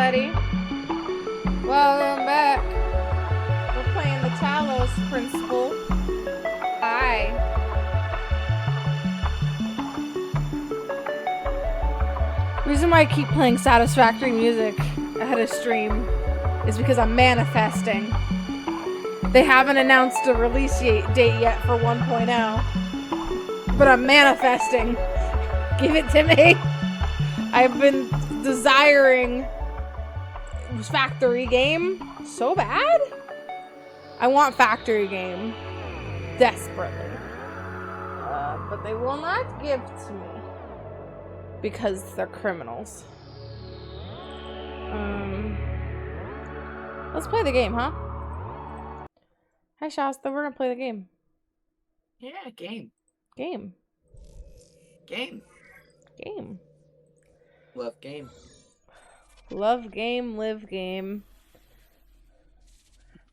everybody. Welcome back. We're playing the Talos principle. Hi. The reason why I keep playing satisfactory music ahead of stream is because I'm manifesting. They haven't announced a release date yet for 1.0, but I'm manifesting. Give it to me. I've been desiring factory game so bad. I want factory game desperately, but they will not give to me because they're criminals. Let's play the game, huh? Hi Shasta, we're gonna play the game. Yeah, game. Game. Love game. Love game, live game.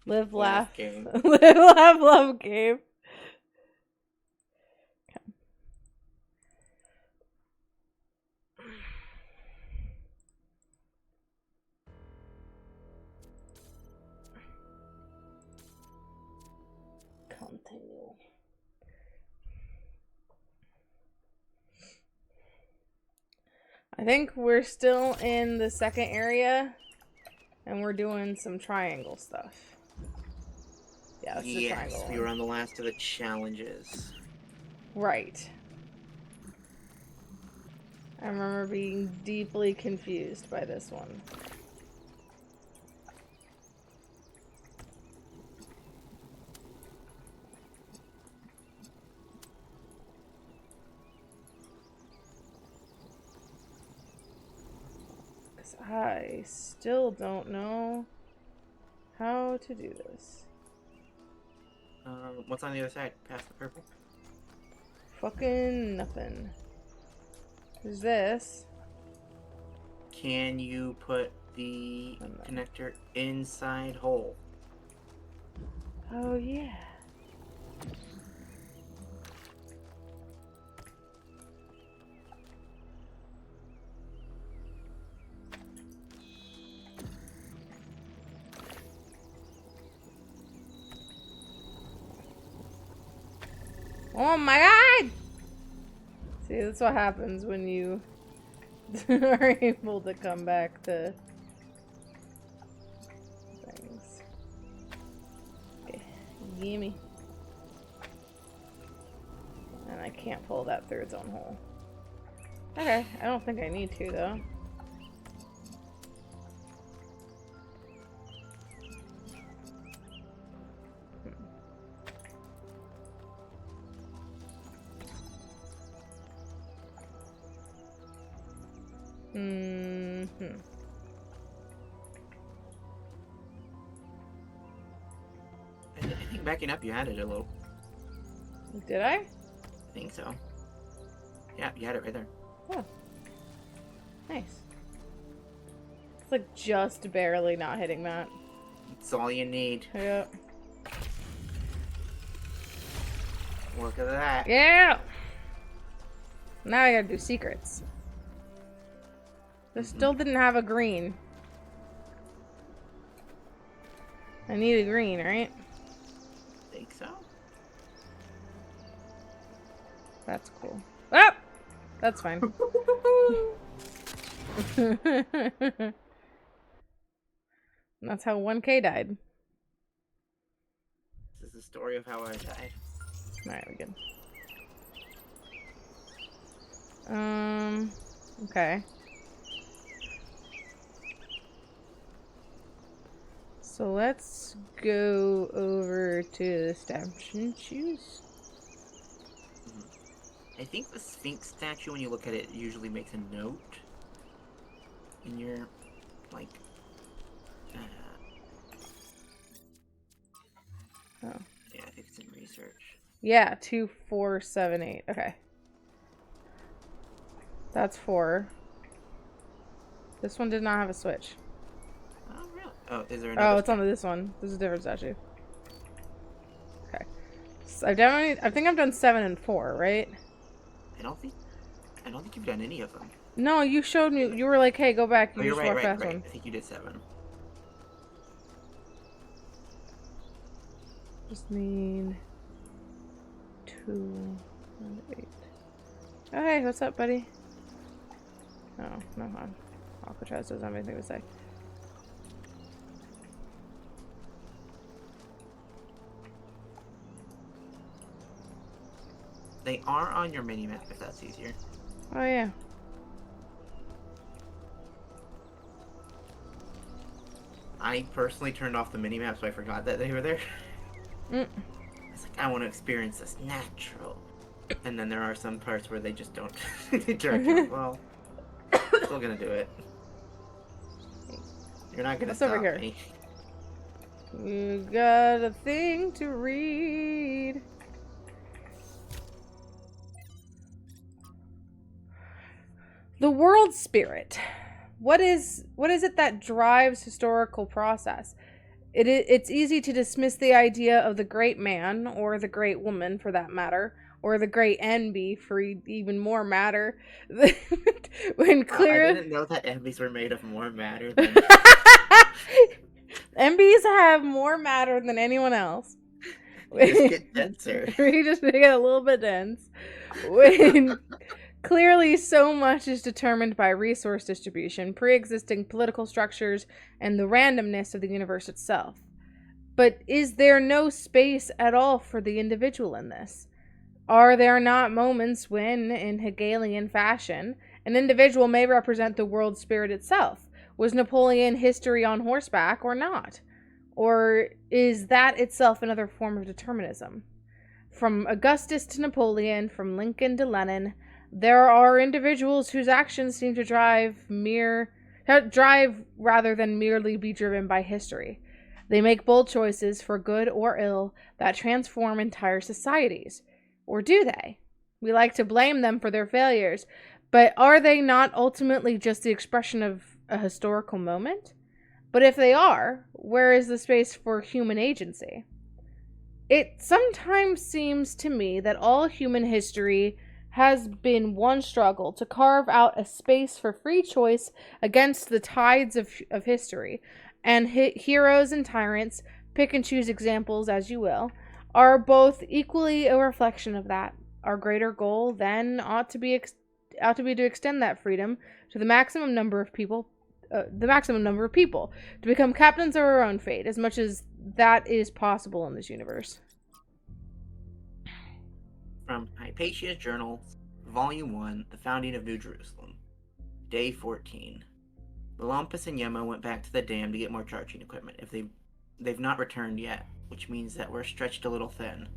Live, laugh. Game. Live, laugh, love game. Okay. Continue. I think we're still in the second area, and we're doing some triangle stuff. Yeah, that's the triangle we one. were on the last of the challenges. Right. I remember being deeply confused by this one. I still don't know how to do this. What's on the other side? Past the purple? Fucking nothing. Who's this? Can you put the connector inside hole? Oh, yeah. Oh my god! See, that's what happens when you are able to come back to things. Okay, gimme. And I can't pull that through its own hole. Okay, I don't think I need to, though. I think backing up you had it a little. Did I? I think so. Yeah, you had it right there. Oh. Nice. It's like just barely not hitting that. That's all you need. Yep. Look at that. Yeah! Now I gotta do secrets. This still didn't have a green. I need a green, right? I think so. That's cool. Ah! That's fine. That's how 1K died. This is the story of how I died. Alright, we're good. Okay. So let's go over to the statues. I think the Sphinx statue, when you look at it, usually makes a note in your, like, Oh. Yeah, I think it's in research. Yeah, 2478. Okay. That's 4. This one did not have a switch. Oh, really? Oh, is there another? Oh, it's on this one. This is a different statue. Okay. So I think I've done 7 and 4, right? I don't think you've done any of them. No, you showed me. You were like, "Hey, go back. Oh, You you're just right, walked past right. one." I think you did 7. Just need 2 and 8. Oh, hey, what's up, buddy? Oh, no, on. Alcatraz doesn't have anything to say. They are on your mini-map, if that's easier. Oh, yeah. I personally turned off the mini-map, so I forgot that they were there. Mm. It's like, I want to experience this natural. And then there are some parts where they just don't. They turn off. Well, still gonna do it. You're not gonna What's stop over here? me. You got a thing to read. The world spirit. What is it that drives historical process? It's easy to dismiss the idea of the great man, or the great woman for that matter, or the great envy for even more matter. When clear, I didn't know that envies were made of more matter than. envies have more matter than anyone else. They just get denser. We just make it a little bit dense. When clearly so much is determined by resource distribution, pre-existing political structures, and the randomness of the universe itself. But is there no space at all for the individual in this? Are there not moments when, in Hegelian fashion, an individual may represent the world spirit itself? Was Napoleon history on horseback or not? Or is that itself another form of determinism? From Augustus to Napoleon, from Lincoln to Lenin, there are individuals whose actions seem to drive rather than merely be driven by history. They make bold choices, for good or ill, that transform entire societies. Or do they? We like to blame them for their failures, but are they not ultimately just the expression of a historical moment? But if they are, where is the space for human agency? It sometimes seems to me that all human history has been one struggle to carve out a space for free choice against the tides of history, and heroes and tyrants, pick and choose examples as you will, are both equally a reflection of that. Our greater goal then ought to be to extend that freedom to the maximum number of people, to become captains of our own fate, as much as that is possible in this universe. From Hypatia's Journal, Volume 1, The Founding of New Jerusalem. Day 14. Melampus and Yema went back to the dam to get more charging equipment. If they've not returned yet, which means that we're stretched a little thin,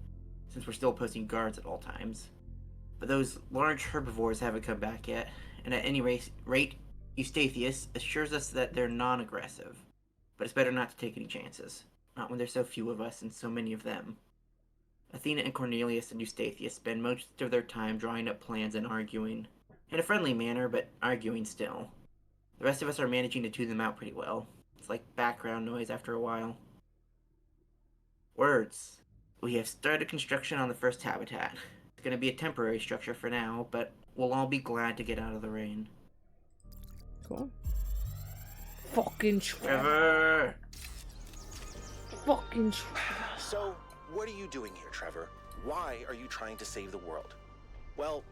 since we're still posting guards at all times. But those large herbivores haven't come back yet, and at any rate, Eustathius assures us that they're non-aggressive. But it's better not to take any chances. Not when there's so few of us and so many of them. Athena and Cornelius and Eustathius spend most of their time drawing up plans and arguing. In a friendly manner, but arguing still. The rest of us are managing to tune them out pretty well. It's like background noise after a while. Words. We have started construction on the first habitat. It's going to be a temporary structure for now, but we'll all be glad to get out of the rain. Cool. Fucking Trevor! Fucking Trevor. So, what are you doing here, Trevor? Why are you trying to save the world? Well,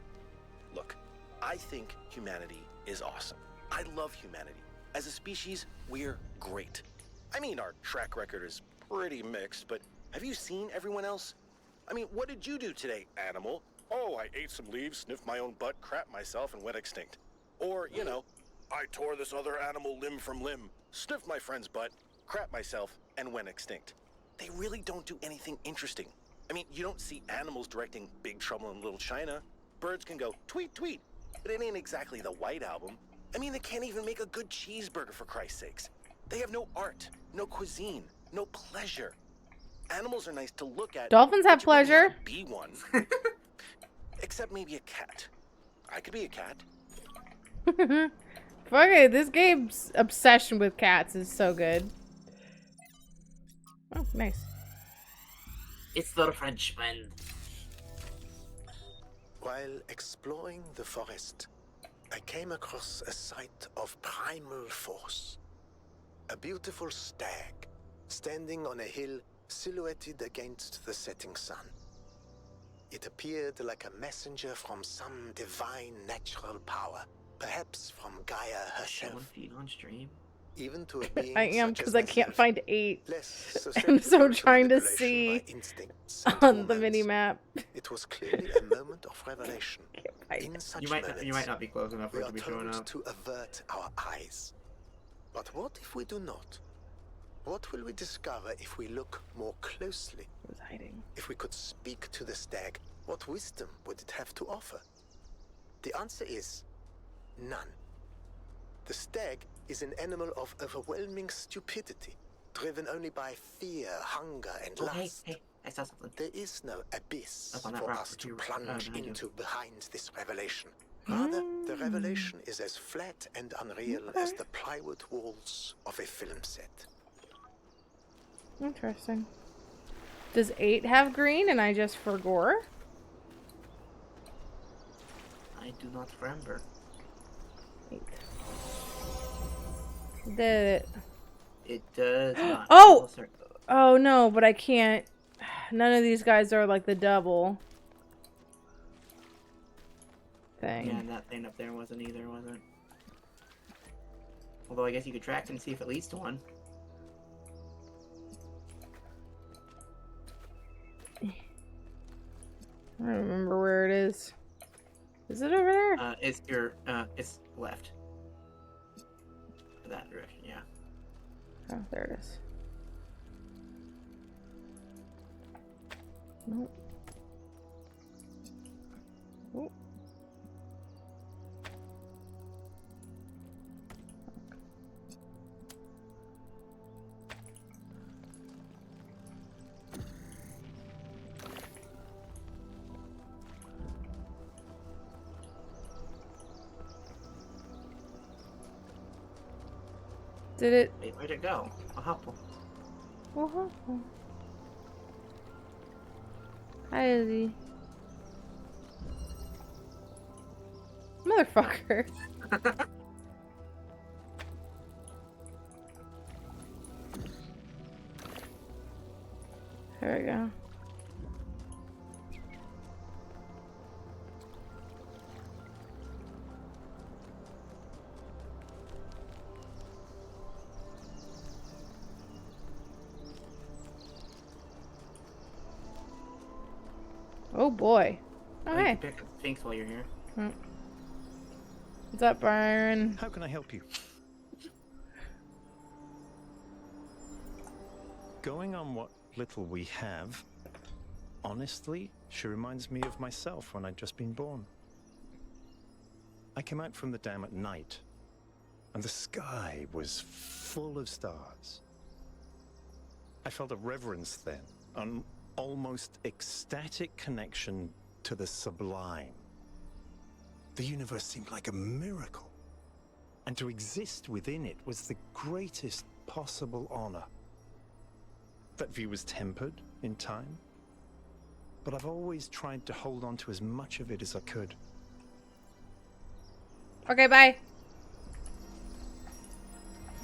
look, I think humanity is awesome. I love humanity. As a species, we're great. I mean, our track record is pretty mixed, but have you seen everyone else? I mean, what did you do today, animal? Oh, I ate some leaves, sniffed my own butt, crapped myself, and went extinct. Or, you know, I tore this other animal limb from limb, sniffed my friend's butt, crapped myself, and went extinct. They really don't do anything interesting. I mean, you don't see animals directing Big Trouble in Little China. Birds can go tweet, tweet, but it ain't exactly the White Album. I mean, they can't even make a good cheeseburger, for Christ's sakes. They have no art, no cuisine, no pleasure. Animals are nice to look at. Dolphins have but you wouldn't pleasure. want to be one. Except maybe a cat. I could be a cat. Fuck it, this game's obsession with cats is so good. Oh, nice. It's the Frenchman. While exploring the forest, I came across a sight of primal force. A beautiful stag, standing on a hill silhouetted against the setting sun. It appeared like a messenger from some divine natural power, perhaps from Gaia Showing herself. feet on stream. Even to a being I am, such because as I can't myself, find 8. less And so I'm susceptible trying to manipulation by see instincts and on the hormones. mini map. It was clearly a moment of revelation. In such You might moments, not be close enough for we it are to be showing told up. to avert our eyes. But what if we do not? What will we discover if we look more closely? It was hiding. If we could speak to the stag, what wisdom would it have to offer? The answer is none. The stag is an animal of overwhelming stupidity, driven only by fear, hunger, and Oh, hey, lust. hey, I saw something. There is no abyss Up on that for rock us to here, plunge behind you. into behind this revelation. Rather, the revelation is as flat and unreal as the plywood walls of a film set. Interesting. Does 8 have green and I just forgot? I do not remember. 8. Did it. It does not. Oh! Closer. Oh no, but I can't. None of these guys are like the double thing. Yeah, and that thing up there wasn't either, was it? Although I guess you could track and see if it leads to one. I don't remember where it is. Is it over there? It's left. That direction, yeah. Oh, there it is. Nope. Oh. Did it? Wait, where'd it go? A hopple. Oh, hi, Izzy. Motherfucker. There we go. Oh boy. You Okay. can pick up Sphinx while you're here. What's up, Byron? How can I help you? Going on what little we have, honestly, she reminds me of myself when I'd just been born. I came out from the dam at night, and the sky was full of stars. I felt a reverence then, an almost ecstatic connection to the sublime. The universe seemed like a miracle, and to exist within it was the greatest possible honor. That view was tempered in time, but I've always tried to hold on to as much of it as I could. Okay, bye.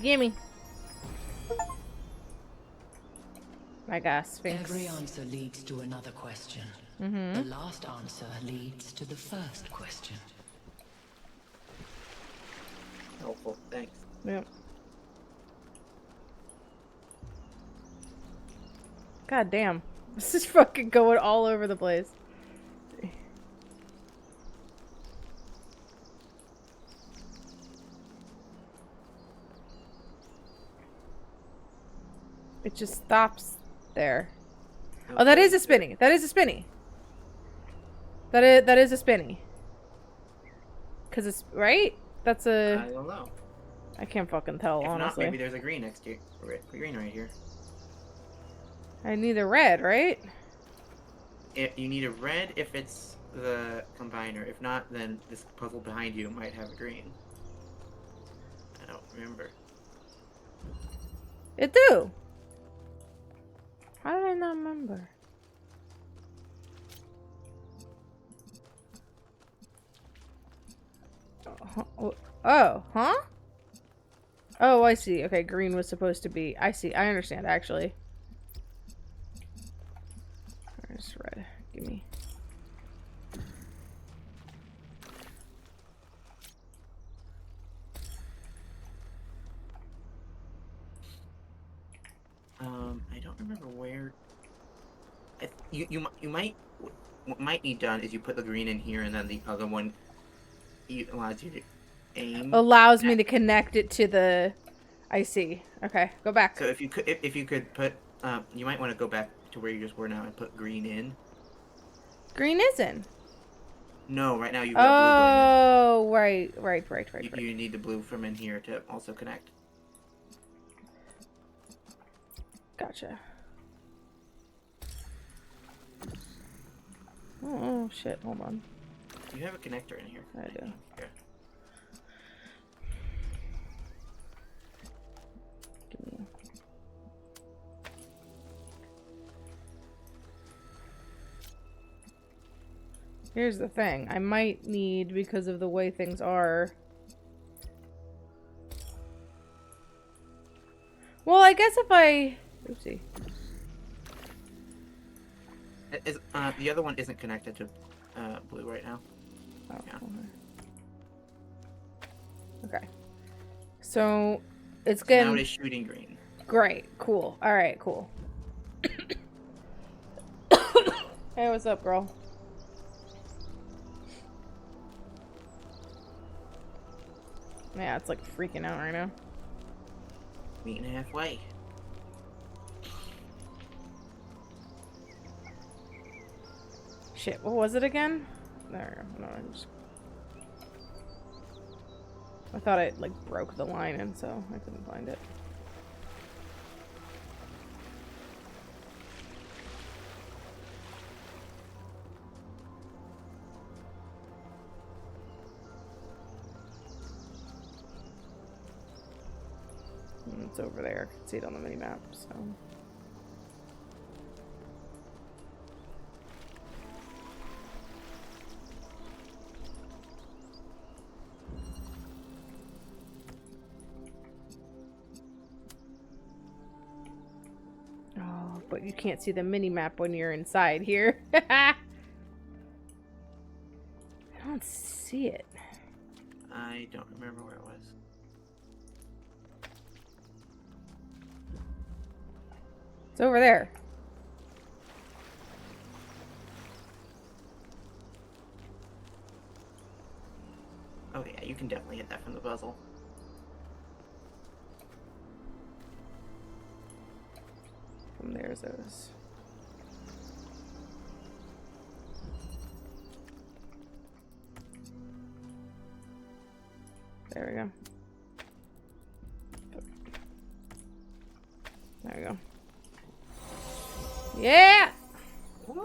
Gimme. My gosh, Sphinx. Every answer leads to another question. Mm-hmm. The last answer leads to the first question. Helpful, thanks. Yep. God damn. This is fucking going all over the place. It just stops there. Oh, that is a spinny. That is a spinny. That is a spinny. Cause it's right. That's a. I don't know. I can't fucking tell, If not, honestly. maybe there's a green next to you. Green right here. I need a red, right? You need a red if it's the combiner. If not, then this puzzle behind you might have a green. I don't remember. It do. How did I not remember? Oh, huh? Oh, I see. Okay, green was supposed to be. I see. I understand, actually. Where's red? Give me. I don't remember where. You might what might need done is you put the green in here, and then the other one allows you to aim. Allows me to connect it to the. I see. Okay, go back. So if you could put you might want to go back to where you just were now and put green in. Green is in. No, right now you've got Oh, right. blue green. You need the blue from in here to also connect. Gotcha. Oh, shit. Hold on. You have a connector in here. I do. Here. Give me. Here's the thing. I might need, because of the way things are. Well, I guess if I... Oopsie. The other one isn't connected to blue right now. Oh, Yeah. Okay. So, it's So getting... now it is shooting green. Great. Cool. Alright, cool. Hey, what's up, girl? Yeah, it's like freaking out right now. Meeting halfway. Shit, what was it again? There, no, I thought it like broke the line and so I couldn't find it. It's over there. I can see it on the mini map, so. Oh, but you can't see the mini map when you're inside here. I don't see it. I don't remember where it was. It's over there. Oh yeah, you can definitely hit that from the puzzle. From there's those. There we go. There we go. Yeah! Woo!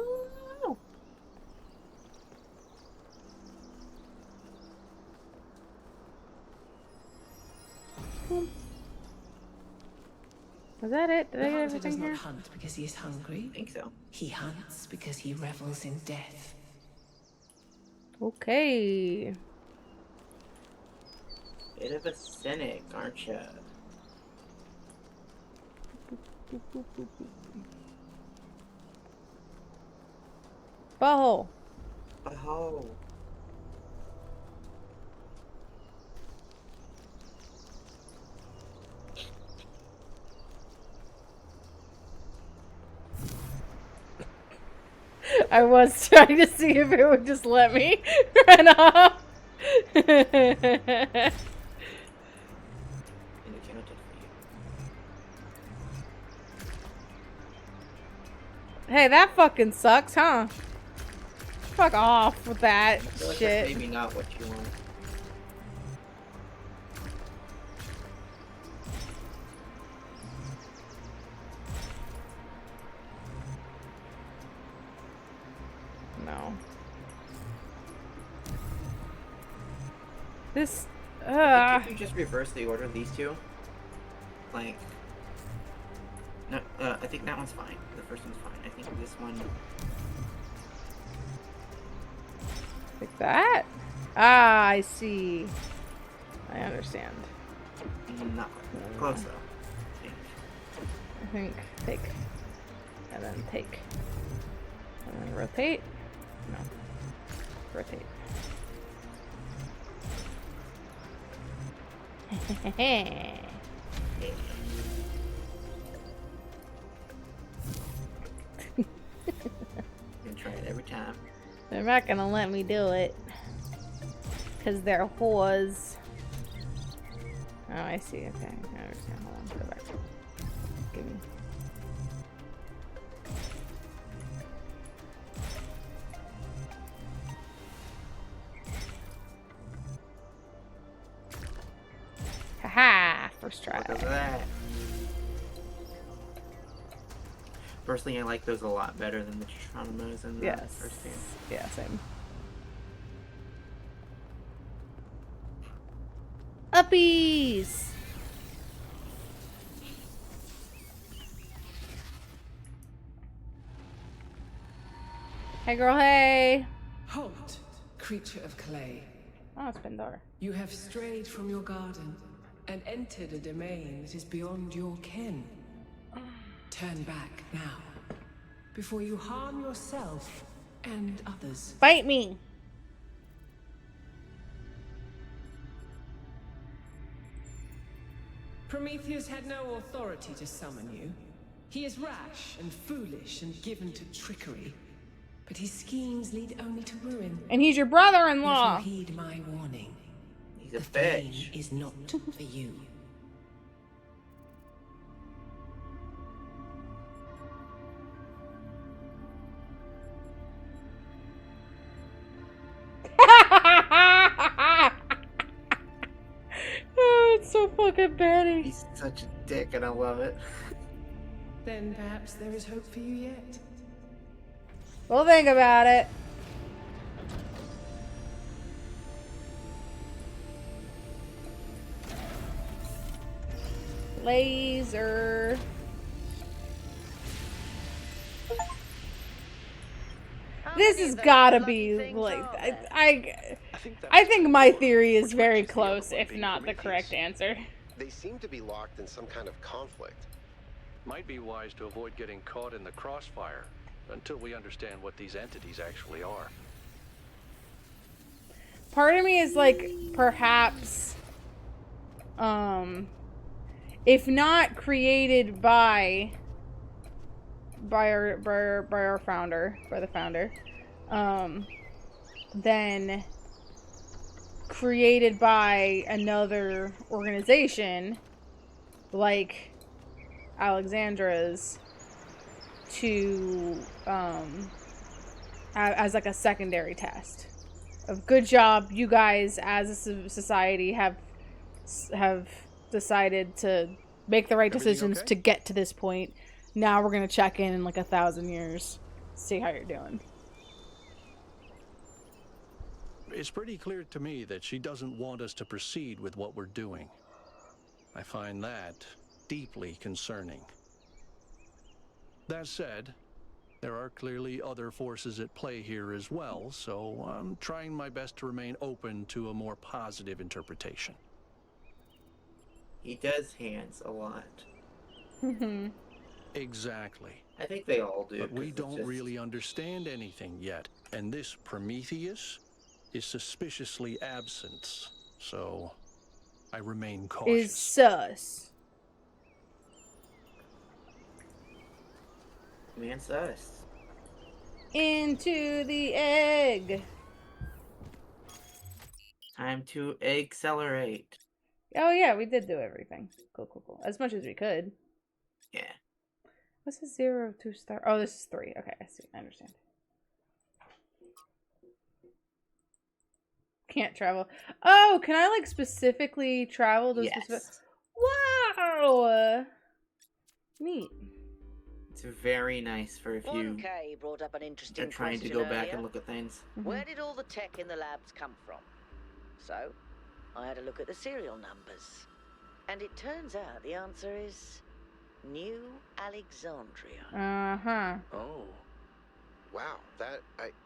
Was that it? Did The I get hunter does everything not here? hunt because he is hungry. I think so. He hunts because he revels in death. Okay. Bit of a cynic, aren't you? Butthole. Oh. I was trying to see if it would just let me run off. Hey, that fucking sucks, huh? Fuck off with that I feel like shit. that's maybe not what you want. No. This. If you just reverse the order of these two, like, no, I think that one's fine. The first one's fine. I think this one. Like that? Ah, I see. I understand. Not close though. I think take. And then take. And then rotate. No. Rotate. Gonna try it every time. They're not gonna let me do it. Because they're whores. Oh, I see. Okay. I understand. Hold on. Go back. Give me. Haha! First try. Look at that. Personally, I like those a lot better than the Geronimos in the Yes. first game. Yeah, same. Uppies! Hey girl, hey! Halt, creature of clay. Oh, it's Pendar. You have strayed from your garden and entered a domain that is beyond your ken. Turn back now, before you harm yourself and others. Bite me! Prometheus had no authority to summon you. He is rash and foolish and given to trickery. But his schemes lead only to ruin. And he's your If brother-in-law! you heed my warning, He's a the flame bitch. is not for you. Oh, it's so fucking petty. He's such a dick, and I love it. Then perhaps there is hope for you yet. We'll think about it. Laser. This has gotta be like I think my theory is very close, if not the correct answer. They seem to be locked in some kind of conflict. Might be wise to avoid getting caught in the crossfire until we understand what these entities actually are. Part of me is like, perhaps, if not created by our founder, by the founder, then created by another organization, like Alexandra's, to as like a secondary test of good job, you guys as a society have decided to make the right decisions okay? to get to this point. Now we're gonna check in like 1,000 years, see how you're doing. It's pretty clear to me that she doesn't want us to proceed with what we're doing. I find that deeply concerning. That said, there are clearly other forces at play here as well, so I'm trying my best to remain open to a more positive interpretation. He does hands a lot. Exactly. I think they all do. But we 'cause it's don't just- really understand anything yet, and this Prometheus is suspiciously absent, so I remain Is cautious. sus. Man sus. Into the egg. Time to accelerate. Oh yeah, we did do everything. Cool. As much as we could. Yeah. What's a 0, 2 star? Oh, this is 3. Okay, I see. I understand. Can't travel. Oh, can I like specifically travel to Yes. specific? Wow. Neat. It's very nice for if you 1K brought up an interesting are trying to question go back earlier. and look at things. Where did all the tech in the labs come from? So, I had a look at the serial numbers. And it turns out the answer is New Alexandria. Uh-huh. Oh. Wow,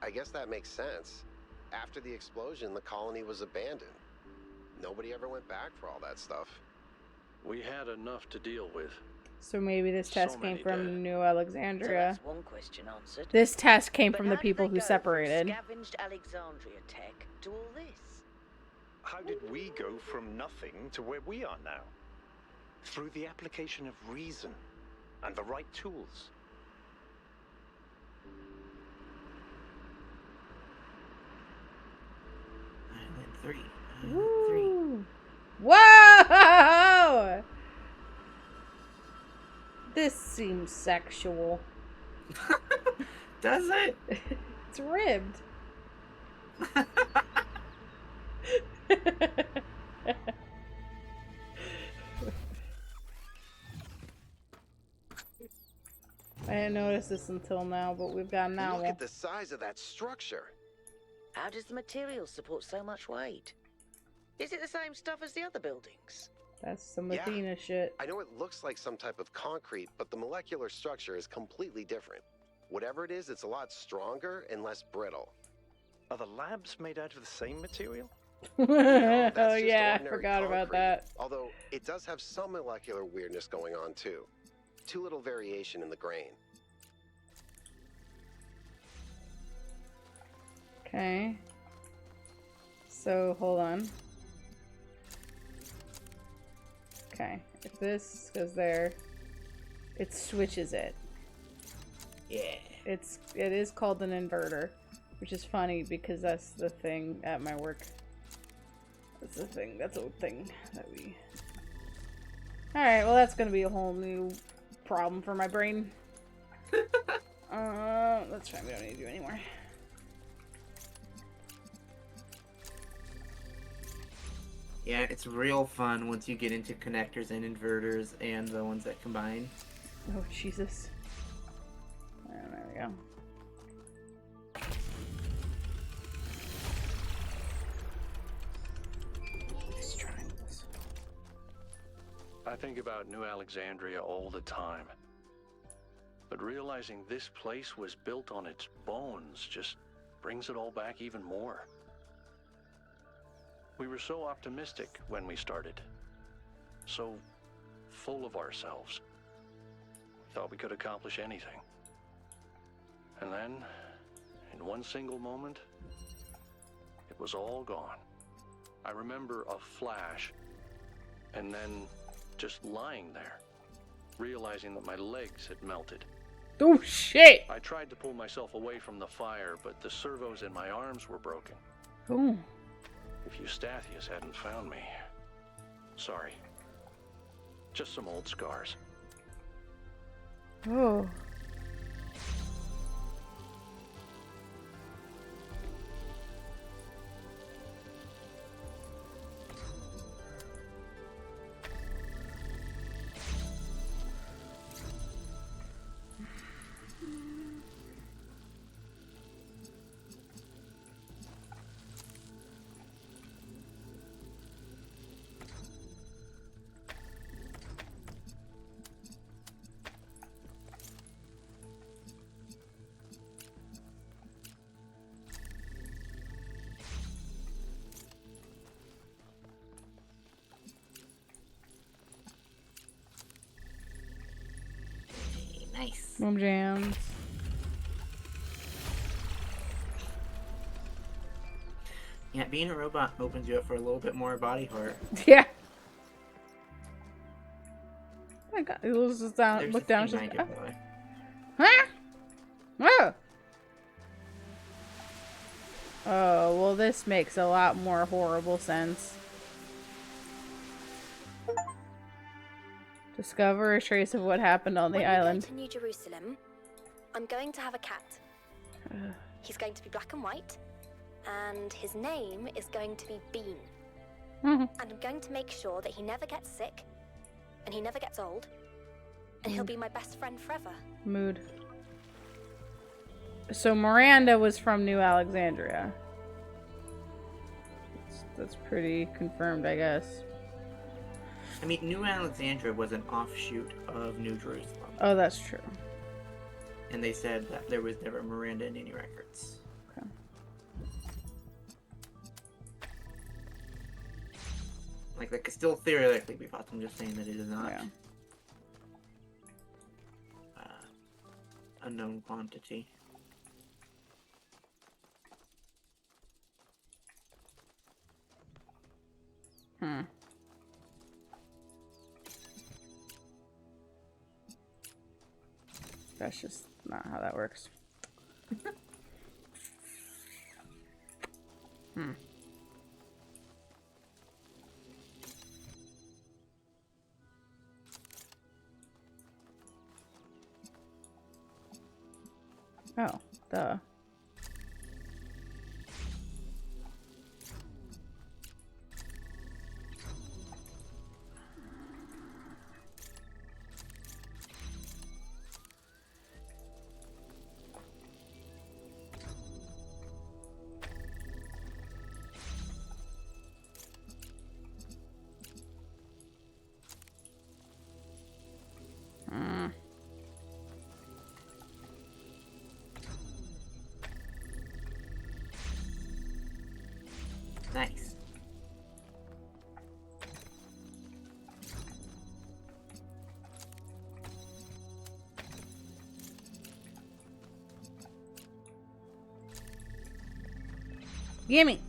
I guess that makes sense. After the explosion, the colony was abandoned. Nobody ever went back for all that stuff. We had enough to deal with. So maybe this So test came many from dead. New So Alexandria. that's one question answered. This test came But from the how did people they who go from separated. Scavenged Alexandria tech to all this. How did we go from nothing to where we are now? Through the application of reason and the right tools. Island 3. Island 3. Woo! Whoa! This seems sexual. Does it? It's ribbed. I didn't notice this until now, but we've got an Look owl. at the size of that structure. How does the material support so much weight? Is it the same stuff as the other buildings? That's some Yeah. Athena shit. I know it looks like some type of concrete, but the molecular structure is completely different. Whatever it is, it's a lot stronger and less brittle. Are the labs made out of the same material? No, that's Oh just yeah, I ordinary forgot about concrete. that. Although it does have some molecular weirdness going on too. Too little variation in the grain. Okay. So, hold on. Okay, if this goes there, it switches it. Yeah. It is called an inverter, which is funny because that's the thing at my work. That's a thing that we... Alright, well that's gonna be a whole new problem for my brain. That's fine, we don't need to do anymore. Yeah, it's real fun once you get into connectors and inverters and the ones that combine. Oh, Jesus. There we go. These triangles. I think about New Alexandria all the time. But realizing this place was built on its bones just brings it all back even more. We were so optimistic when we started. So full of ourselves. We thought we could accomplish anything. And then, in one single moment, it was all gone. I remember a flash, and then just lying there, realizing that my legs had melted. Oh, shit! I tried to pull myself away from the fire, but the servos in my arms were broken. Oh. If Eustathius hadn't found me... Sorry. Just some old scars. Oh. Nice. Mom jams. Yeah, being a robot opens you up for a little bit more body part. Yeah. Oh my god, he looks down, There's look a down. thing She's I like, give away. huh? Oh. Oh, well this makes a lot more horrible sense. Discover a trace of what happened on the When island. we go to New Jerusalem, I'm going to have a cat. He's going to be black and white, and his name is going to be Bean. And I'm going to make sure that he never gets sick, and he never gets old, and he'll be my best friend forever. Mood. So Miranda was from New Alexandria. That's pretty confirmed, I guess. I mean, New Alexandria was an offshoot of New Jerusalem. Oh, that's true. And they said that there was never Miranda in any records. Okay. Like, that could still theoretically be possible. I'm just saying that it is not Yeah. a known quantity. That's just not how that works. Oh, duh. Nice. Gimme.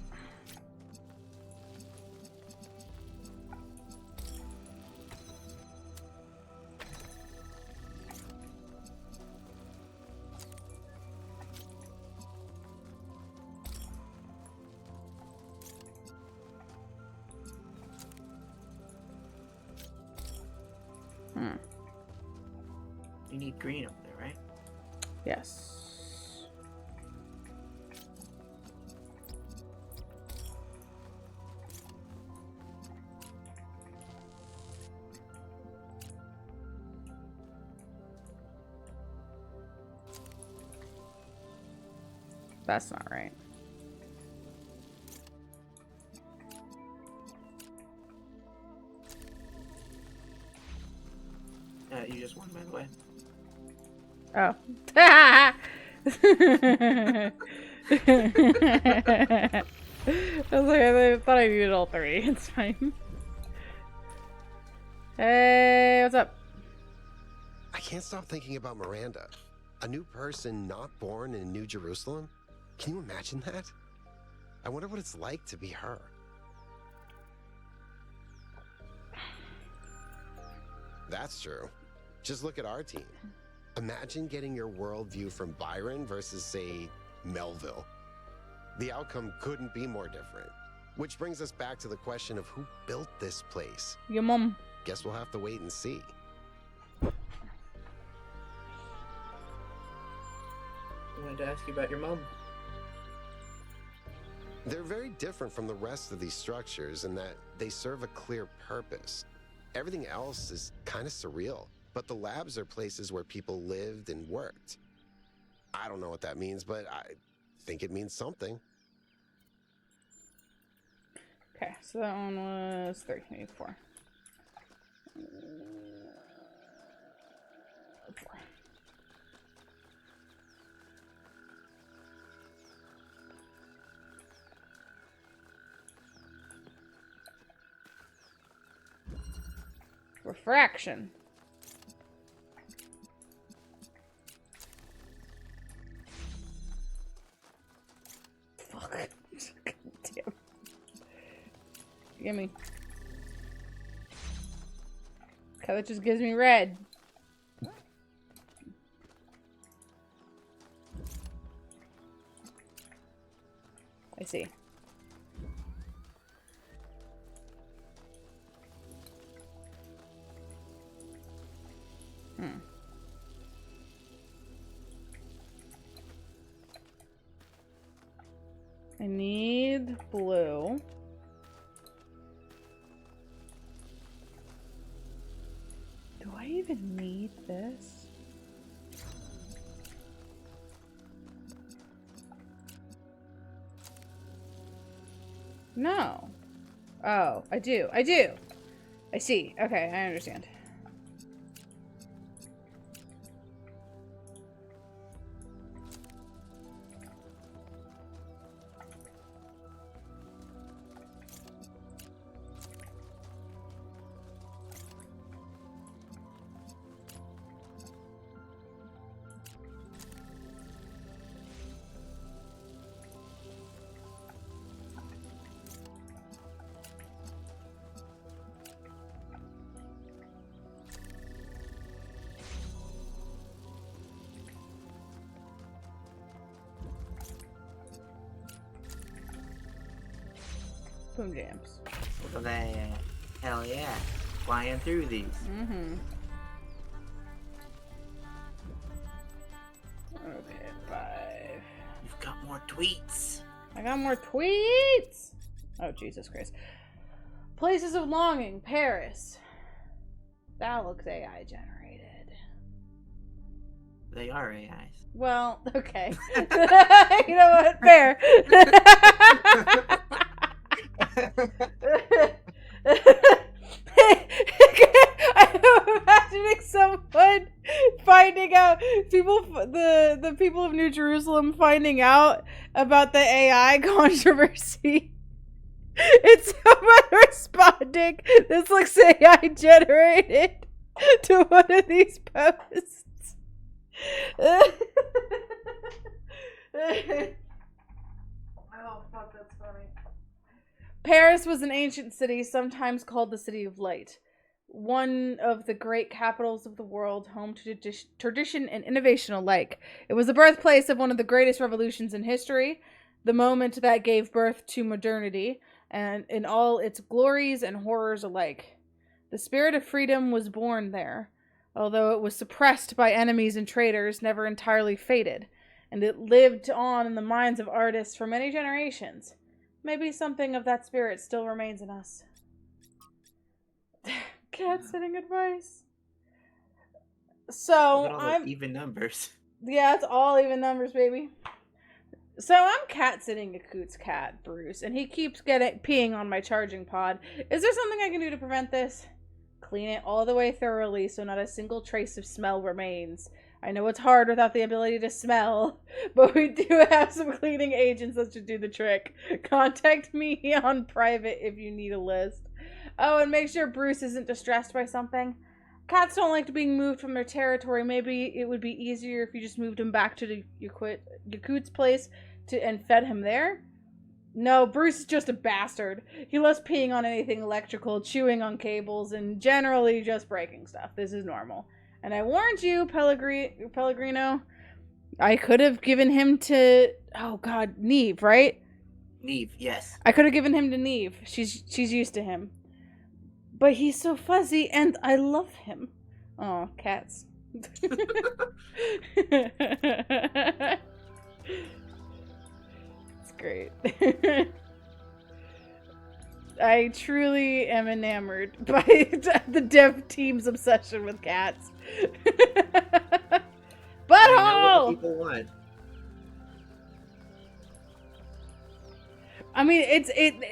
You need green up there, right? Yes. That's not right. You just won, by the way. Oh. I was like, I thought I needed all three. It's fine. Hey, what's up? I can't stop thinking about Miranda. A new person not born in New Jerusalem? Can you imagine that? I wonder what it's like to be her. That's true. Just look at our team. Imagine getting your worldview from Byron versus, say, Melville. The outcome couldn't be more different. Which brings us back to the question of who built this place. Your mom. Guess we'll have to wait and see. I wanted to ask you about your mom. They're very different from the rest of these structures in that they serve a clear purpose. Everything else is kind of surreal, but the labs are places where people lived and worked. I don't know what that means, but I think it means something. Okay, so that one was 3. I need 4. 4. Refraction. Fuck. Damn. Gimme. Okay, that just gives me red. I see. I need blue. Do I even need this? No. Oh, I do. I do. I see. Okay, I understand. Boom jams. Look at that. Hell yeah. Flying through these. Mm-hmm. Okay, 5. You've got more tweets. I got more tweets! Oh, Jesus Christ. Places of longing, Paris. That looks AI generated. They are AIs. Well, okay. You know what? Fair. I'm imagining someone finding out, the people of New Jerusalem finding out about the AI controversy. It's someone responding, this looks AI generated, to one of these posts. Oh, fuck, that's funny. Paris was an ancient city, sometimes called the City of Light. One of the great capitals of the world, home to tradition and innovation alike. It was the birthplace of one of the greatest revolutions in history, the moment that gave birth to modernity, and in all its glories and horrors alike. The spirit of freedom was born there, although it was suppressed by enemies and traitors, never entirely faded, and it lived on in the minds of artists for many generations. Maybe something of that spirit still remains in us. Cat sitting advice. So Look at all those even numbers. Yeah, it's all even numbers, baby. So I'm cat sitting Yakut's cat, Bruce, and he keeps peeing on my charging pod. Is there something I can do to prevent this? Clean it all the way thoroughly so not a single trace of smell remains. I know it's hard without the ability to smell, but we do have some cleaning agents that should do the trick. Contact me on private if you need a list. Oh, and make sure Bruce isn't distressed by something. Cats don't like being moved from their territory. Maybe it would be easier if you just moved him back to the Yakut's place and fed him there. No, Bruce is just a bastard. He loves peeing on anything electrical, chewing on cables, and generally just breaking stuff. This is normal. And I warned you, Pellegrino. I could have given him to... Oh, God. Neve, right? Neve, yes. I could have given him to Neve. She's used to him. But he's so fuzzy, and I love him. Oh, cats. It's great. I truly am enamored by the dev team's obsession with cats. Butthole! People want. I mean,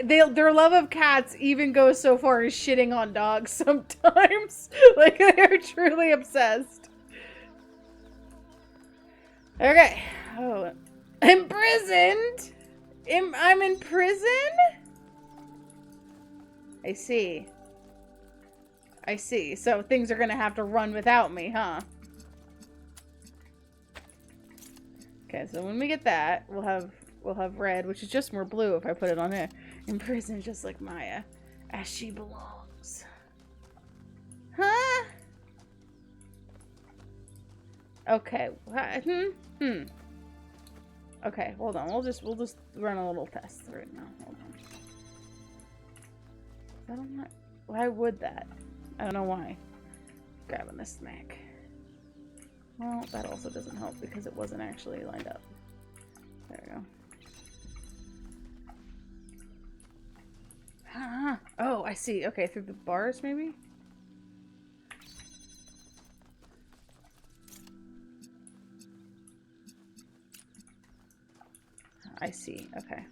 their love of cats even goes so far as shitting on dogs sometimes. Like, they're truly obsessed. Okay. Oh, imprisoned? I'm in prison? I see. I see. So things are gonna have to run without me, huh? Okay, so when we get that, we'll have red, which is just more blue if I put it on here. In prison, just like Maya, as she belongs. Huh? Okay. Okay, hold on. We'll just run a little test right now. Hold on. I don't know. Why would that? I don't know why. Grabbing this snack. Well, that also doesn't help because it wasn't actually lined up. There we go. Oh, I see. Okay, through the bars, maybe? I see. Okay.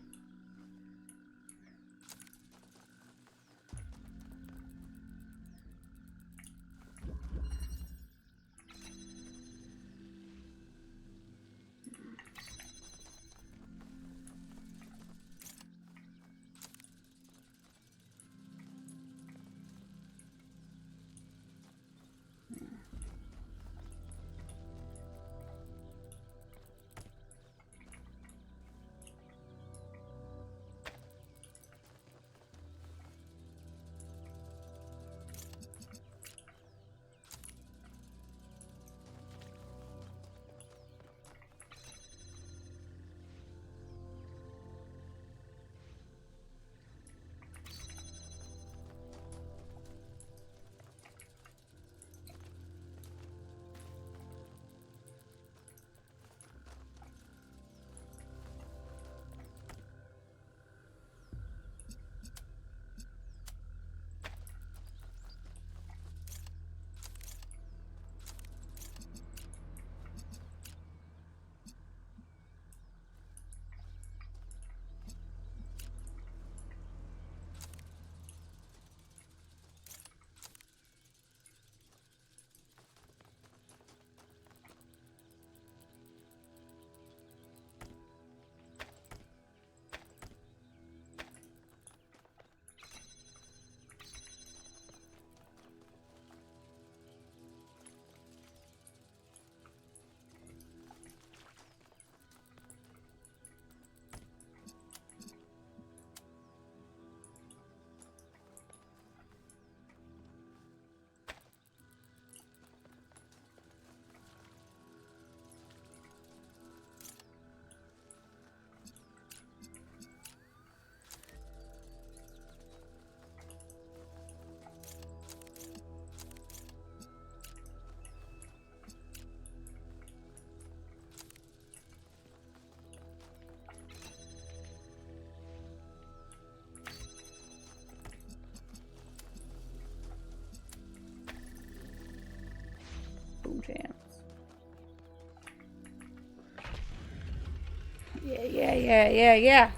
Yeah.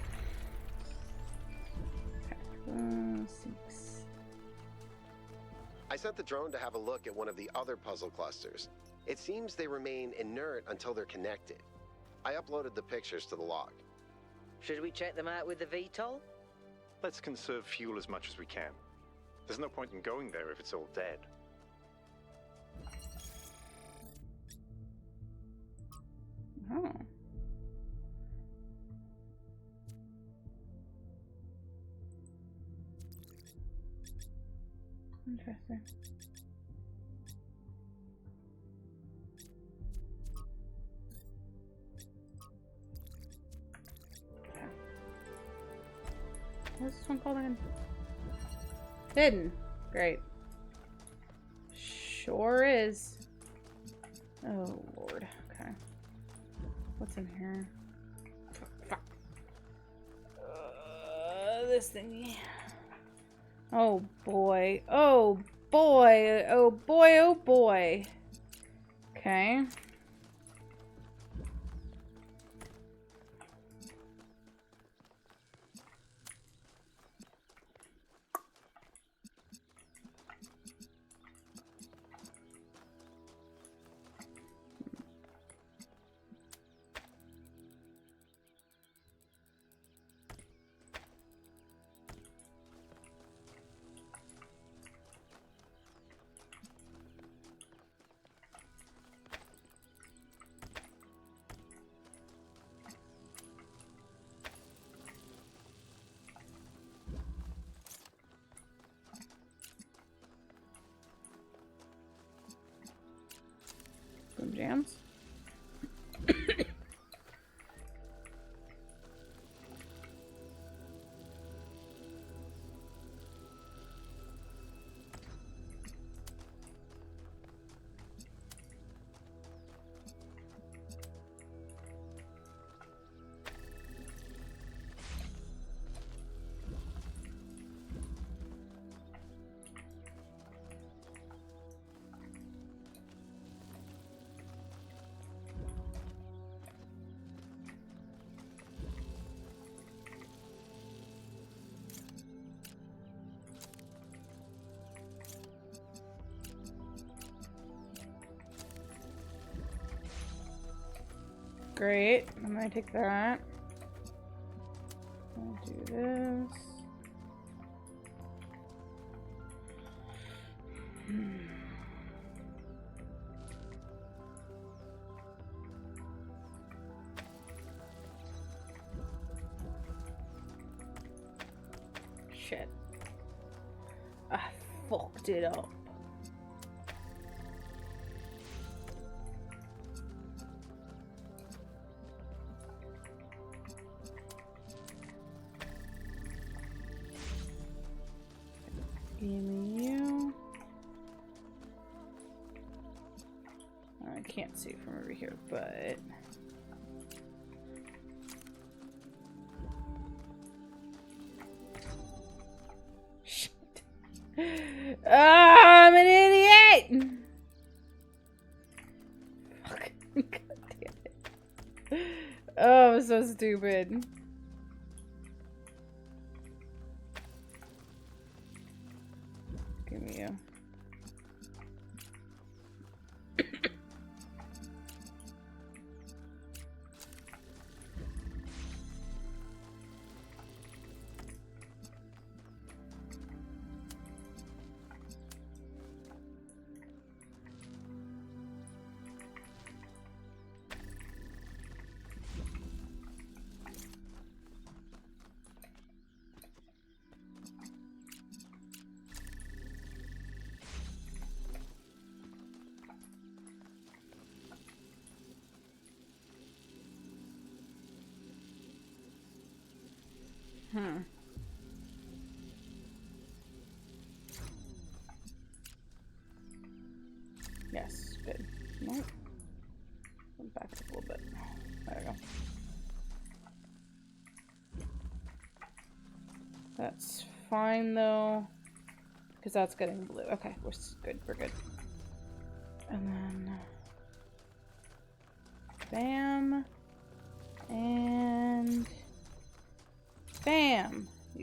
I sent the drone to have a look at one of the other puzzle clusters. It seems they remain inert until they're connected. I uploaded the pictures to the log. Should we check them out with the VTOL? Let's conserve fuel as much as we can. There's no point in going there if it's all dead. Oh. Interesting. Okay. What's this one called again? Hidden. Great. Sure is. Oh, Lord. Okay. What's in here? Fuck. This thingy. Oh boy. Oh boy. Oh boy. Oh boy. Okay. Some jams. Great. I'm gonna take that. I'll do this. Shit. I fucked it up. Give me you. I can't see from over here, but shit. Oh, I'm an idiot. Fuck. God damn it. Oh, I'm so stupid. Give me you. Yes, good. Nope. Back up a little bit. There we go. That's fine though, because that's getting blue. Okay, we're good. We're good. And then, bam, and.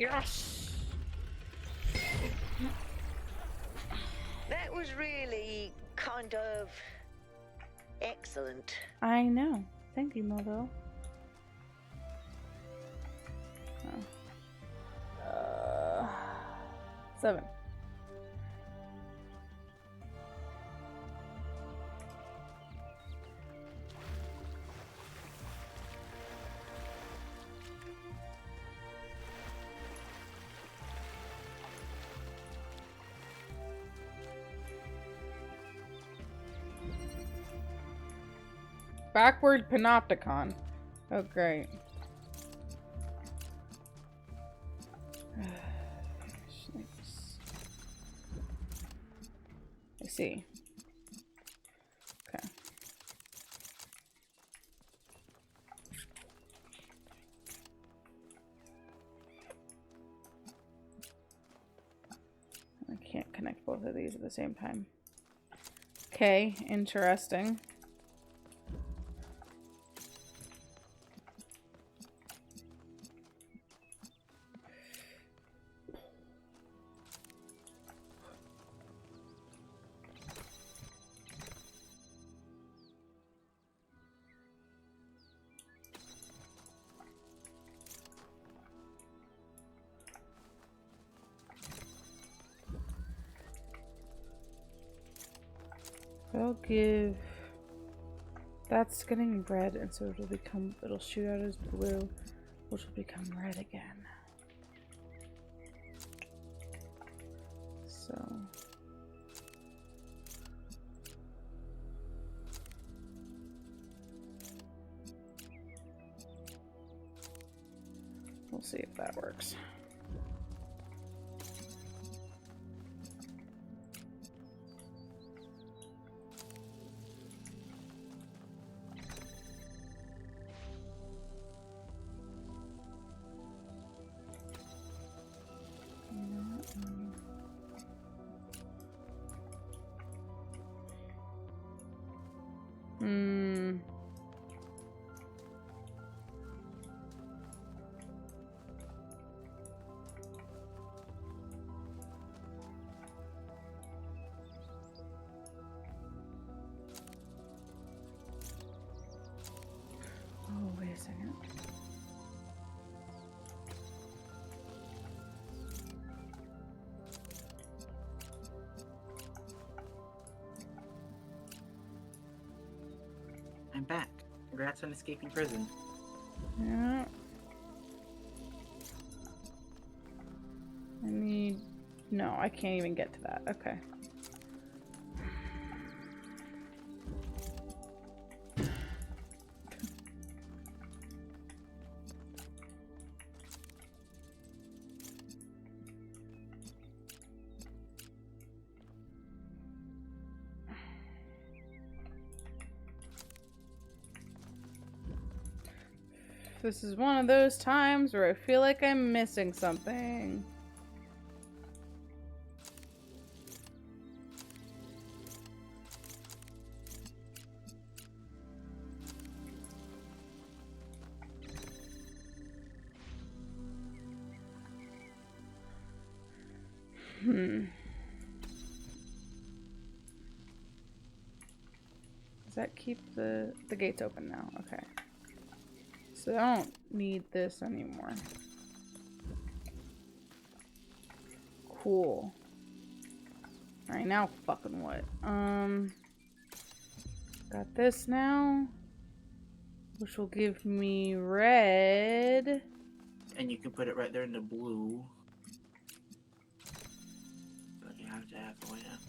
Yes! That was really kind of excellent. I know. Thank you, Mobo. Oh. 7. Backward panopticon. Oh, great. Snakes. I see. Okay. I can't connect both of these at the same time. Okay, interesting. I'll give... That's getting red, and so it'll shoot out as blue, which will become red again. So... we'll see if that works. Oh, wait a second. I'm back. Congrats on escaping prison. Yeah. I need... No, I can't even get to that. Okay. This is one of those times where I feel like I'm missing something. Does that keep the gates open now? Okay. So I don't need this anymore. Cool. Alright, now fucking what? Got this now. Which will give me red. And you can put it right there in the blue. But you have to have the way up.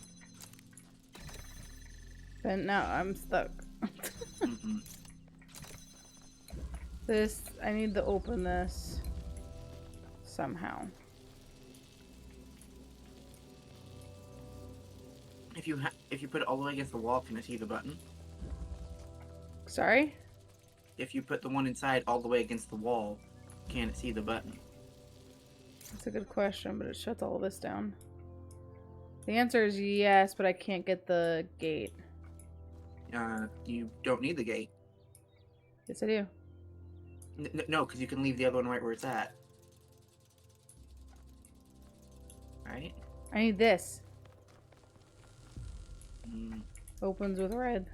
But no, I'm stuck. Mm-hmm. This, I need to open this somehow. If you put it all the way against the wall, can I see the button? Sorry? If you put the one inside all the way against the wall, can it see the button? That's a good question, but it shuts all of this down. The answer is yes, but I can't get the gate. You don't need the gate. Yes, I do. No, because you can leave the other one right where it's at. right? I need this. Mm. Opens with red.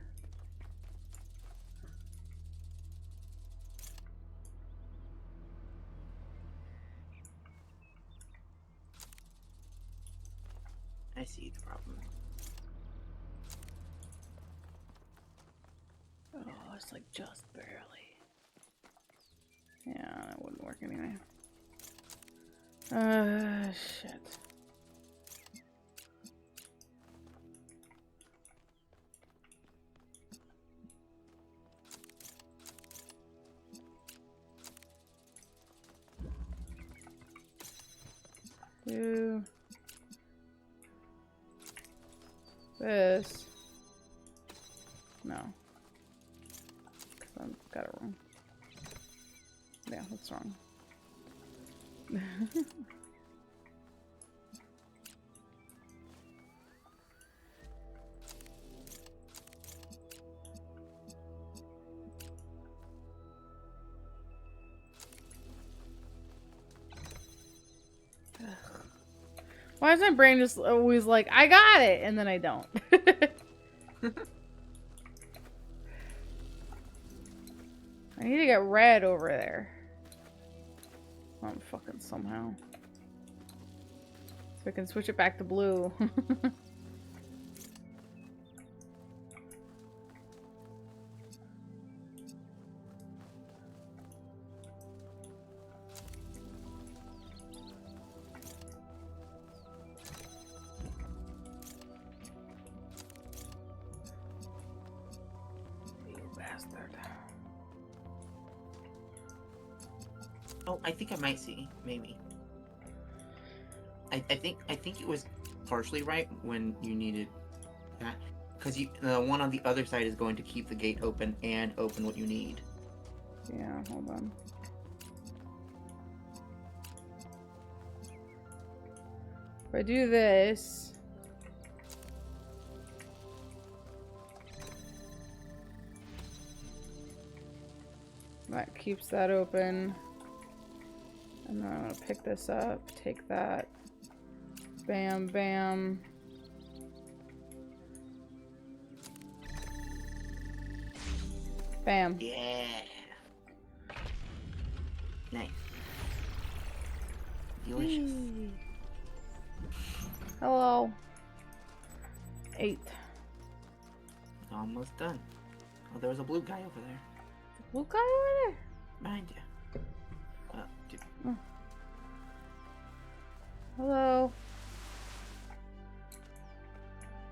I see the problem. Oh, it's like just barely. Yeah, that wouldn't work anyway. Shit. Do this. No. 'Cause I got it wrong. Yeah, that's wrong. Why is my brain just always like, I got it, and then I don't? I need to get red over there. Fucking somehow. So I can switch it back to blue. Oh, I think I might see. Maybe. I think it was partially right when you needed that, because the one on the other side is going to keep the gate open and open what you need. Yeah, hold on. If I do this, that keeps that open. And then I'm gonna pick this up, take that. Bam, bam. Bam. Yeah. Nice. Delicious. Hello. 8. Almost done. Oh, there was a blue guy over there. Blue guy over there? Behind you. Dude. Oh. Hello.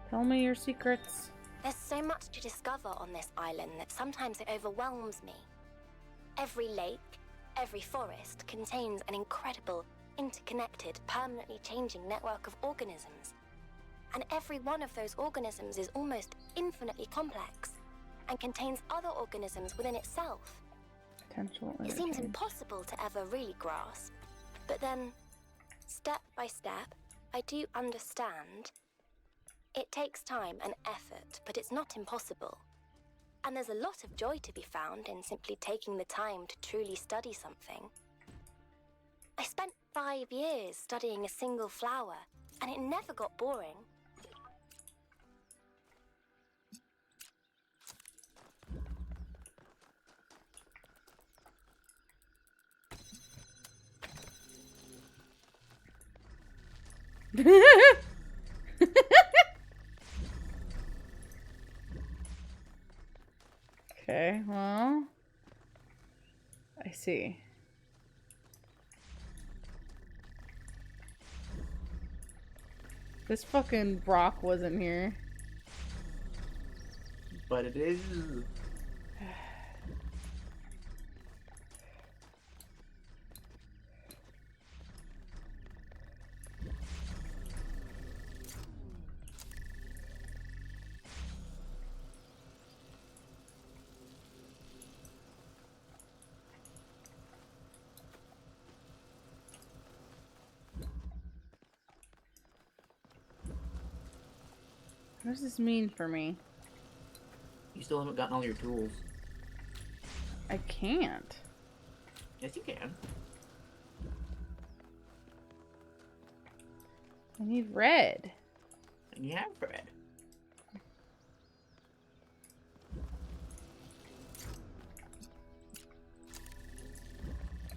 Tell me your secrets. There's so much to discover on this island that sometimes it overwhelms me. Every lake, every forest contains an incredible, interconnected, permanently changing network of organisms. And every one of those organisms is almost infinitely complex and contains other organisms within itself. Potential It seems interchange. impossible to ever really grasp. But then, step by step, I do understand. It takes time and effort, but it's not impossible. And there's a lot of joy to be found in simply taking the time to truly study something. I spent 5 years studying a single flower, and it never got boring. Okay, well, I see. This fucking rock wasn't here. But it is. What does this mean for me? You still haven't gotten all your tools. I can't. Yes, you can. I need red. And you have red.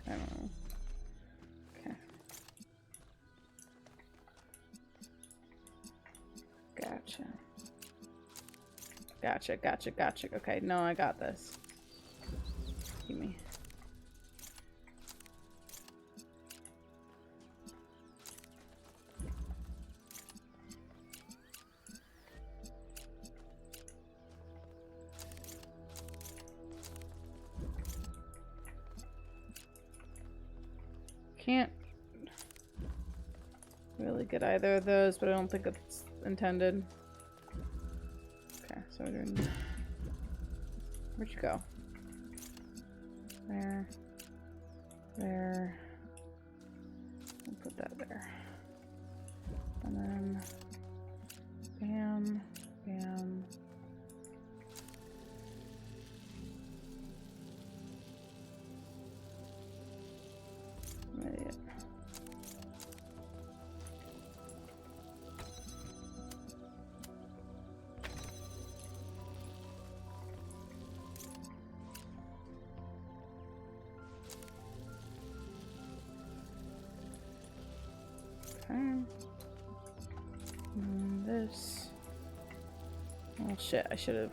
I don't know. Okay. Gotcha. Okay, no, I got this. Give me. Can't really get either of those, but I don't think it's intended. Okay, so we're doing... Where'd you go? There. There. I'll put that there. And then... Bam. Bam. Idiot. Okay. And this. Oh shit, I should have.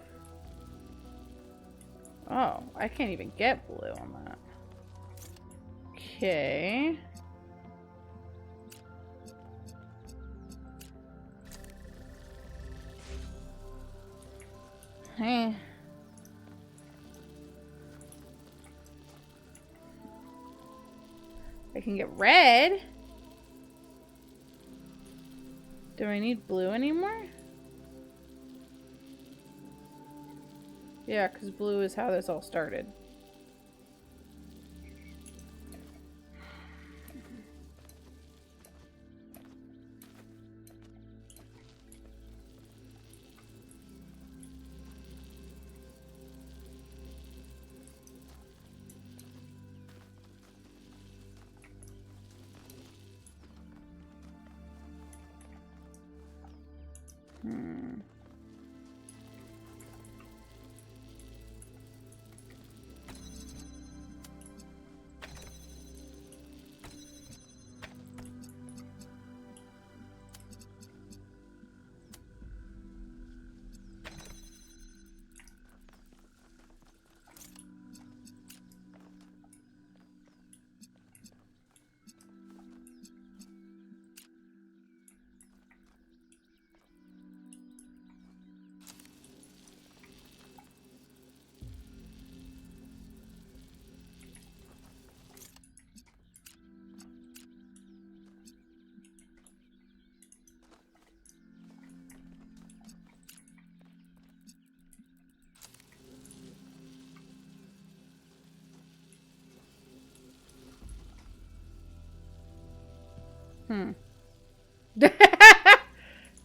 Oh, I can't even get blue on that. Okay. Hey. I can get red. Do I need blue anymore? Yeah, because blue is how this all started.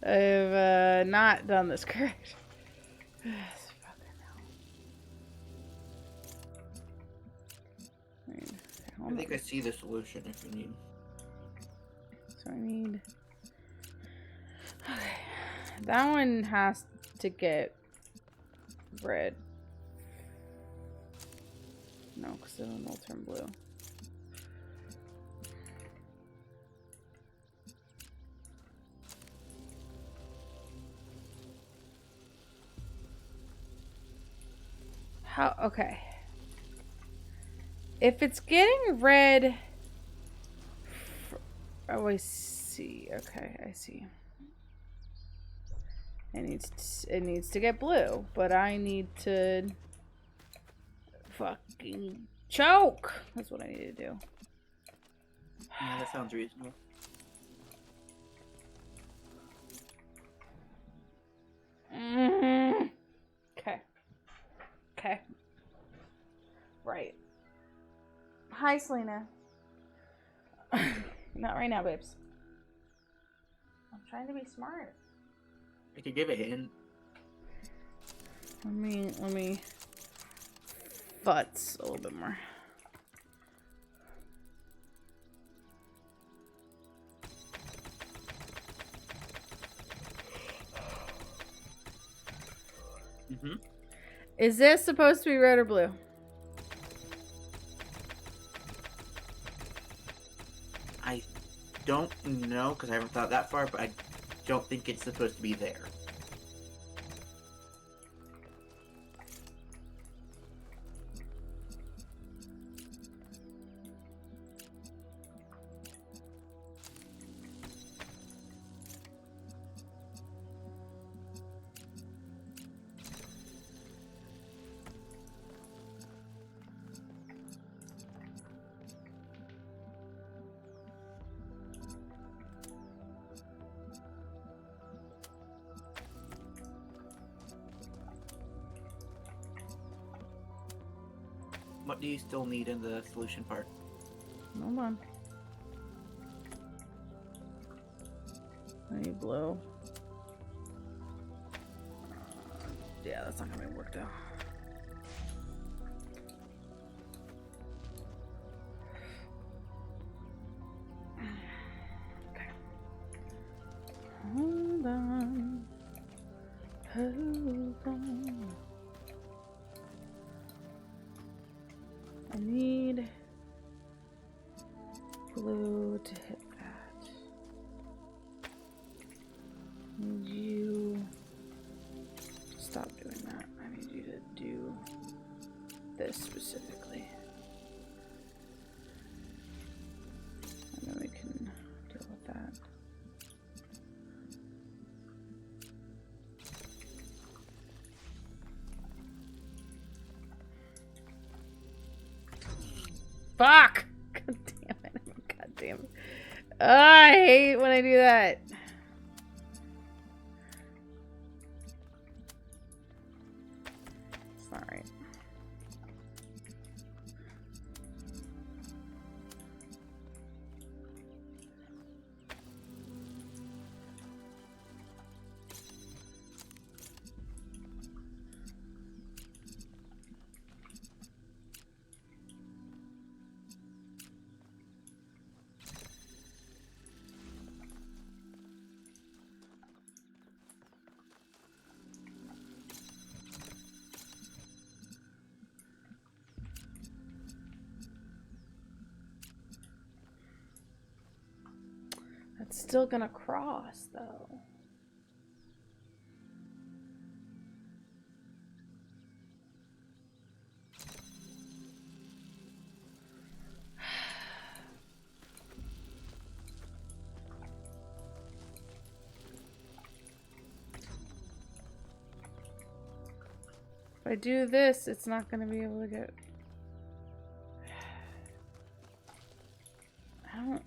I've not done this correct. I think I see the solution if you need. So I need... Okay. That one has to get red. No, because then it'll turn blue. How? Okay. If it's getting red... Oh, I see. Okay, I see. It needs to get blue, but I need to fucking choke. That's what I need to do. Yeah, that sounds reasonable. Okay. Okay. Right. Hi, Selena. Not right now, babes. I'm trying to be smart. I could give a hint. Let me futz a little bit more. Mm-hmm. Is this supposed to be red or blue? I don't know because I haven't thought that far, but I don't think it's supposed to be there. What do you still need in the solution part? Hold on. I need blue. Yeah, that's not gonna work though. Okay. Hold on. Hold on. I need blue to hit that. Need you to stop doing that. I need you to do this specifically. And then we can deal with that. Fuck! God damn it. God damn it. Oh, I hate when I do that. It's not right. It's still gonna cross, though. If I do this, it's not gonna be able to get... I don't...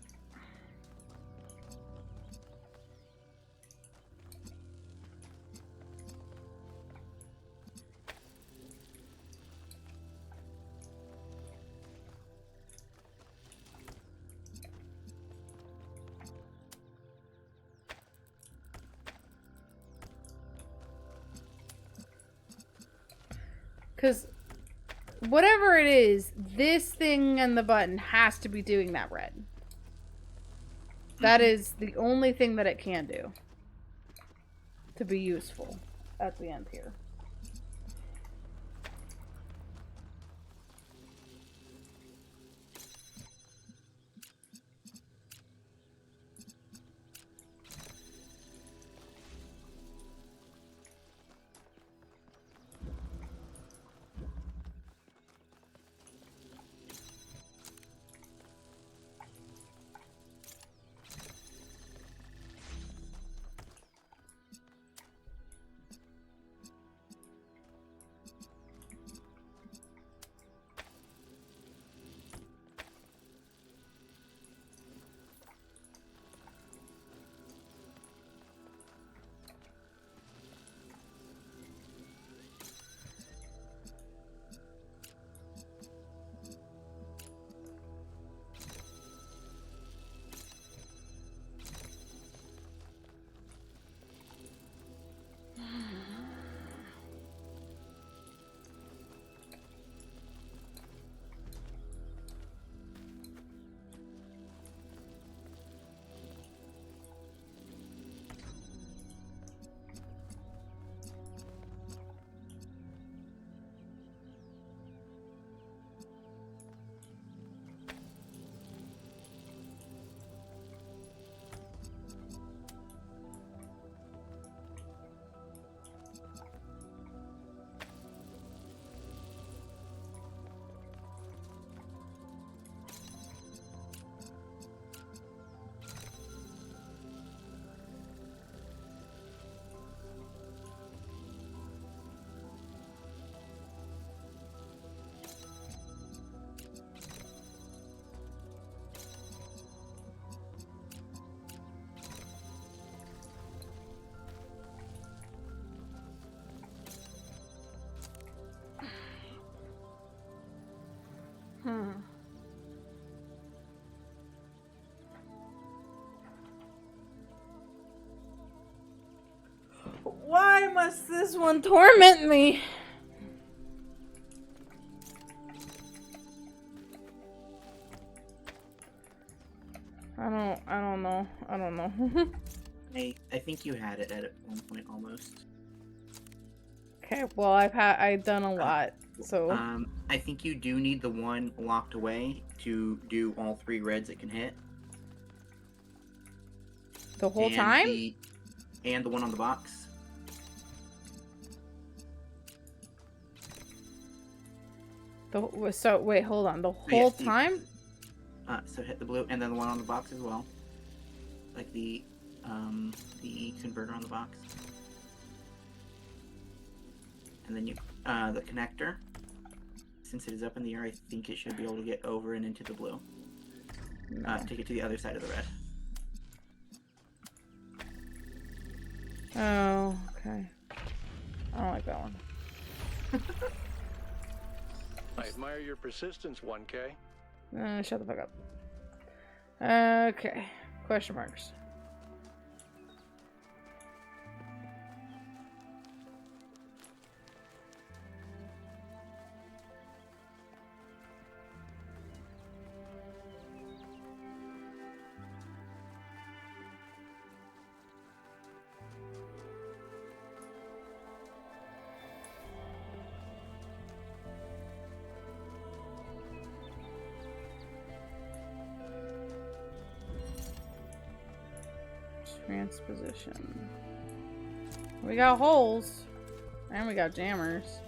Because whatever it is, this thing and the button has to be doing that red. That is the only thing that it can do to be useful at the end here. Why must this one torment me? I don't know. I don't know. I think you had it at one point almost. Okay, well I've done a lot, so I think you do need the one locked away to do all 3 reds it can hit. The whole time? And the one on the box. So wait, hold on. The whole time? So hit the blue, and then the one on the box as well. Like the converter on the box. And then you, the connector. Since it is up in the air, I think it should be able to get over and into the blue. No. Take it to the other side of the red. Oh, okay. I don't like that one. I admire your persistence, 1K. Shut the fuck up. Okay. Question marks. Transposition. We got holes. And we got jammers.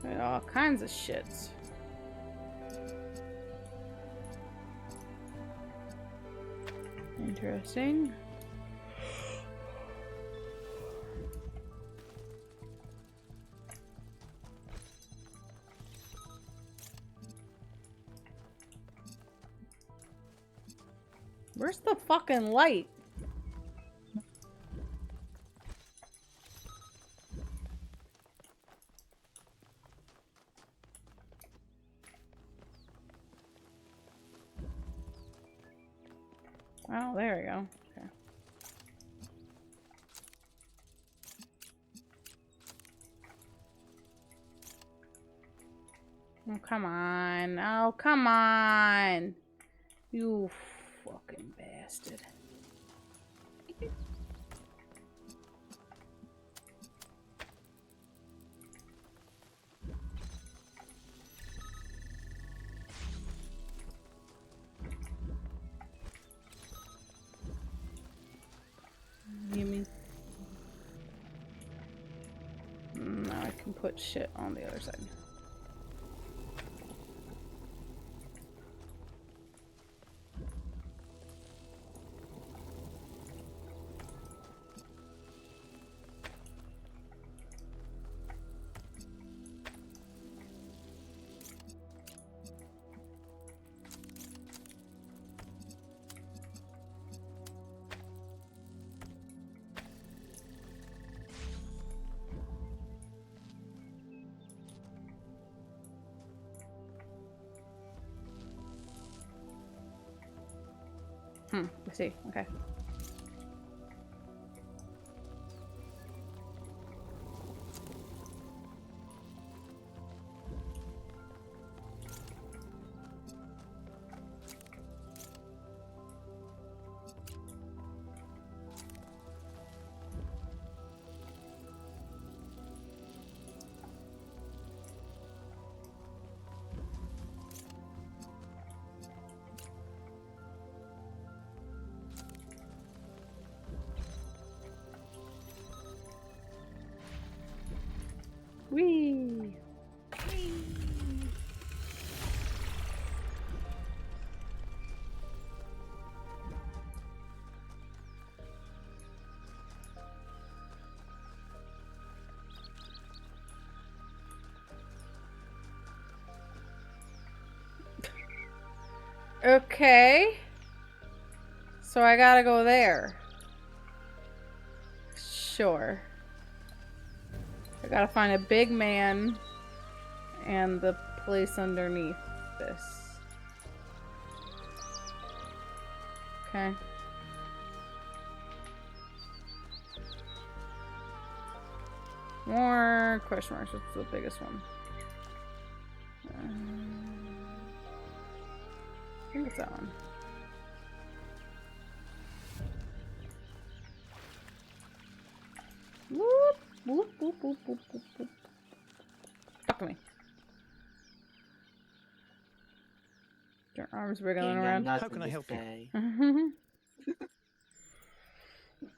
We got all kinds of shits. Interesting. Where's the fucking light? Oh, there we go. Okay. Oh, come on. Oh, come on. You fucking bastard. You mean? Now I can put shit on the other side. I see. Okay. Whee! Okay. So I gotta go there. Sure. I gotta find a big man and the place underneath this. Okay. More question marks. What's the biggest one? I think it's that one. Whoop, whoop, whoop, whoop, whoop, whoop, whoop. Talk to me. Your arms wiggling around. How can I help you?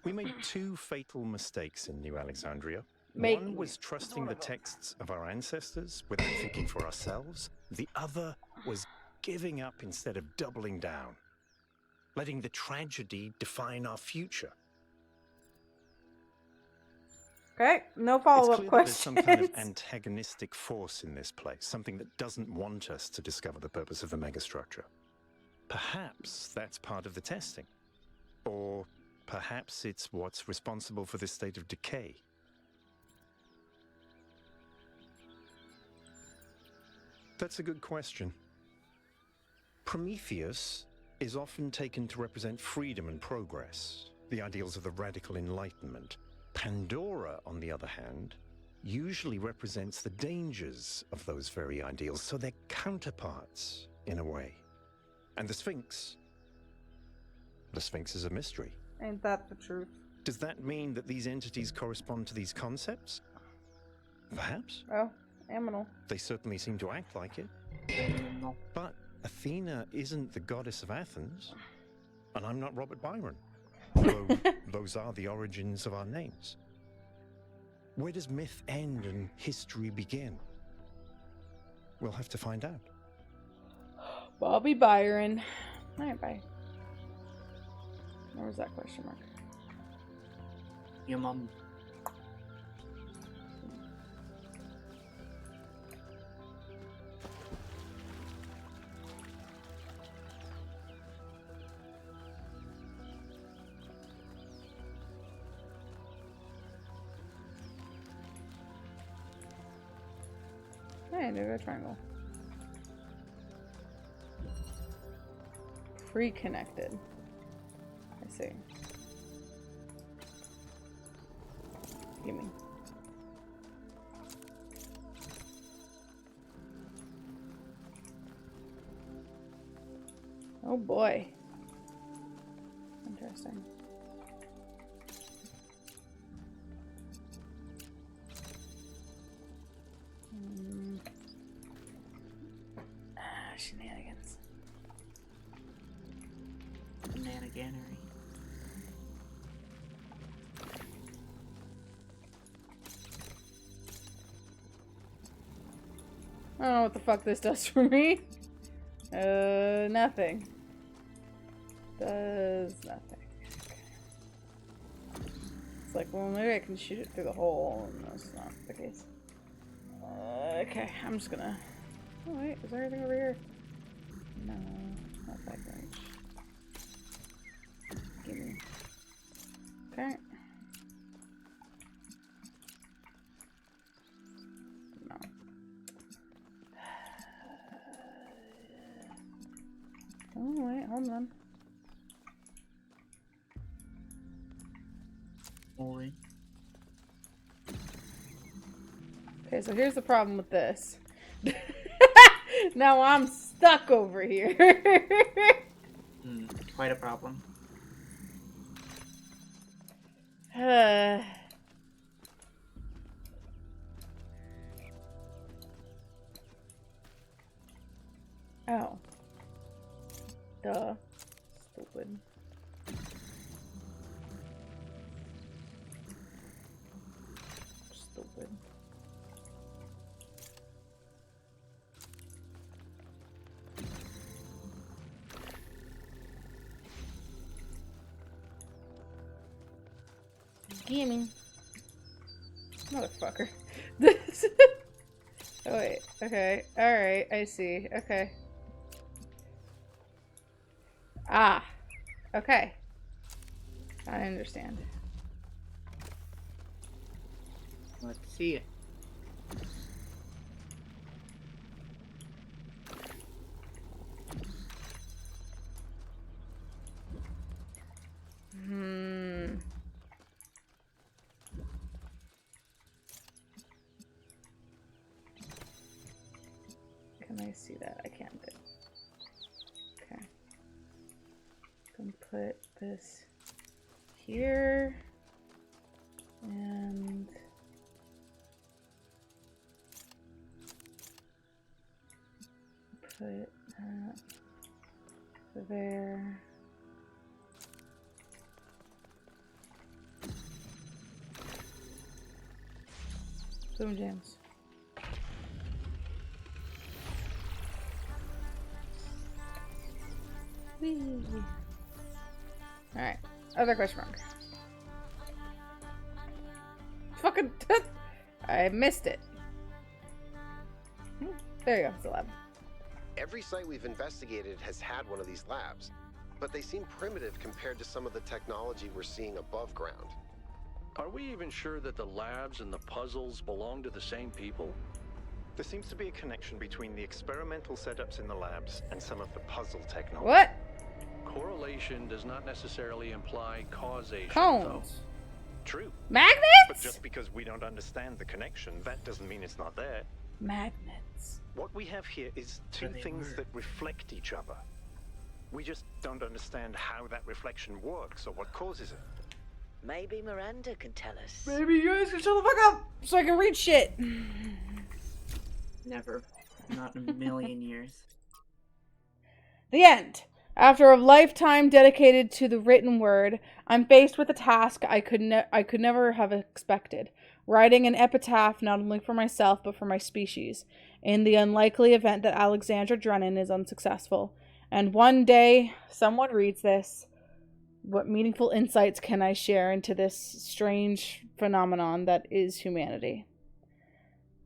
We made two fatal mistakes in New Alexandria. One was trusting the texts of our ancestors without thinking for ourselves. The other was giving up instead of doubling down, letting the tragedy define our future. Okay, no follow-up It's clear that questions. there's some kind of antagonistic force in this place, something that doesn't want us to discover the purpose of the megastructure. Perhaps that's part of the testing. Or perhaps it's what's responsible for this state of decay. That's a good question. Prometheus is often taken to represent freedom and progress, the ideals of the radical Enlightenment. Pandora, on the other hand, usually represents the dangers of those very ideals, so they're counterparts, in a way. And the Sphinx is a mystery. Ain't that the truth? Does that mean that these entities correspond to these concepts? Perhaps. Oh, aminal. They certainly seem to act like it. No. But Athena isn't the goddess of Athens, and I'm not Robert Byron. Although those are the origins of our names. Where does myth end and history begin? We'll have to find out. Bobby Byron. Alright, bye. Where was that question mark? Your mom. Hey, there's a triangle. Pre-connected. I see. Gimme. Oh boy. Interesting. Shenanigans. Shenaniganery. I don't know what the fuck this does for me. Nothing. Does nothing. It's like, well, maybe I can shoot it through the hole, and that's not the case. Okay, I'm just gonna... Oh wait, is there anything over here? No, not that range. Gimme. Okay. No. Oh wait, hold on. Boy. Okay, so here's the problem with this. Now I'm stuck over here. Quite a problem. Oh. Duh. Stupid. Stupid. Gimme. Motherfucker. This. Oh, wait. Okay. Alright. I see. Okay. Ah. Okay. I understand. Let's see it. Can I see that? I can't do. Okay. Can put this here. And put that there. Boom jams. Whee. Alright. Other question mark. Fucking I missed it. There you go, it's a lab. Every site we've investigated has had one of these labs, but they seem primitive compared to some of the technology we're seeing above ground. Are we even sure that the labs and the puzzles belong to the same people? There seems to be a connection between the experimental setups in the labs and some of the puzzle technology. What? Correlation does not necessarily imply causation, Cones. though. True. Magnets? But just because we don't understand the connection, that doesn't mean it's not there. Magnets. What we have here is two They things were. that reflect each other. We just don't understand how that reflection works or what causes it. Maybe Miranda can tell us. Maybe you guys can shut the fuck up so I can read shit. Never. Not in a million years. The end. After a lifetime dedicated to the written word, I'm faced with a task I could never have expected. Writing an epitaph not only for myself but for my species, in the unlikely event that Alexandra Drennan is unsuccessful. And one day, someone reads this. What meaningful insights can I share into this strange phenomenon that is humanity?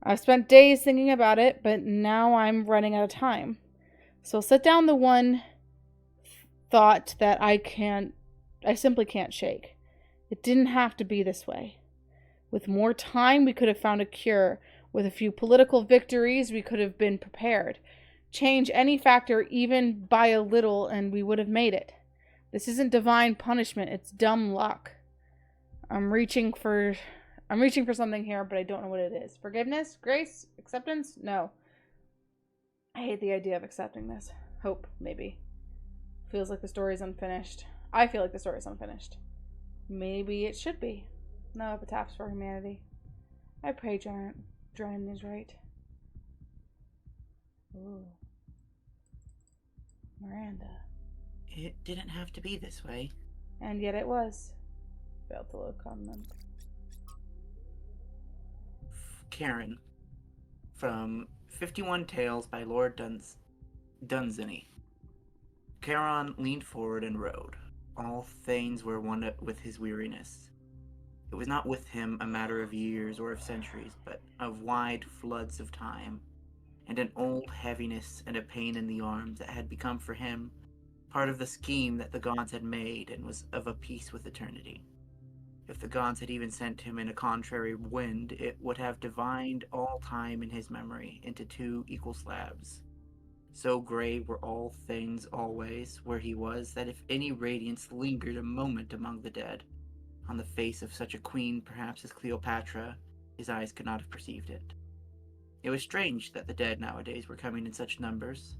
I've spent days thinking about it, but now I'm running out of time. So I'll set down the one thought that I simply can't shake. It didn't have to be this way. With more time, we could have found a cure. With a few political victories, we could have been prepared. Change any factor even by a little and we would have made it. This isn't divine punishment, it's dumb luck. I'm reaching for something here, but I don't know what it is. Forgiveness? Grace? Acceptance? No. I hate the idea of accepting this. Hope, maybe. Feels like the story's unfinished. I feel like the story's unfinished. Maybe it should be. No epitaphs for humanity. I pray Drennan is right. Ooh. Miranda. It didn't have to be this way. And yet it was. Failed to load comment. Karen. From 51 Tales by Lord Dunsany. Charon leaned forward and rode. All things were one with his weariness. It was not with him a matter of years or of centuries, but of wide floods of time, and an old heaviness and a pain in the arms that had become for him part of the scheme that the gods had made and was of a piece with eternity. If the gods had even sent him in a contrary wind, it would have divined all time in his memory into two equal slabs. So gray were all things always where he was that if any radiance lingered a moment among the dead, on the face of such a queen perhaps as Cleopatra, his eyes could not have perceived it. It was strange that the dead nowadays were coming in such numbers.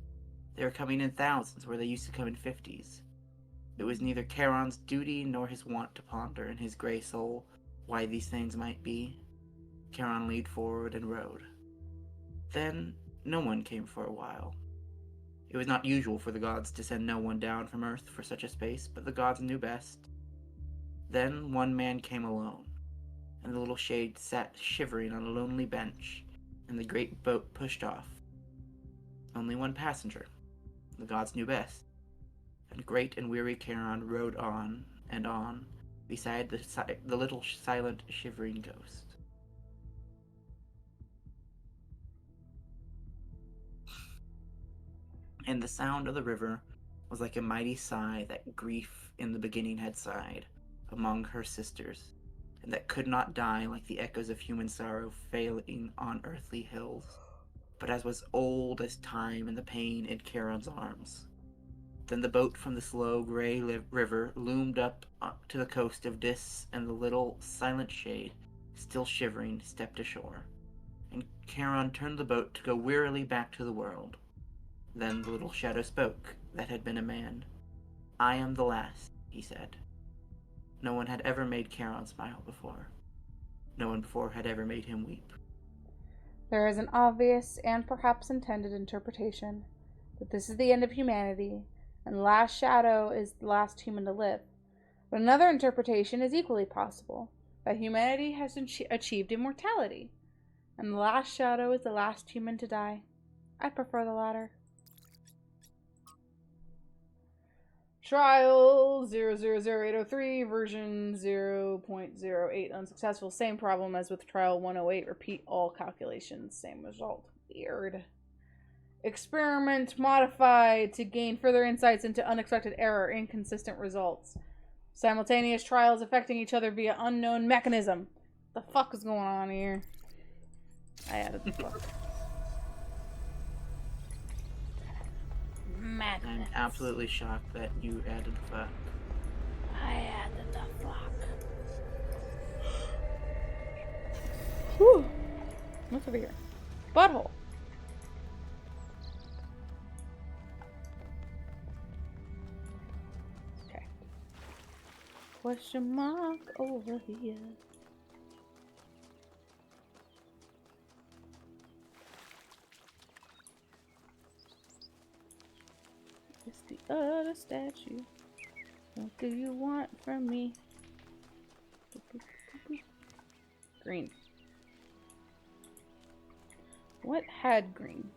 They were coming in thousands where they used to come in 50s. It was neither Charon's duty nor his wont to ponder in his grey soul why these things might be. Charon leaned forward and rode. Then no one came for a while. It was not usual for the gods to send no one down from Earth for such a space, but the gods knew best. Then one man came alone, and the little shade sat shivering on a lonely bench, and the great boat pushed off. Only one passenger. The gods knew best. And great and weary Charon rode on, beside the little silent shivering ghost. And the sound of the river was like a mighty sigh that grief in the beginning had sighed among her sisters, and that could not die like the echoes of human sorrow failing on earthly hills, but as was old as time and the pain in Charon's arms. Then the boat from the slow gray river loomed up to the coast of Dis, and the little silent shade, still shivering, stepped ashore. and Charon turned the boat to go wearily back to the world. Then the little shadow spoke, that had been a man. "I am the last," he said. No one had ever made Charon smile before. No one before had ever made him weep. There is an obvious and perhaps intended interpretation that this is the end of humanity, and the last shadow is the last human to live. But another interpretation is equally possible, that humanity has achieved immortality, and the last shadow is the last human to die. I prefer the latter. Trial 000803, version 0.08, unsuccessful. Same problem as with trial 108. Repeat all calculations. Same result. Weird. Experiment modified to gain further insights into unexpected error. Inconsistent results. Simultaneous trials affecting each other via unknown mechanism. What the fuck is going on here? I added the fuck. I'm absolutely shocked that you added the fuck. I added the fuck. Whew. What's over here? Butthole. Okay. Question mark over here. It's the other statue. What do you want from me? Green. What had green?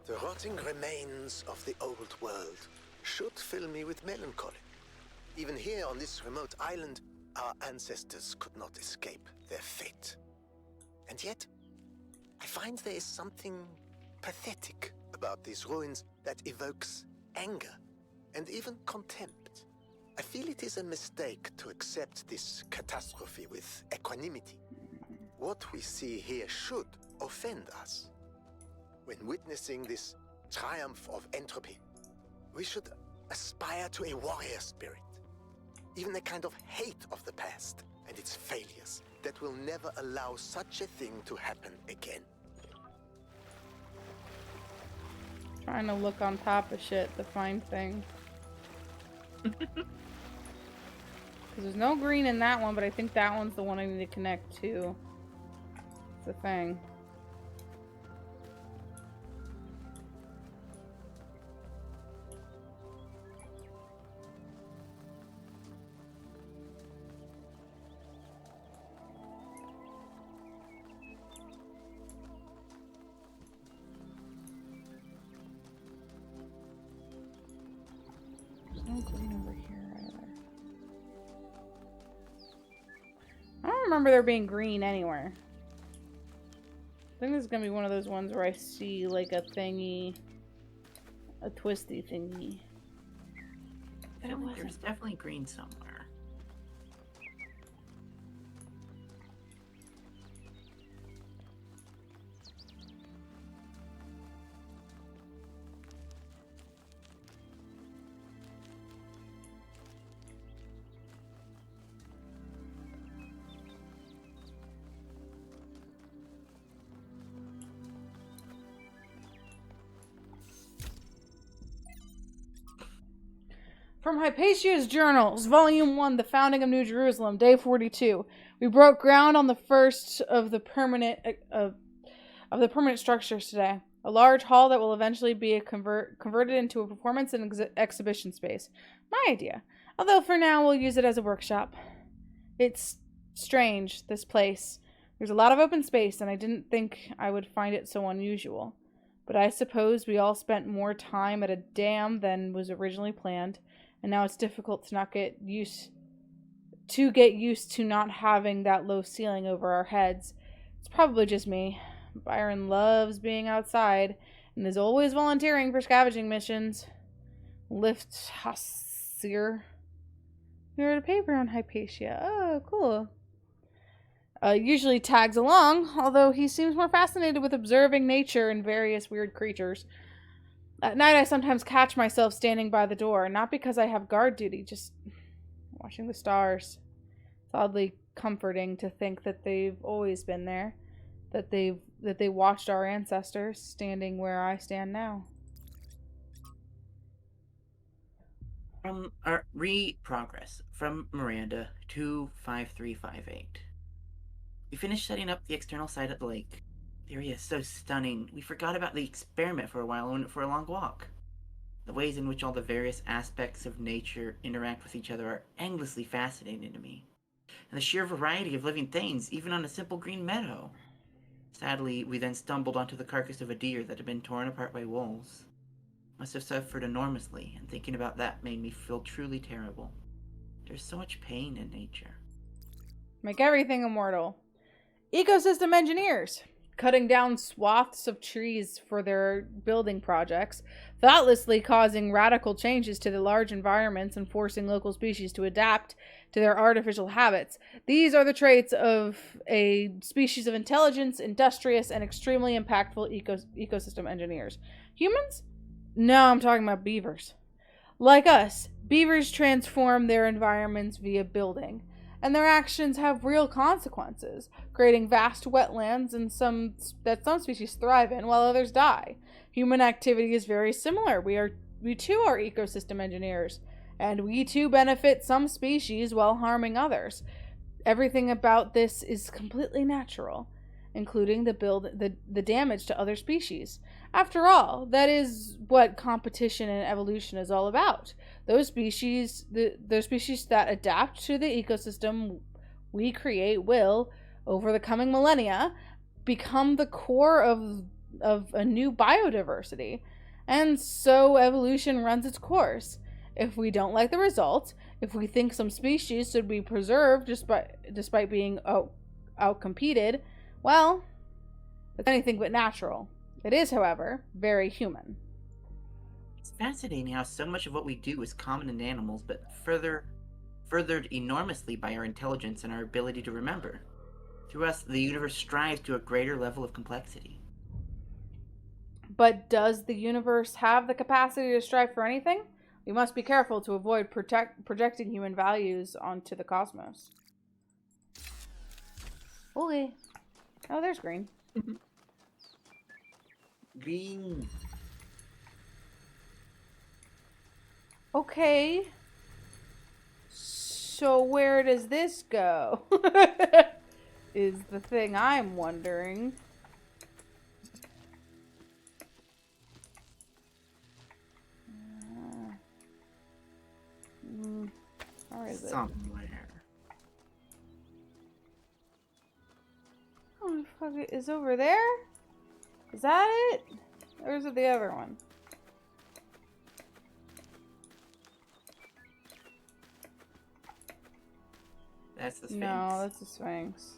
The rotting remains of the old world should fill me with melancholy. Even here on this remote island, our ancestors could not escape their fate. And yet, I find there is something pathetic about these ruins that evokes anger and even contempt. I feel it is a mistake to accept this catastrophe with equanimity. What we see here should offend us. When witnessing this triumph of entropy, we should aspire to a warrior spirit, even a kind of hate of the past and its failures that will never allow such a thing to happen again. Trying to look on top of shit to find things. Because there's no green in that one, but I think that one's the one I need to connect to. It's the thing. No green over here either. I don't remember there being green anywhere. I think this is gonna be one of those ones where I see like a thingy, a twisty thingy. I feel like there's definitely green somewhere. From Hypatia's Journals, Volume 1, The Founding of New Jerusalem, Day 42. We broke ground on the first of the permanent structures today. A large hall that will eventually be converted into a performance and exhibition space. My idea. Although for now we'll use it as a workshop. It's strange, this place. There's a lot of open space, and I didn't think I would find it so unusual. But I suppose we all spent more time at a dam than was originally planned. And now it's difficult to get used to not having that low ceiling over our heads. It's probably just me. Byron loves being outside, and is always volunteering for scavenging missions. Lift Hassir. He wrote a paper on Hypatia. Oh, cool. Usually tags along, although he seems more fascinated with observing nature and various weird creatures. At night, I sometimes catch myself standing by the door, not because I have guard duty, just watching the stars. It's oddly comforting to think that they've always been there, that they watched our ancestors standing where I stand now. From progress from Miranda 25358. We finished setting up the external site at the lake. The area is so stunning. We forgot about the experiment for a while and went for a long walk. The ways in which all the various aspects of nature interact with each other are endlessly fascinating to me. And the sheer variety of living things, even on a simple green meadow. Sadly, we then stumbled onto the carcass of a deer that had been torn apart by wolves. Must have suffered enormously, and thinking about that made me feel truly terrible. There's so much pain in nature. Make everything immortal. Ecosystem engineers, cutting down swaths of trees for their building projects, thoughtlessly causing radical changes to the large environments and forcing local species to adapt to their artificial habits. These are the traits of a species of intelligence, industrious, and extremely impactful ecosystem engineers. Humans? No, I'm talking about beavers. Like us, beavers transform their environments via building, and their actions have real consequences, creating vast wetlands and that some species thrive in while others die. Human activity is very similar. We too are ecosystem engineers, and we too benefit some species while harming others. Everything about this is completely natural, including the damage to other species. After all, that is what competition and evolution is all about. Those species that adapt to the ecosystem we create will, over the coming millennia, become the core of a new biodiversity. And so evolution runs its course. If we don't like the result, if we think some species should be preserved despite being outcompeted, well, it's anything but natural. It is, however, very human. It's fascinating how so much of what we do is common in animals, but furthered enormously by our intelligence and our ability to remember. Through us, the universe strives to a greater level of complexity. But does the universe have the capacity to strive for anything? We must be careful to avoid projecting human values onto the cosmos. Okay. Oh, there's green. Green. Okay. So where does this go? Is the thing I'm wondering. Where is it? Somewhere. Oh, fuck it. Is over there? Is that it? Or is it the other one? That's the Sphinx. No, that's the Sphinx.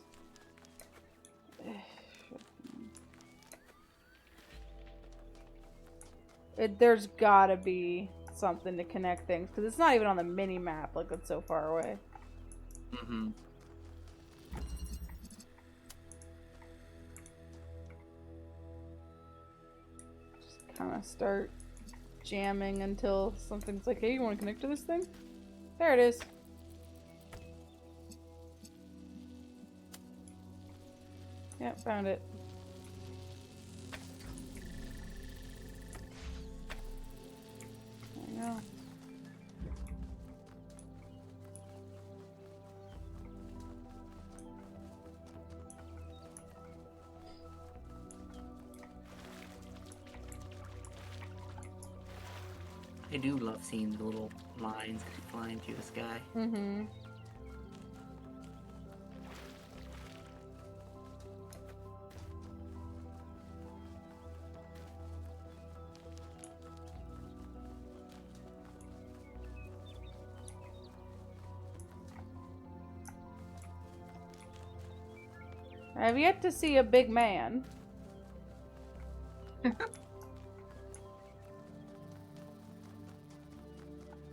There's gotta be something to connect things, because it's not even on the mini map, like it's so far away. Mm-hmm. Just kind of start jamming until something's like, hey, you want to connect to this thing? There it is. Yep, found it. There you go. I do love seeing the little lines flying through the sky. Mm-hmm. I have yet to see a big man.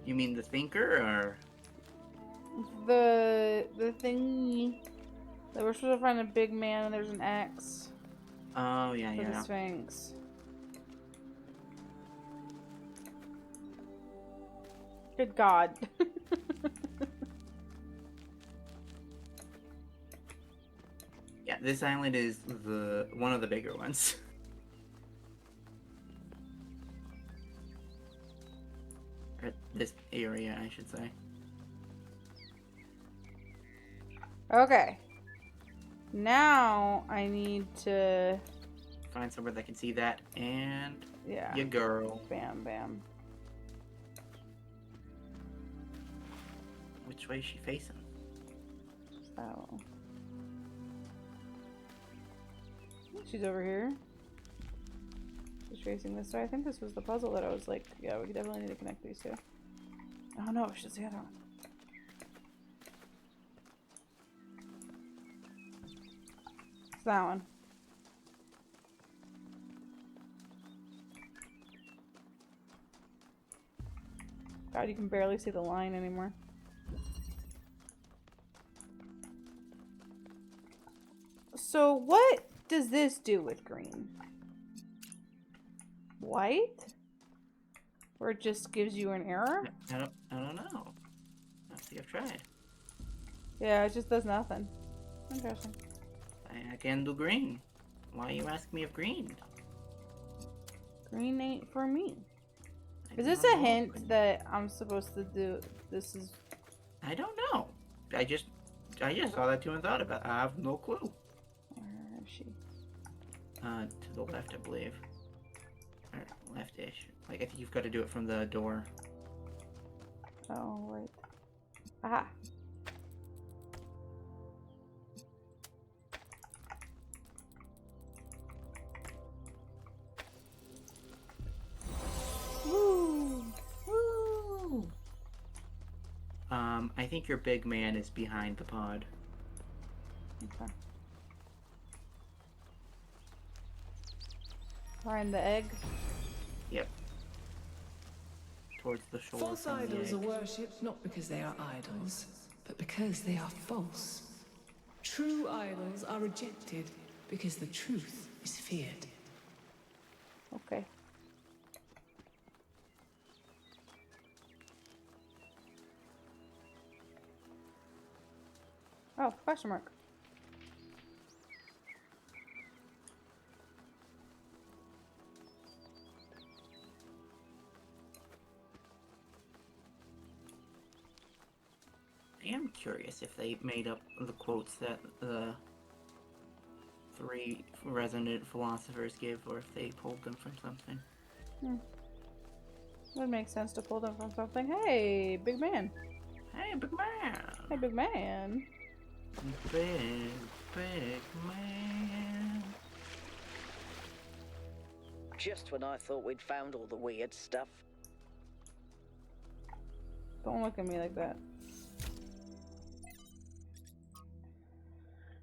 You mean the thinker, or? The thingy that we're supposed to find a big man and there's an X Oh, yeah, for the yeah. Sphinx. Good God. Yeah, this island is one of the bigger ones. Or this area, I should say. Okay. Now I need to... Find somewhere that can see that, and Yeah. your girl. Bam, bam. Which way is she facing? So... She's over here. She's facing this way. I think this was the puzzle that I was like, yeah, we definitely need to connect these two. Oh no, she's the other one. It's that one. God, you can barely see the line anymore. So what does this do with green? White? Or it just gives you an error? I don't know. I think I've tried. Yeah, it just does nothing. Interesting. I can do green. Why are you asking me of green? Green ain't for me. I Is this don't a know. hint that I'm supposed to do? This is... I don't know. I just saw that too and thought about it. I have no clue. Where is she? To the left, I believe. Or left-ish. Like, I think you've got to do it from the door. Oh, wait. Aha. Woo! Woo! I think your big man is behind the pod. Okay. Find the egg. Yep. Towards the shore. False from the idols are egg. worshipped not because they are idols, but because they are false. True idols are rejected because the truth is feared. Okay. Oh, question mark. I am curious if they made up the quotes that the three resonant philosophers give, or if they pulled them from something. Would make sense to pull them from something. Hey, big man. Hey, big man! Hey, big man. Big man. Just when I thought we'd found all the weird stuff. Don't look at me like that.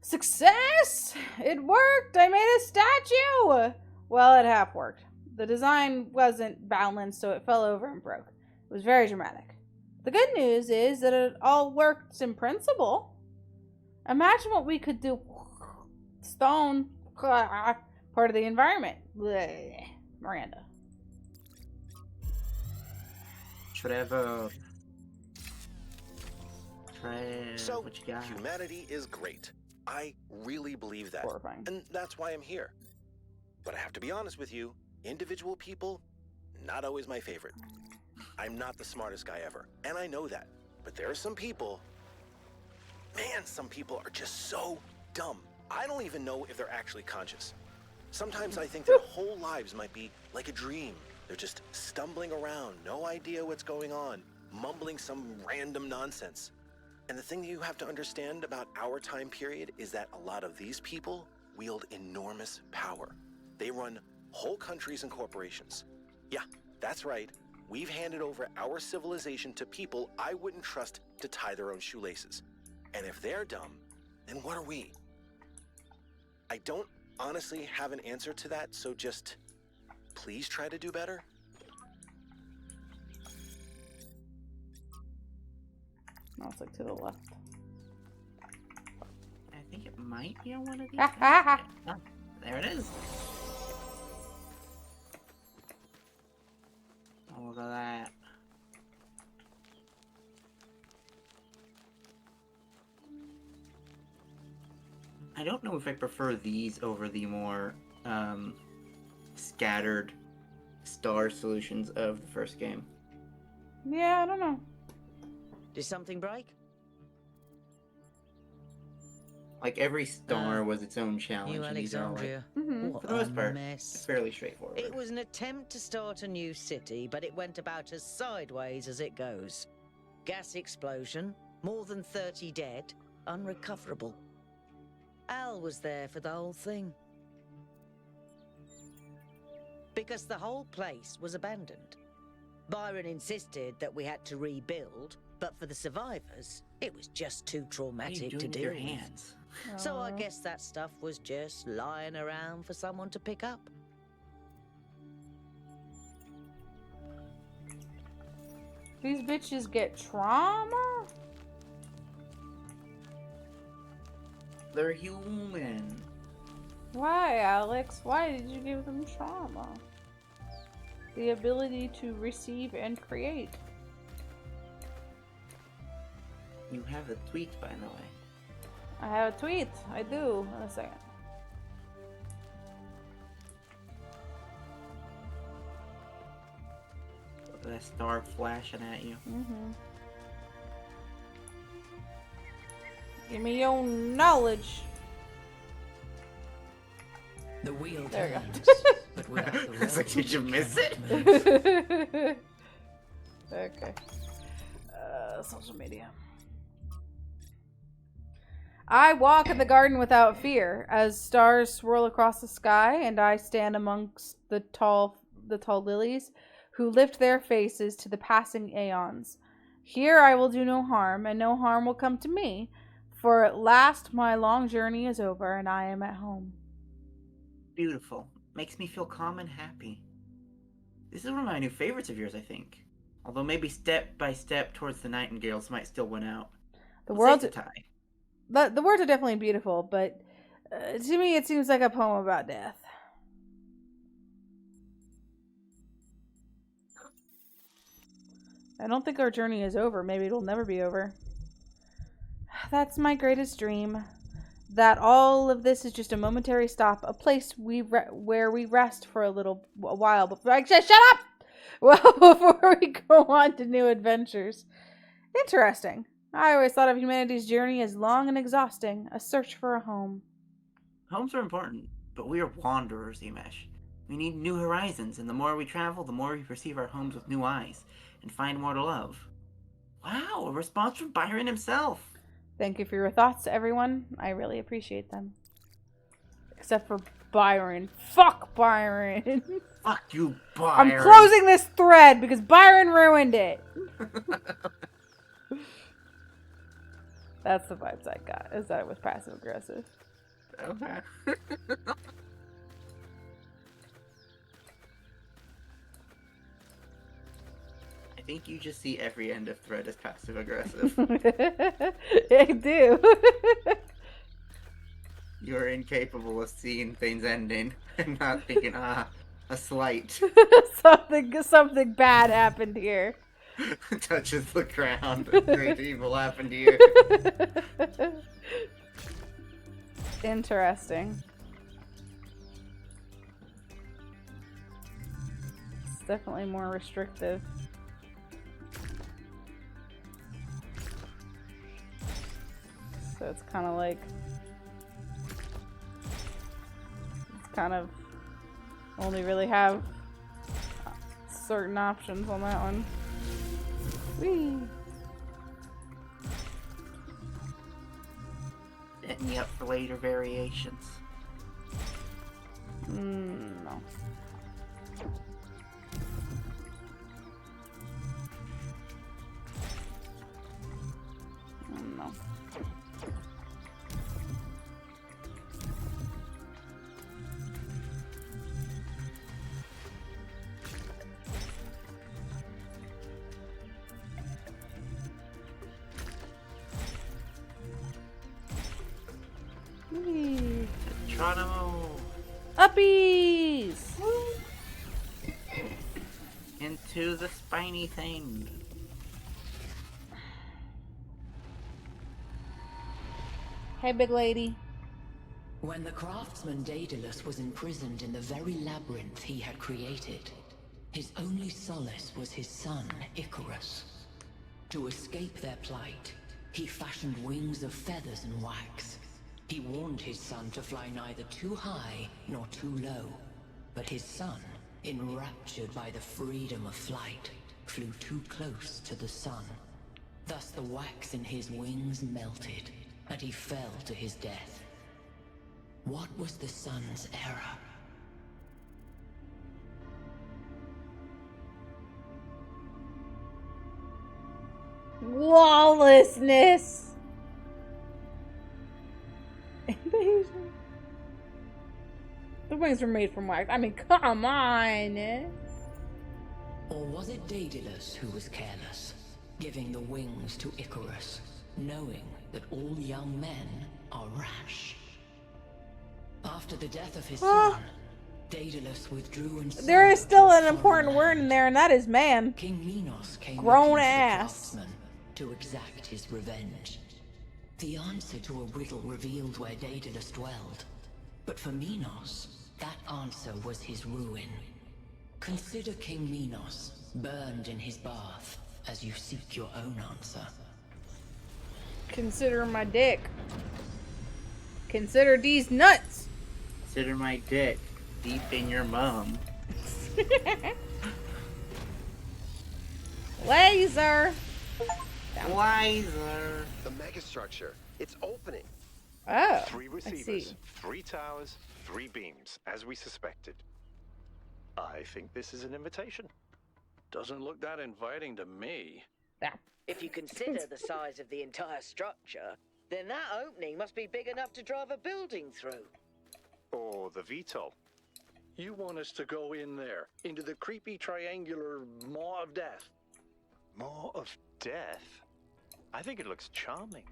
Success! It worked! I made a statue! Well, it half worked. The design wasn't balanced, so it fell over and broke. It was very dramatic. The good news is that it all worked in principle. Imagine what we could do. Stone. Part of the environment. Blech. Miranda. Trevor. So, what you got? humanity is great. I really believe that. Horrifying. And that's why I'm here. But I have to be honest with you, individual people, not always my favorite. I'm not the smartest guy ever, and I know that. But there are some people, man, some people are just so dumb. I don't even know if they're actually conscious. Sometimes I think their whole lives might be like a dream. They're just stumbling around, no idea what's going on, mumbling some random nonsense. And the thing that you have to understand about our time period is that a lot of these people wield enormous power. They run whole countries and corporations. Yeah, that's right. We've handed over our civilization to people I wouldn't trust to tie their own shoelaces. And if they're dumb, then what are we? I don't honestly have an answer to that, so just please try to do better. No, it's like to the left. I think it might be on one of these. Ah, Oh, there it is. Oh, look at that. I don't know if I prefer these over the more scattered star solutions of the first game. Yeah, I don't know. Did something break? Like every star was its own challenge. New and these are all, like, Alexandria. Mhm. What for the most a part, mess. fairly straightforward. It was an attempt to start a new city, but it went about as sideways as it goes. Gas explosion, more than 30 dead, unrecoverable. Al was there for the whole thing. Because the whole place was abandoned. Byron insisted that we had to rebuild, but for the survivors, it was just too What are you traumatic doing to with deal your with. hands? So I guess that stuff was just lying around for someone to pick up. These bitches get trauma? They're human. Why, Alex? Why did you give them trauma? The ability to receive and create. You have a tweet, by the way. I have a tweet. I do. In a second. Look at that star flashing at you. Mm-hmm. Give me your knowledge. The wheel There we go. turns, but without the It's like, did you miss it? Okay. Social media. I walk in the garden without fear as stars swirl across the sky, and I stand amongst the tall lilies who lift their faces to the passing aeons. Here I will do no harm, and no harm will come to me, for at last my long journey is over, and I am at home. Beautiful. Makes me feel calm and happy. This is one of my new favorites of yours, I think. Although maybe step by step towards the Nightingales might still win out. The Let's world's take the tie. the words are definitely beautiful, but to me it seems like a poem about death. I don't think our journey is over. Maybe it'll never be over. That's my greatest dream. That all of this is just a momentary stop, a place where we rest for a while before. Shut up! Well, before we go on to new adventures. Interesting. I always thought of humanity's journey as long and exhausting, a search for a home. Homes are important, but we are wanderers, Imesh. We need new horizons, and the more we travel, the more we perceive our homes with new eyes, and find more to love. Wow, a response from Byron himself! Thank you for your thoughts, everyone. I really appreciate them. Except for Byron. Fuck Byron! Fuck you, Byron! I'm closing this thread because Byron ruined it! That's the vibes I got, is that it was passive aggressive. Okay. I think you just see every end of thread as passive aggressive. I do. You're incapable of seeing things ending and not thinking, a slight. something bad happened here. Touches the ground. Great evil happened to you. Interesting. It's definitely more restrictive. So it's kind of like... It's kind of... Only really have certain options on that one. Whee! Set me up for later variations. No. No. Geronimo! Uppies! Into the spiny thing. Hey, big lady. When the craftsman Daedalus was imprisoned in the very labyrinth he had created, his only solace was his son, Icarus. To escape their plight, he fashioned wings of feathers and wax. He warned his son to fly neither too high nor too low. But his son, enraptured by the freedom of flight, flew too close to the sun. Thus the wax in his wings melted, and he fell to his death. What was the sun's error? Lawlessness! Invasion. The wings were made from wax. I mean, come on! Or was it Daedalus who was careless, giving the wings to Icarus, knowing that all young men are rash? After the death of his son, Daedalus withdrew and there is still an important word in there, and that is man. King Minos came Grown looking for the ass. craftsman to exact his revenge. The answer to a riddle revealed where Daedalus dwelled. But for Minos, that answer was his ruin. Consider King Minos, burned in his bath, as you seek your own answer. Consider my dick. Consider these nuts. Consider my dick deep in your mum. Laser. Wiser. The megastructure. It's opening. Oh, 3 I see. receivers, 3 towers, 3 beams, as we suspected. I think this is an invitation. Doesn't look that inviting to me. Yeah. If you consider the size of the entire structure, then that opening must be big enough to drive a building through. Or the VTOL. You want us to go in there, into the creepy triangular maw of death? More of death? I think it looks charming.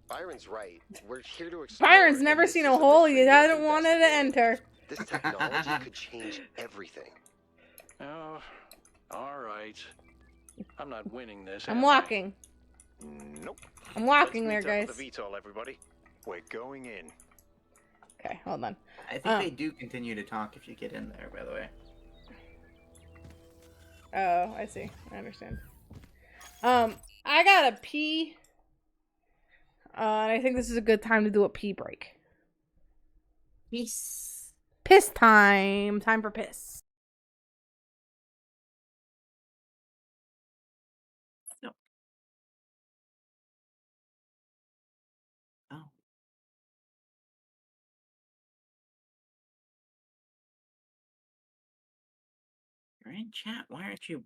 Byron's right. We're here to explore. Byron's and never this seen is a hole he mystery hasn't worth wanted to investigating. enter. This technology could change everything. Oh, all right. I'm not winning this. I'm am I? walking. Nope. I'm walking there, Let's meet up guys. with the VTOL, everybody. We're going in. Okay, hold on. I think they do continue to talk if you get in there, by the way. Oh, I see. I understand. I gotta pee. And I think this is a good time to do a pee break. Peace. Piss time. Time for piss. No. Oh. You're in chat. Why aren't you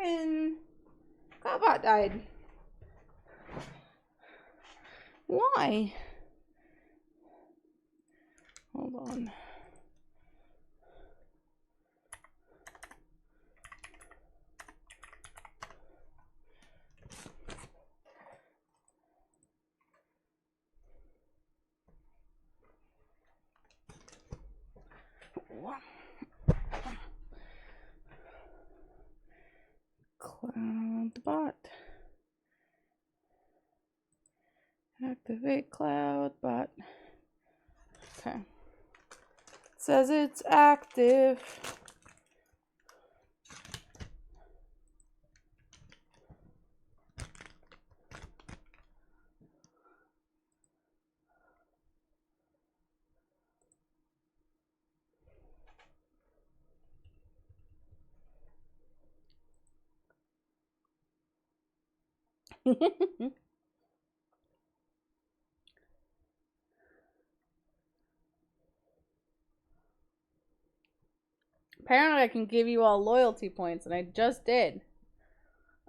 fucking Godbot died. Why? Hold on. Cloud bot. Activate cloud bot. Okay. Says it's active. Apparently I can give you all loyalty points, and I just did.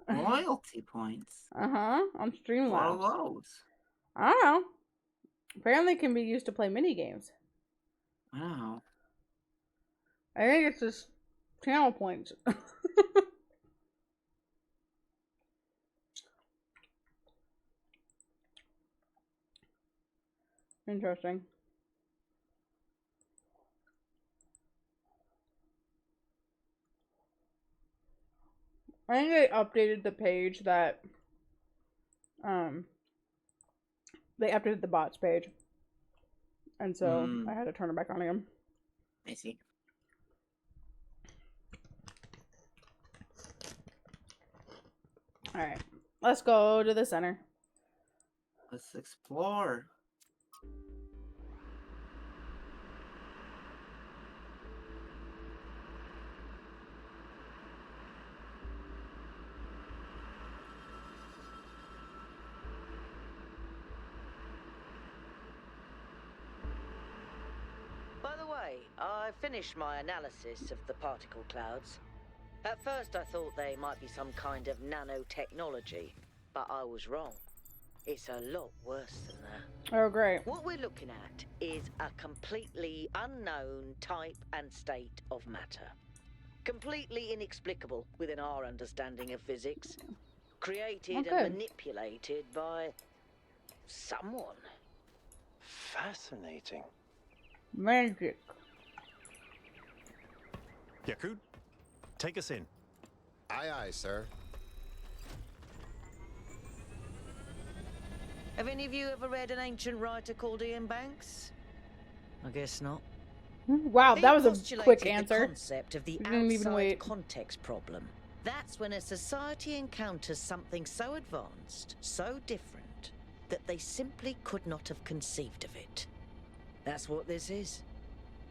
Loyalty points. Uh-huh. On What Streamlabs. are those? I don't know. Apparently it can be used to play mini games. Wow. I think it's just channel points. Interesting. I think they updated the page that they updated the bots page. And so I had to turn it back on again. I see. Alright. Let's go to the center. Let's explore. By the way, I finished my analysis of the particle clouds. At first I thought they might be some kind of nanotechnology, but I was wrong. It's a lot worse than that. Oh, great. What we're looking at is a completely unknown type and state of matter. Completely inexplicable within our understanding of physics. Created and manipulated by someone. Fascinating. Magic. Yakut, take us in. Aye, aye, sir. Have any of you ever read an ancient writer called Ian Banks? I guess not. Wow, that was a quick He postulated answer. the concept of the Didn't even outside wait. context problem. That's when a society encounters something so advanced, so different, that they simply could not have conceived of it. That's what this is.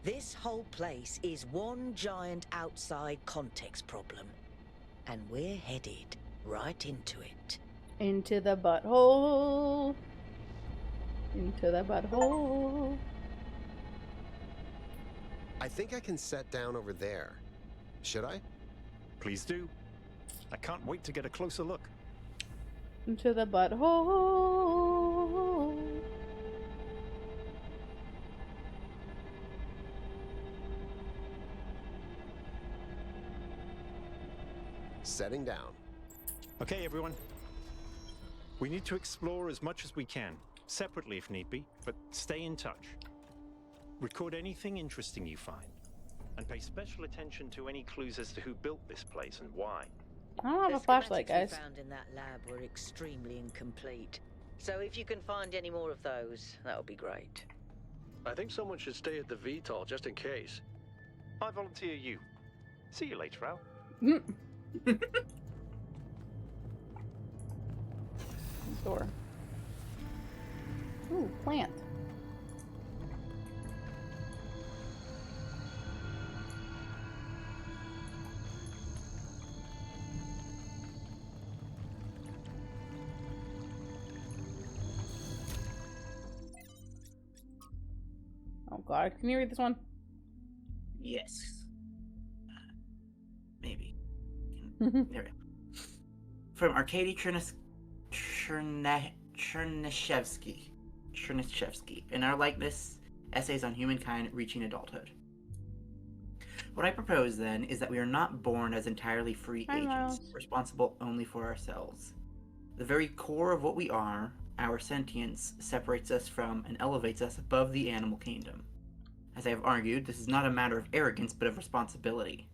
This whole place is one giant outside context problem. And we're headed right into it. Into the butthole. Into the butthole. I think I can set down over there. Should I? Please do. I can't wait to get a closer look. Into the butthole. Setting down. Okay, everyone. We need to explore as much as we can, separately if need be, but stay in touch. Record anything interesting you find, and pay special attention to any clues as to who built this place and why. I don't have The a flashlight, schematics guys. we found in that lab were extremely incomplete. So if you can find any more of those, that would be great. I think someone should stay at the VTOL just in case. I volunteer you. See you later, Al. Door. Ooh, plant. Oh god, can you read this one? Yes. Maybe. There we go. From Arkady Chernyshevsky, in Our Likeness, Essays on Humankind Reaching Adulthood. What I propose, then, is that we are not born as entirely free agents, responsible only for ourselves. The very core of what we are, our sentience, separates us from and elevates us above the animal kingdom. As I have argued, this is not a matter of arrogance, but of responsibility.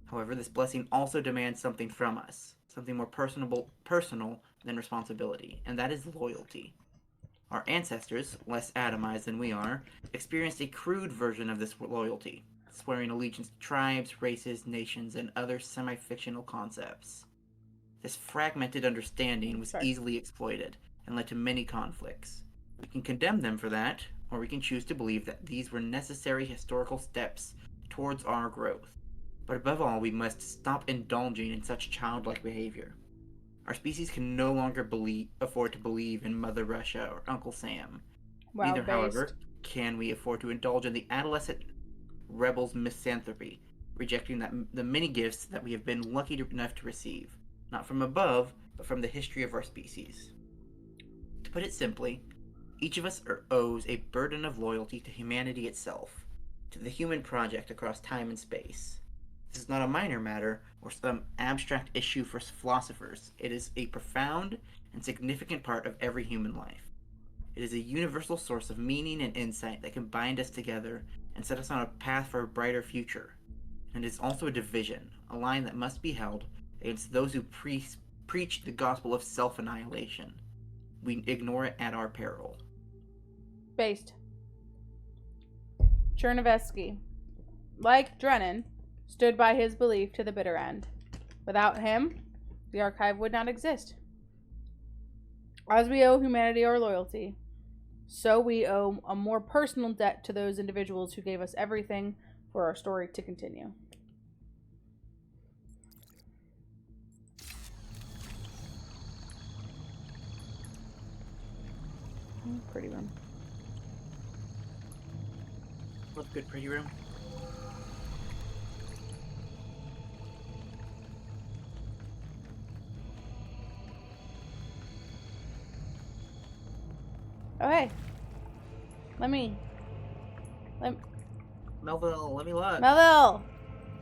However, this blessing also demands something from us, something more personal than responsibility, and that is loyalty. Our ancestors, less atomized than we are, experienced a crude version of this loyalty, swearing allegiance to tribes, races, nations, and other semi-fictional concepts. This fragmented understanding was easily exploited and led to many conflicts. We can condemn them for that, or we can choose to believe that these were necessary historical steps towards our growth. But above all, we must stop indulging in such childlike behavior. Our species can no longer afford to believe in Mother Russia or Uncle Sam. Neither, however, can we afford to indulge in the adolescent rebel's misanthropy, rejecting the many gifts that we have been lucky enough to receive, not from above, but from the history of our species. To put it simply, each of us owes a burden of loyalty to humanity itself, to the human project across time and space. This is not a minor matter or some abstract issue for philosophers. It is a profound and significant part of every human life. It is a universal source of meaning and insight that can bind us together and set us on a path for a brighter future. And it is also a division, a line that must be held against those who preach the gospel of self-annihilation. We ignore it at our peril. Based. Chernyshevsky, like Drennan, stood by his belief to the bitter end. Without him, the archive would not exist. As we owe humanity our loyalty, so we owe a more personal debt to those individuals who gave us everything for our story to continue. Pretty room. Love good pretty room. Oh, hey. Let me Melville, let me look. Melville!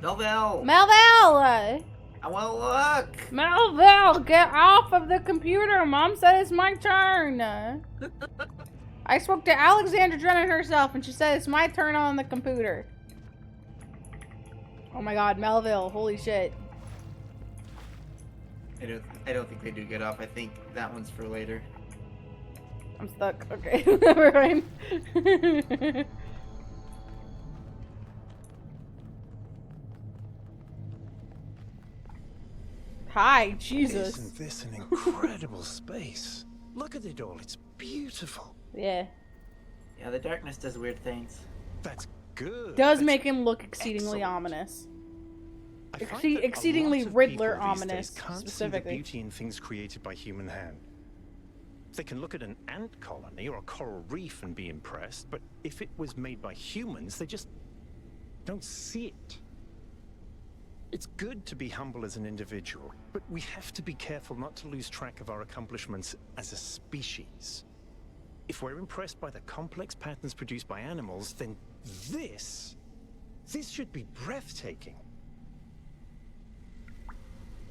Melville! Melville! I want to look! Melville, get off of the computer. Mom said it's my turn. I spoke to Alexandra Drennan herself, and she said it's my turn on the computer. Oh my god, Melville. Holy shit. I don't think they do get off. I think that one's for later. I'm stuck. Okay, never mind. Hi, Jesus. Isn't this an incredible space? Look at it all. It's beautiful. Yeah. Yeah, the darkness does weird things. That's good. Does make him look exceedingly ominous. Exceedingly Riddler ominous, can't specifically. See the beauty in things created by human hand. They can look at an ant colony or a coral reef and be impressed, but if it was made by humans, they just don't see it. It's good to be humble as an individual, but we have to be careful not to lose track of our accomplishments as a species. If we're impressed by the complex patterns produced by animals, then this should be breathtaking.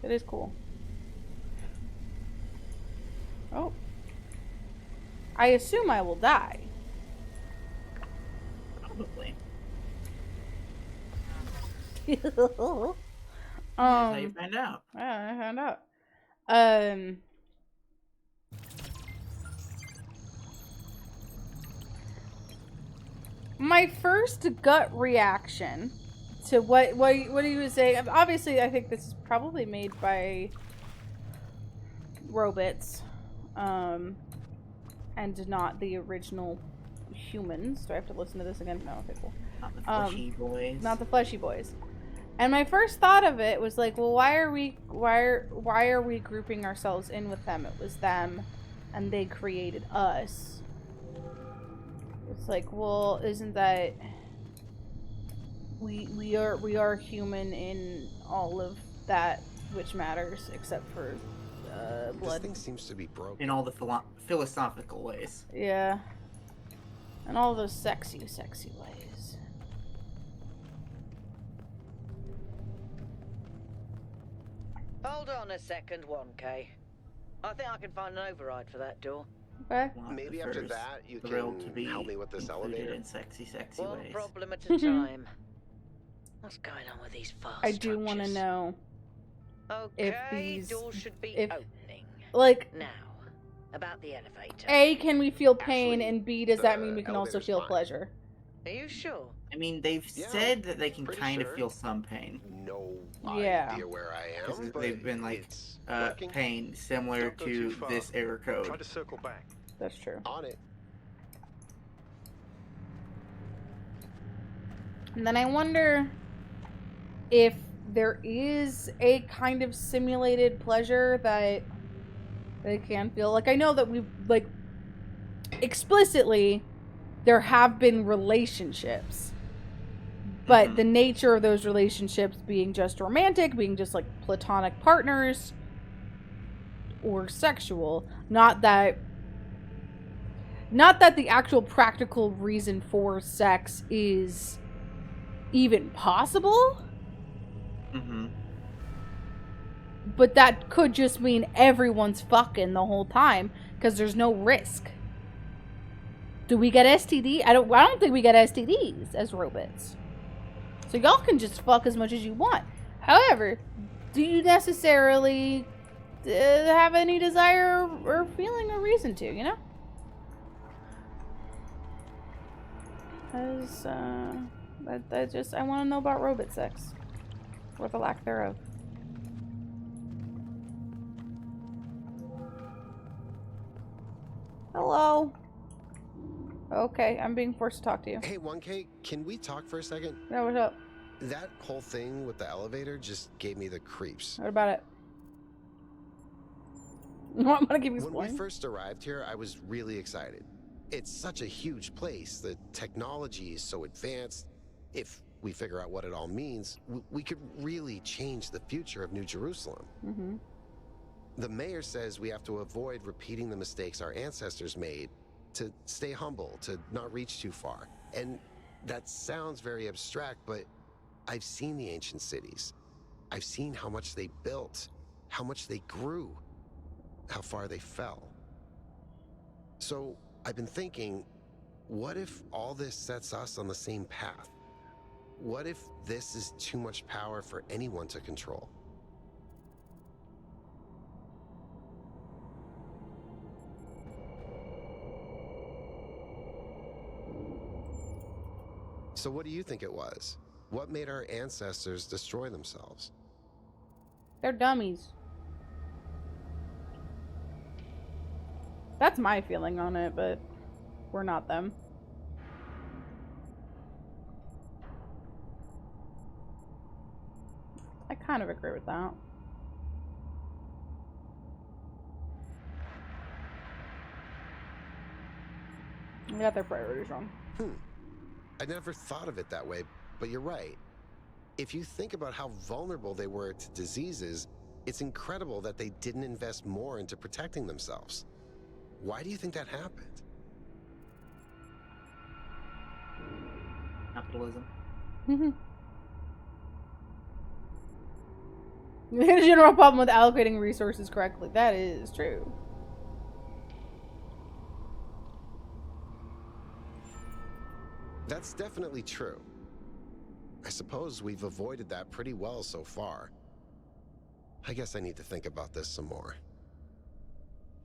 It is cool. Oh. I assume I will die. Probably. That's how you find out. Yeah, I found out. My first gut reaction to what he was saying. Obviously, I think this is probably made by robots, and not the original humans. Do I have to listen to this again? No, okay, cool. Not the fleshy boys. Not the fleshy boys. And my first thought of it was like, well, why are we grouping ourselves in with them? It was them, and they created us. It's like, well, isn't that we are human in all of that which matters, except for This blood. thing seems to be broken. In all the philosophical ways. Yeah. And all those sexy, sexy ways. Hold on a second, 1K. I think I can find an override for that door. Okay. Want Maybe the after first that, you thrill can to be help me with this included elevator. in sexy, sexy One ways. problem at a time. What's going on with these fast I do want to know if Okay, these... doors should be if- opening. Like, Now, about the elevator. A, can we feel pain? Actually, And B, does that the mean we can also elevator's feel fine. pleasure? Are you sure? I mean, they've Yeah, said that they can pretty kind of sure. feel some pain. No Yeah. idea where I 'Cause am, but they've been like, it's working. pain similar Don't go to too far. this error Try code. to circle back. That's true. on it. And then I wonder if there is a kind of simulated pleasure that they can feel. Like, I know that we've, like, explicitly, there have been relationships. But the nature of those relationships being just romantic, being just, like, platonic partners, or sexual. Not that the actual practical reason for sex is even possible. Mm-hmm. But that could just mean everyone's fucking the whole time because there's no risk. Do we get STD? I don't think we get STDs as robots. So y'all can just fuck as much as you want. However, do you necessarily have any desire or feeling or reason to, you know? Because, I want to know about robot sex. Or the lack thereof. Hello. Okay, I'm being forced to talk to you. Hey, 1K, can we talk for a second? Yeah, what's up? That whole thing with the elevator just gave me the creeps. What about it? I'm gonna give you When we explain. first arrived here, I was really excited. It's such a huge place. The technology is so advanced. If we figure out what it all means, we could really change the future of New Jerusalem. Mm-hmm. The mayor says we have to avoid repeating the mistakes our ancestors made, to stay humble, to not reach too far. And that sounds very abstract, but I've seen the ancient cities. I've seen how much they built, how much they grew, how far they fell. So I've been thinking, what if all this sets us on the same path? What if this is too much power for anyone to control? So what do you think it was? What made our ancestors destroy themselves? They're dummies. That's my feeling on it, but we're not them. I kind of agree with that. They got their priorities wrong. I never thought of it that way, but you're right. If you think about how vulnerable they were to diseases, it's incredible that they didn't invest more into protecting themselves. Why do you think that happened? Capitalism. The general problem with allocating resources correctly. That is true. That's definitely true. I suppose we've avoided that pretty well so far. I guess I need to think about this some more.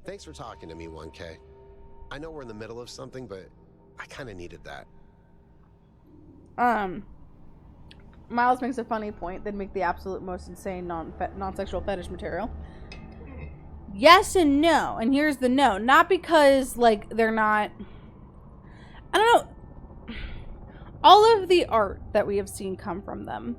Thanks for talking to me, 1K. I know we're in the middle of something, but I kind of needed that. Miles makes a funny point. They'd make the absolute most insane non-sexual fetish material. Yes and no. And here's the no. Not because, like, they're not... I don't know. All of the art that we have seen come from them,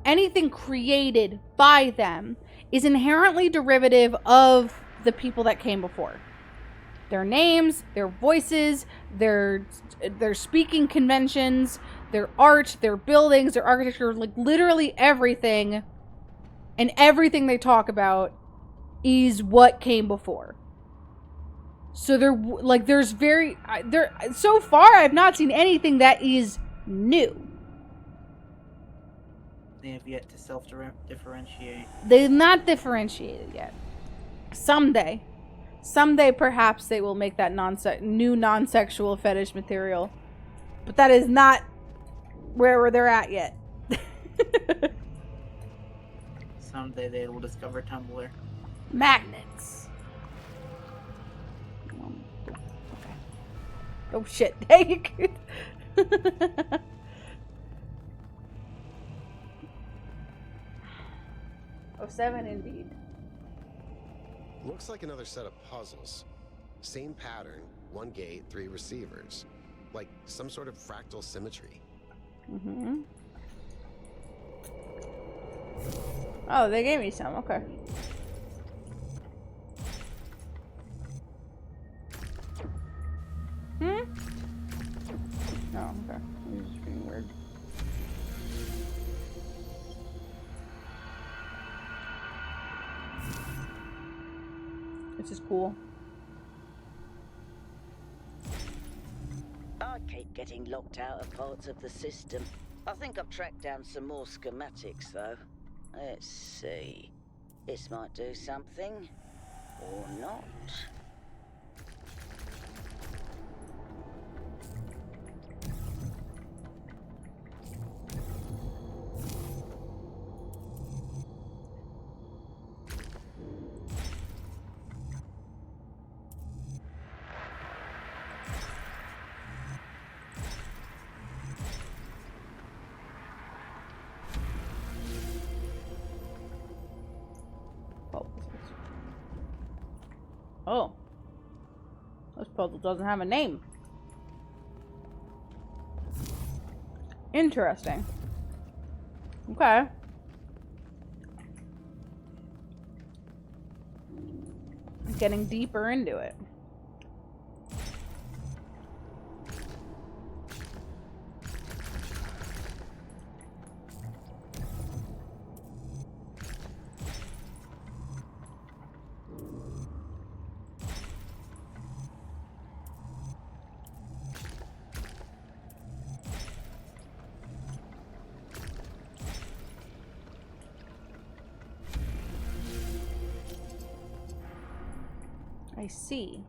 anything created by them, is inherently derivative of the people that came before. Their names, their voices, their speaking conventions, their art, their buildings, their architecture, like literally everything, and everything they talk about is what came before. So there's so far I've not seen anything that is new. They have yet to self-differentiate. They've not differentiated yet. Someday perhaps they will make that new non-sexual fetish material. But that is not where they're at yet. Someday they will discover Tumblr. Magnets. Okay. Oh shit. Hey, you Oh, 7 indeed. Looks like another set of puzzles. Same pattern, 1 gate, 3 receivers. Like some sort of fractal symmetry. Mm-hmm. Oh, they gave me some. Okay. Oh, okay. This is being weird. This is cool. I keep getting locked out of parts of the system. I think I've tracked down some more schematics, though. Let's see. This might do something. Or not. Oh. This puzzle doesn't have a name. Interesting. Okay. Getting deeper into it. I see.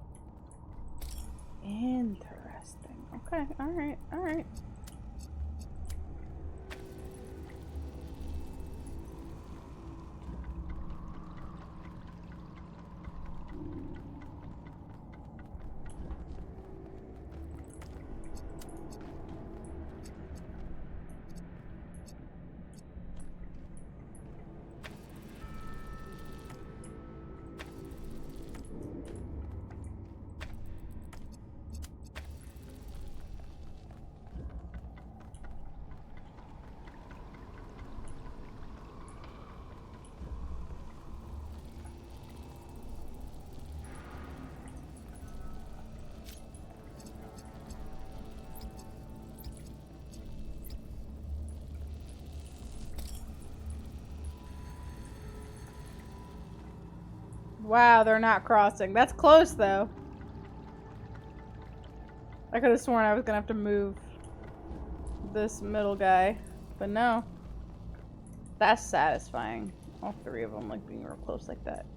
Interesting. Okay, alright, alright. Wow, they're not crossing. That's close, though. I could have sworn I was gonna have to move this middle guy, but no. That's satisfying. All 3 of them, like, being real close like that.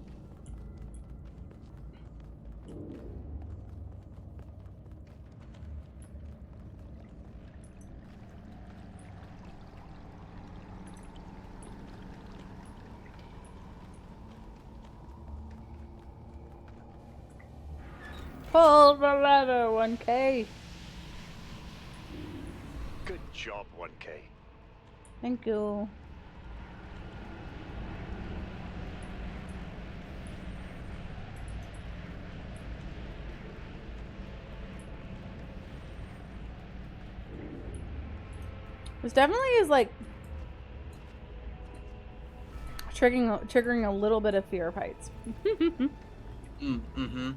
Pull the lever, 1K. Good job, 1K. Thank you. This definitely is like triggering a little bit of fear of heights. Mm-hmm.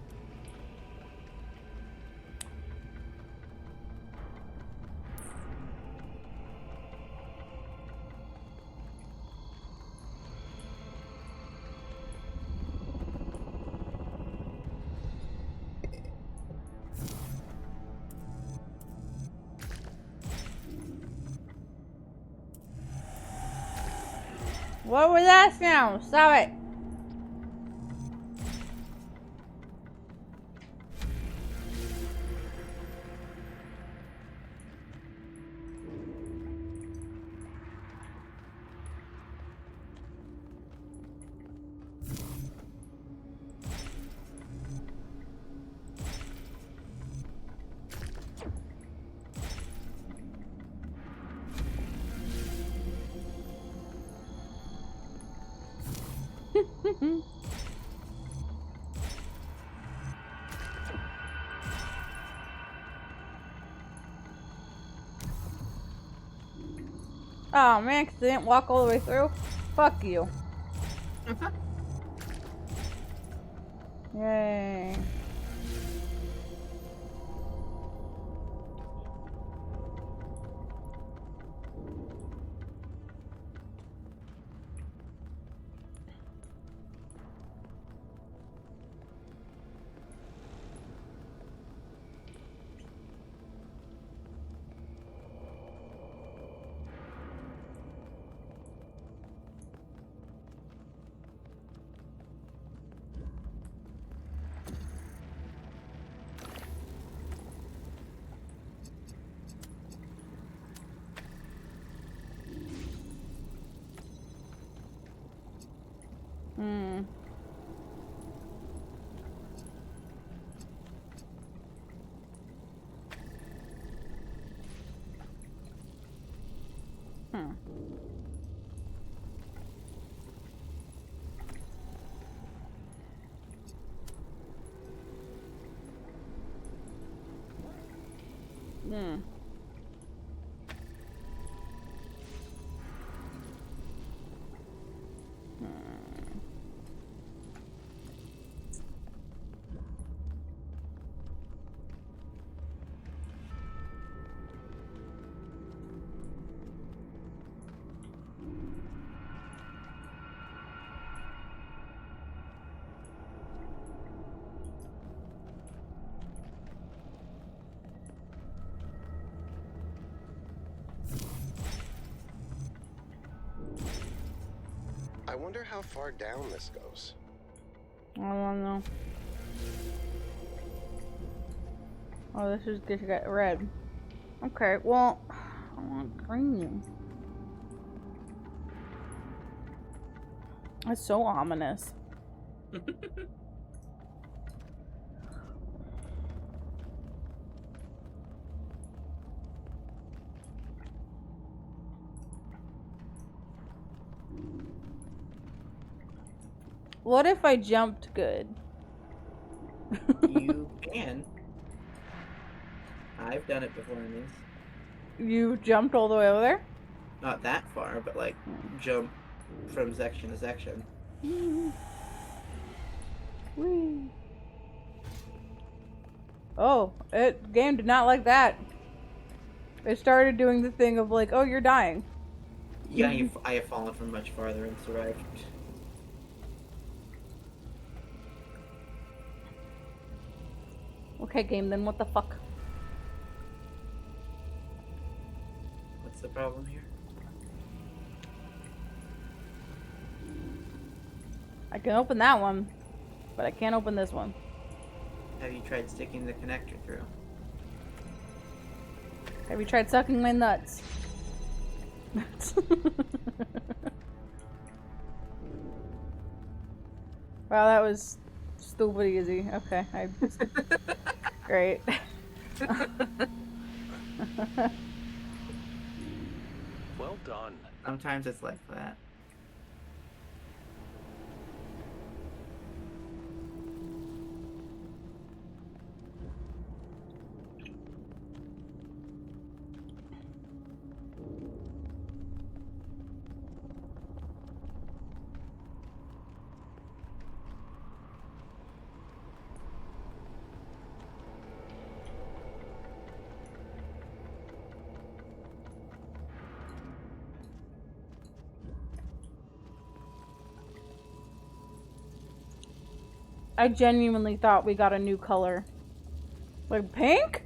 What was that sound? Stop it. Oh man, 'cause they didn't walk all the way through? Fuck you. Yay. Hmm. Hmm. Hmm. I wonder how far down this goes. I don't know. Oh, this is just got red. Okay, well, I want green. That's so ominous. What if I jumped good? You can. I've done it before in these. You jumped all the way over there? Not that far, but like jump from section to section. Whee. Oh, game did not like that. It started doing the thing of like, oh, you're dying. Yeah, I have fallen from much farther and survived. Okay, game, then what the fuck? What's the problem here? I can open that one, but I can't open this one. Have you tried sticking the connector through? Have you tried sucking my nuts? Wow, that was stupid easy. Okay, great. Well done. Sometimes it's like that. I genuinely thought we got a new color. Like pink?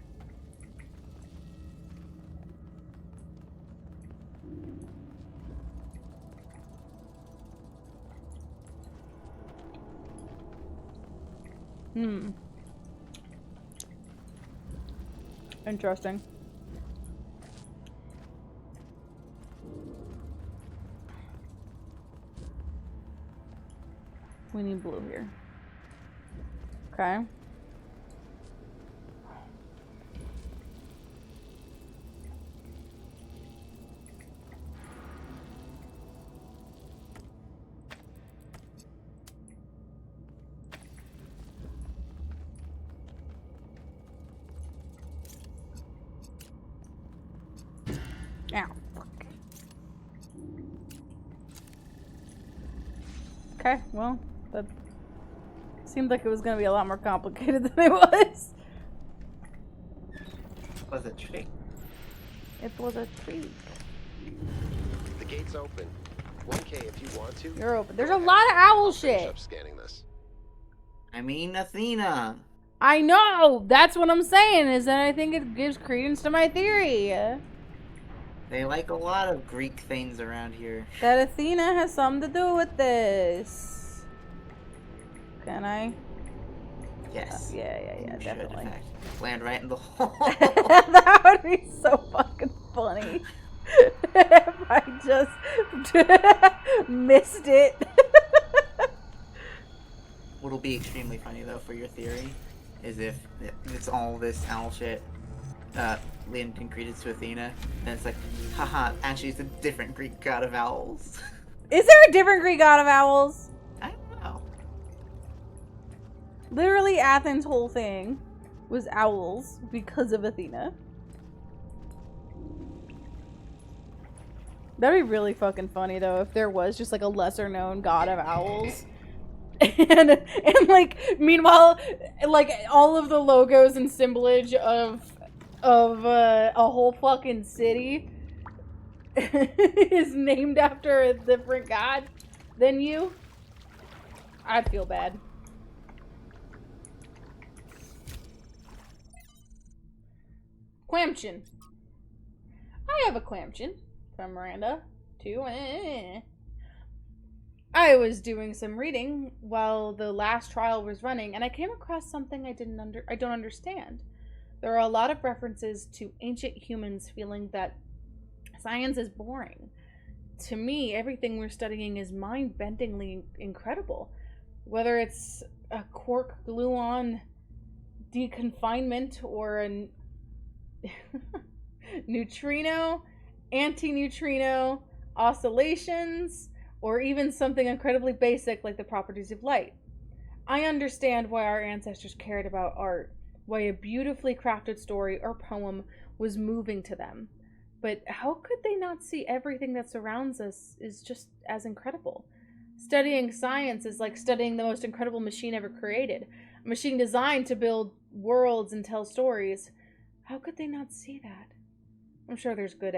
Interesting. We need blue here. Okay. Ow, fuck. Okay, well, that seemed like it was gonna be a lot more complicated than it was. Was it trick? It was a treat. The gate's open. 1K if you want to. You're open. There's a lot of owl shit. Up scanning this. I mean, Athena. I know! That's what I'm saying, is that I think it gives credence to my theory. They like a lot of Greek things around here. That Athena has something to do with this. Can I? Yes. Yeah, You should, definitely. in fact, land right in the hole. That would be so fucking funny. If I just missed it. What'll be extremely funny, though, for your theory, is if it's all this owl shit lending credence to Athena, then it's like, haha, actually it's a different Greek god of owls. Is there a different Greek god of owls? I don't know. Literally, Athens' whole thing was owls because of Athena. That'd be really fucking funny, though, if there was just, like, a lesser-known god of owls. and, like, meanwhile, like, all of the logos and symbolage of a whole fucking city is named after a different god than you. I'd feel bad. Quamchin. I have a Quamchin from Miranda, too. I was doing some reading while the last trial was running, and I came across something I don't understand. There are a lot of references to ancient humans feeling that science is boring. To me, everything we're studying is mind-bendingly incredible. Whether it's a quark gluon deconfinement or a neutrino, anti-neutrino oscillations, or even something incredibly basic like the properties of light. I understand why our ancestors cared about art, why a beautifully crafted story or poem was moving to them. But how could they not see everything that surrounds us is just as incredible? Studying science is like studying the most incredible machine ever created. A machine designed to build worlds and tell stories. How could they not see that? I'm sure there's a good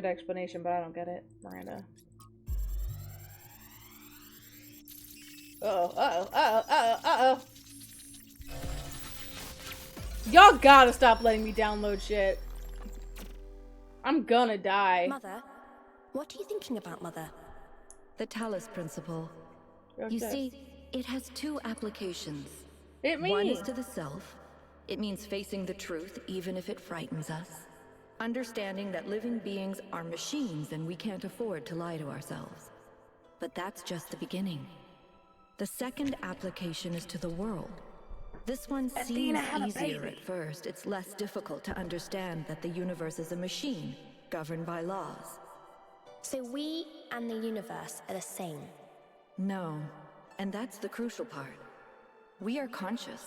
explanation, but I don't get it, Miranda. Uh-oh. Y'all gotta stop letting me download shit. I'm gonna die. Mother, what are you thinking about, Mother? The Talos principle. You see, it has two applications. One is to the self. It means facing the truth even if it frightens us. Understanding that living beings are machines and we can't afford to lie to ourselves. But that's just the beginning. The second application is to the world. This one seems easier at first. It's less difficult to understand that the universe is a machine, governed by laws. So we and the universe are the same? No, and that's the crucial part. We are conscious.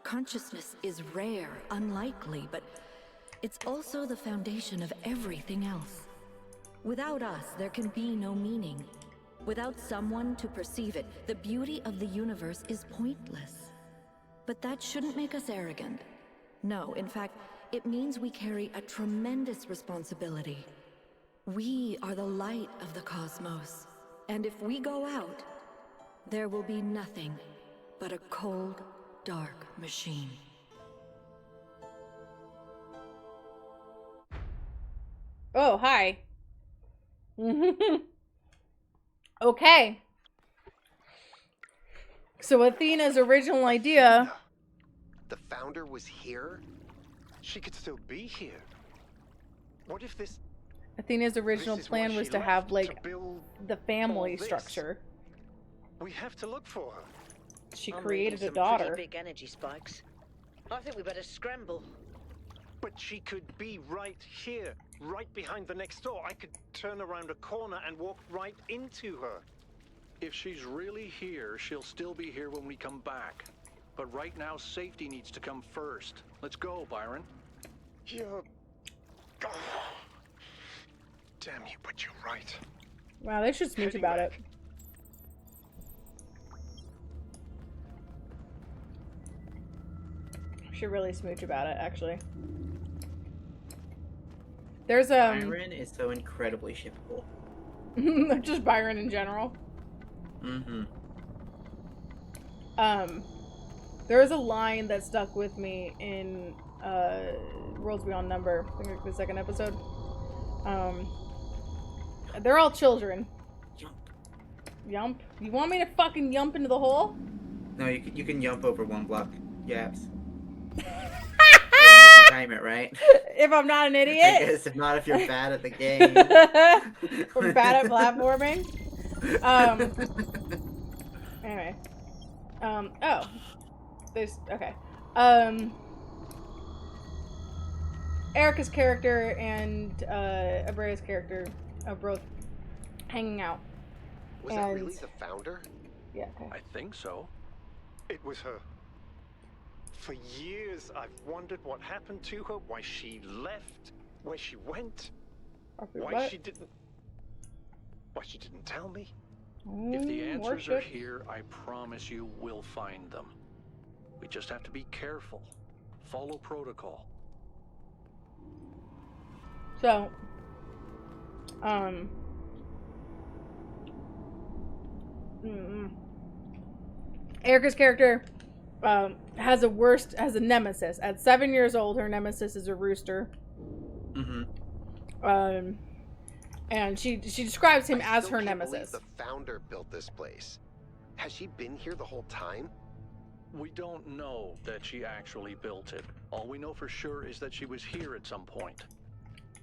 Consciousness is rare, unlikely, but it's also the foundation of everything else. Without us, there can be no meaning. Without someone to perceive it, the beauty of the universe is pointless. But that shouldn't make us arrogant. No, in fact, it means we carry a tremendous responsibility. We are the light of the cosmos. And if we go out, there will be nothing but a cold, dark machine. Oh, hi. Okay. So Athena's original idea... The founder was here? She could still be here. What if this... Athena's original This is plan why was she to have, left, like, to build the family all this. structure. We have to look for her. She I'm created reading a some daughter. pretty big energy spikes. I think we better scramble. But she could be right here, right behind the next door. I could turn around a corner and walk right into her. If she's really here, she'll still be here when we come back. But right now, safety needs to come first. Let's go, Byron. You're... Oh. Damn you, but you're right. Wow, they should smooch Heading about back. it. Should really smooch about it, actually. There's Byron is so incredibly shippable. just Byron in general. Mm-hmm. There was a line that stuck with me in Worlds Beyond Number, I think like the second episode. They're all children. Yump? You want me to fucking yump into the hole? No, you can jump over one block. Yaps. You time it, right? If I'm not an I idiot? guess if not, if you're bad at the game. We're bad at platforming? Anyway. Oh. There's, okay. Erica's character and Abrea's character are both hanging out. Was that really the founder? Yeah, okay. I think so. It was her. For years, I've wondered what happened to her, why she left, where she went, why she didn't tell me. If the answers are worship. here, I promise you we'll find them. We just have to be careful. Follow protocol. So, Erica's character has a nemesis. At 7 years old, her nemesis is a rooster. Mm-hmm. And she describes him as her can't believe nemesis. the founder built this place. Has she been here the whole time? We don't know that she actually built it. All we know for sure is that she was here at some point.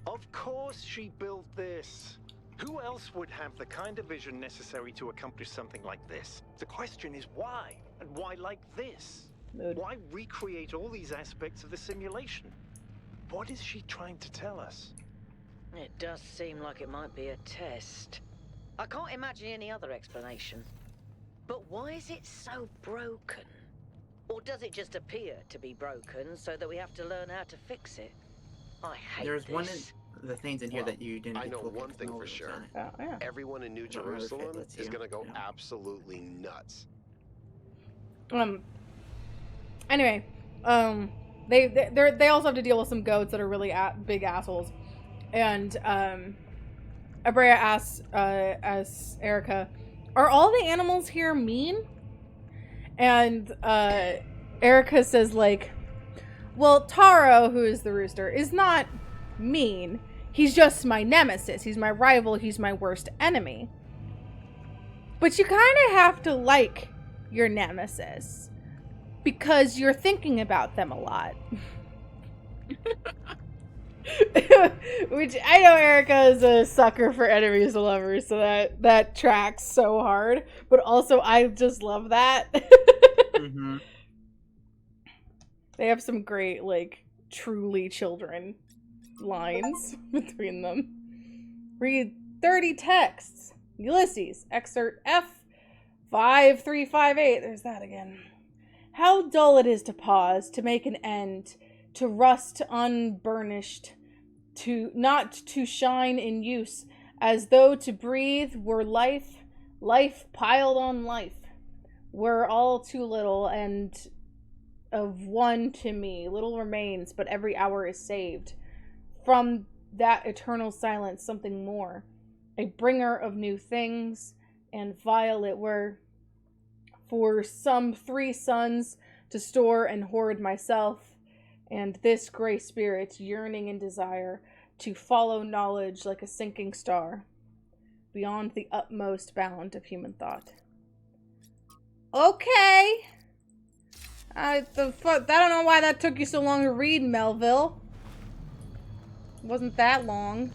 Of course she built this. Who else would have the kind of vision necessary to accomplish something like this? The question is why? And why like this? Mood. Why recreate all these aspects of the simulation? What is she trying to tell us? It does seem like it might be a test. I can't imagine any other explanation. But why is it so broken? Or does it just appear to be broken so that we have to learn how to fix it? I hate There's this. one in the things in here that you didn't. I get know full one thing for knowledge sure. on. Oh, yeah. Everyone in New don't know if it Jerusalem lets is you. gonna go Yeah. absolutely nuts. Anyway, they also have to deal with some goats that are really big assholes, and Abrea asks Erica, "Are all the animals here mean?" And Erica says, like, "Well, Taro, who is the rooster, is not mean. He's just my nemesis. He's my rival. He's my worst enemy. But you kind of have to like your nemesis because you're thinking about them a lot." Which, I know Erica is a sucker for enemies to lovers, so that tracks so hard. But also, I just love that. Mm-hmm. They have some great, like, truly children lines between them. Read 30 texts. Ulysses, excerpt F5358. There's that again. How dull it is to pause, to make an end, to rust unburnished, to not to shine in use, as though to breathe were life, life piled on life, were all too little, and of one to me. Little remains, but every hour is saved. From that eternal silence, something more, a bringer of new things, and vile it were for some 3 suns to store and hoard myself, and this gray spirit yearning in desire to follow knowledge like a sinking star beyond the utmost bound of human thought. Okay. I don't know why that took you so long to read, Melville. It wasn't that long.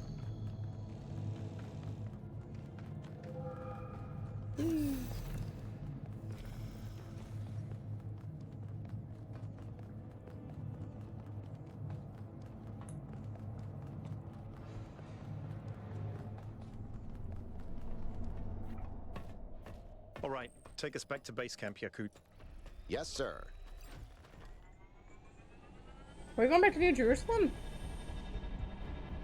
All right, take us back to base camp, Yakut. Yes, sir. Are we going back to New Jerusalem?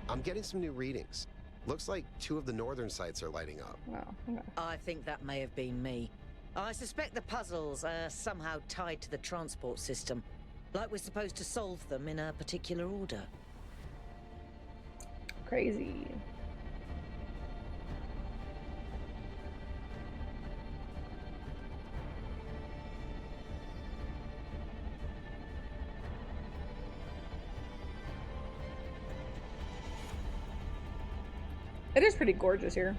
I'm getting some new readings. Looks like 2 of the northern sites are lighting up. Oh, okay. I think that may have been me. I suspect the puzzles are somehow tied to the transport system, like we're supposed to solve them in a particular order. Crazy. It is pretty gorgeous here.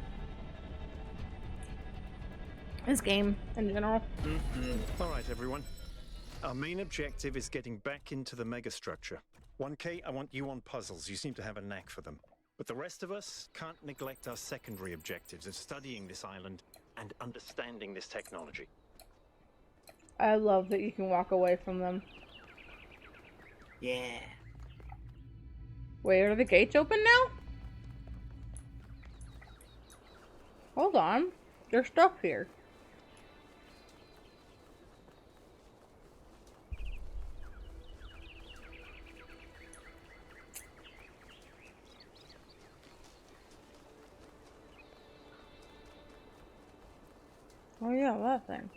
This game, in general. All right, everyone. Our main objective is getting back into the megastructure. 1K, I want you on puzzles. You seem to have a knack for them. But the rest of us can't neglect our secondary objectives of studying this island and understanding this technology. I love that you can walk away from them. Yeah. Wait, are the gates open now? Hold on. There's stuff here. Oh yeah, that thing.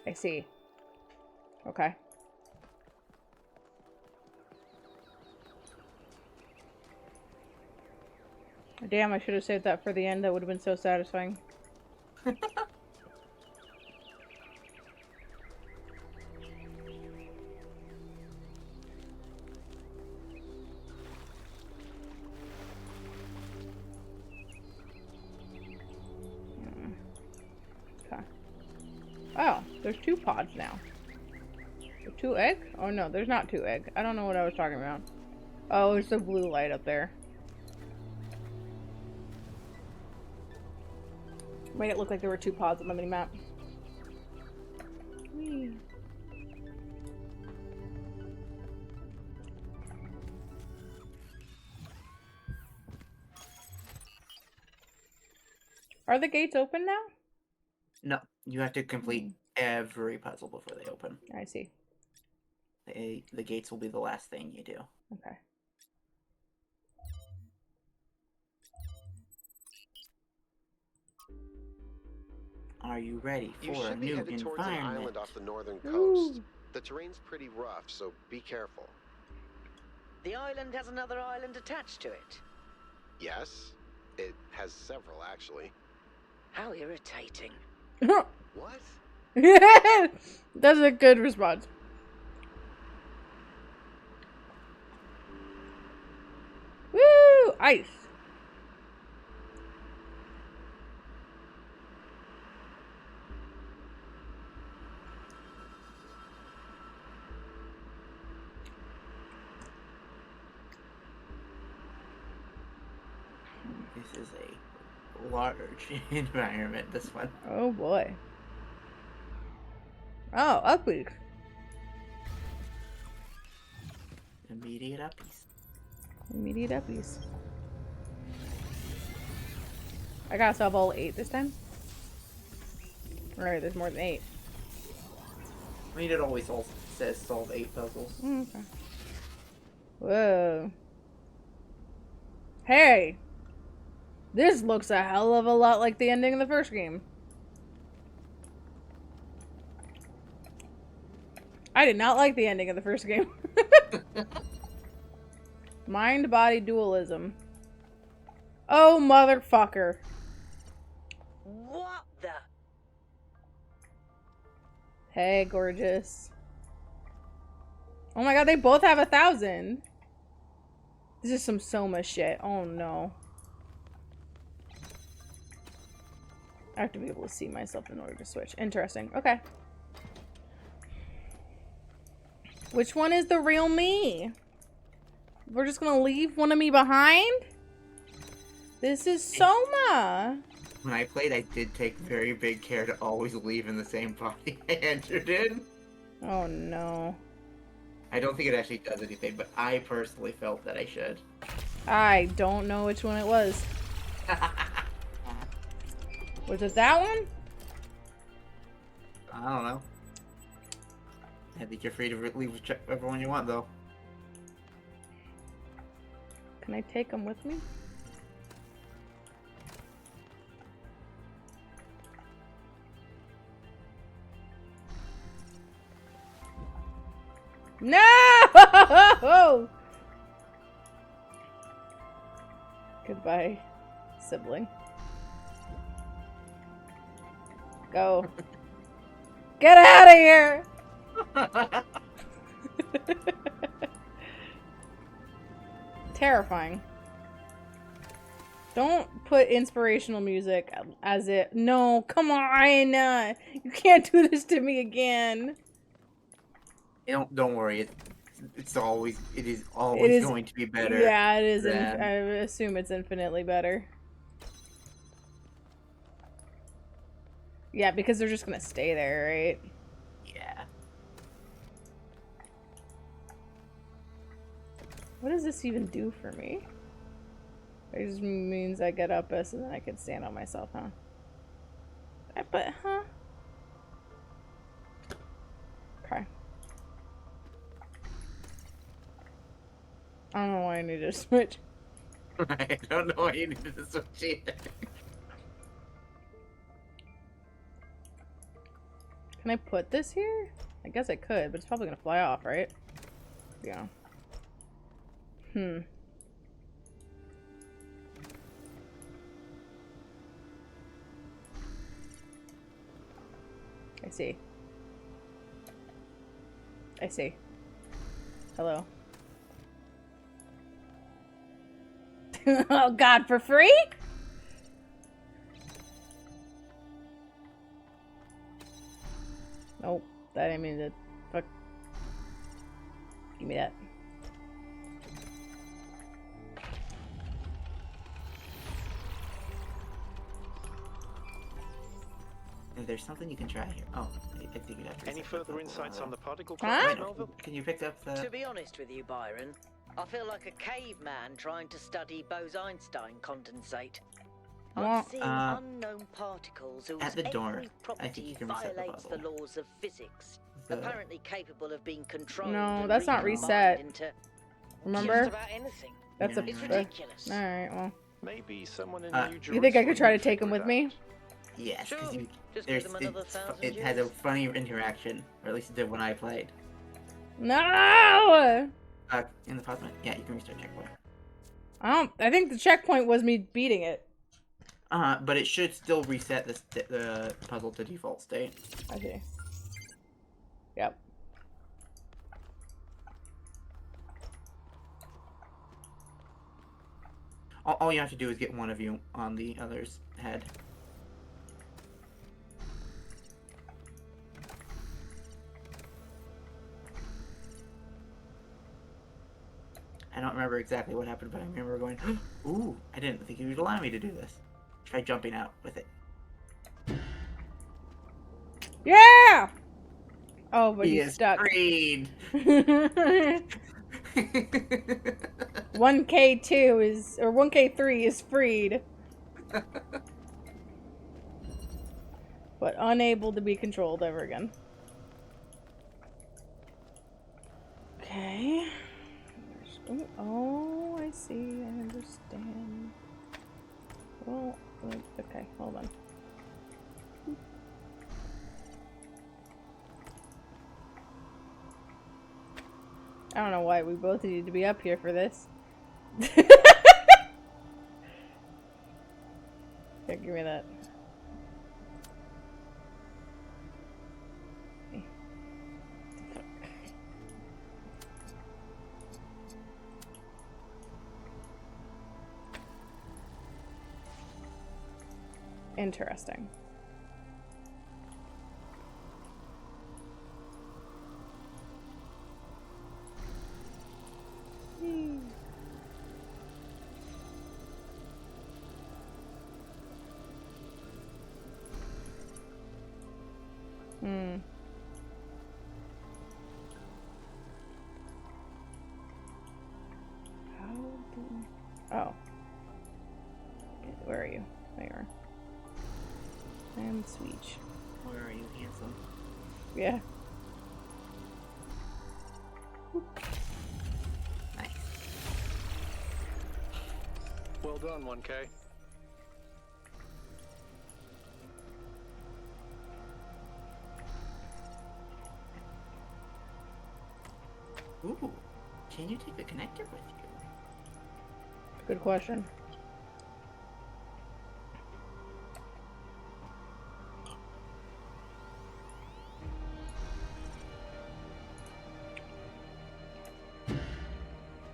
I see. Okay. Damn, I should have saved that for the end. That would have been so satisfying. Okay. Oh, there's 2 pods now. 2 egg? Oh no, there's not 2 egg. I don't know what I was talking about. Oh, it's the blue light up there. Made it look like there were 2 pods on the minimap. Whee. Are the gates open now? No, you have to complete every puzzle before they open. I see. The gates will be the last thing you do. Okay. Are you ready You for a should be new headed towards an environment? island off the northern coast. The terrain's pretty rough, so be careful. The island has another island attached to it. Yes, it has several, actually. How irritating. What? That's a good response. Woo! Ice. This is a large environment, this one. Oh boy. Oh, uppies. Immediate uppies. Immediate uppies. I gotta solve all 8 this time? Alright, there's more than 8. I mean, it always says solve 8 puzzles. Okay. Whoa. Hey! This looks a hell of a lot like the ending of the first game. I did not like the ending of the first game. Mind-body dualism. Oh, motherfucker. What the? Hey, gorgeous. Oh my god, they both have 1,000. This is some Soma shit. Oh no. I have to be able to see myself in order to switch. Interesting. Okay. Which one is the real me? We're just gonna leave one of me behind? This is Soma. When I played, I did take very big care to always leave in the same body I entered in. Oh no. I don't think it actually does anything, but I personally felt that I should. I don't know which one it was. Was it that one? I don't know. I think you're free to leave whichever one you want, though. Can I take them with me? No! Goodbye, sibling. Go. Get out of here! Terrifying. Don't put inspirational music as it. No, come on! You can't do this to me again. Don't worry. It is always going to be better. Yeah, it is. I assume it's infinitely better. Yeah, because they're just gonna stay there, right? Yeah. What does this even do for me? It just means I get up and then I can stand on myself, huh? But, huh? Okay. I don't know why I need to switch. I don't know why you needed to switch either. Can I put this here? I guess I could, but it's probably gonna fly off, right? Yeah. I see. I see. Hello. Oh god, for free? Nope, that didn't mean to. Fuck. Give me that. There's something you can try here. Oh, I think you'd have to. Any further insights on the particle Huh? Melville? Can you pick up the? To be honest with you, Byron, I feel like a caveman trying to study Bose-Einstein condensate. I'm seeing unknown particles whose at the door, every I think you property can reset the violates the puzzle. laws of physics, apparently capable of being controlled. No, and that's not recombined reset. into Remember? just about anything. That's a. It's ridiculous. All right. Well. Maybe someone in New Jerusalem. You think I could try to would take him figure with it me? out. Yes, because Sure. Just give them another 1,000 it has a years. funny interaction, or at least it did when I played. No! In the pause, yeah, you can restart checkpoint. I think the checkpoint was me beating it. But it should still reset the puzzle to default state. I see. Yep. All you have to do is get one of you on the other's head. I don't remember exactly what happened, but I remember going, ooh, I didn't think you would allow me to do this. Try jumping out with it. Yeah! Oh, but He he's is stuck. freed! 1K2 is, or 1K3 is freed. But unable to be controlled ever again. Okay. Oh, I see. I understand. Well, okay, hold on. I don't know why we both needed to be up here for this. Yeah, give me that. Interesting. Hmm. How do... Oh. Where are you? There you are. And Switch. Where are you, handsome? Yeah. Nice. Well done, 1K. Ooh, can you take the connector with you? Good question.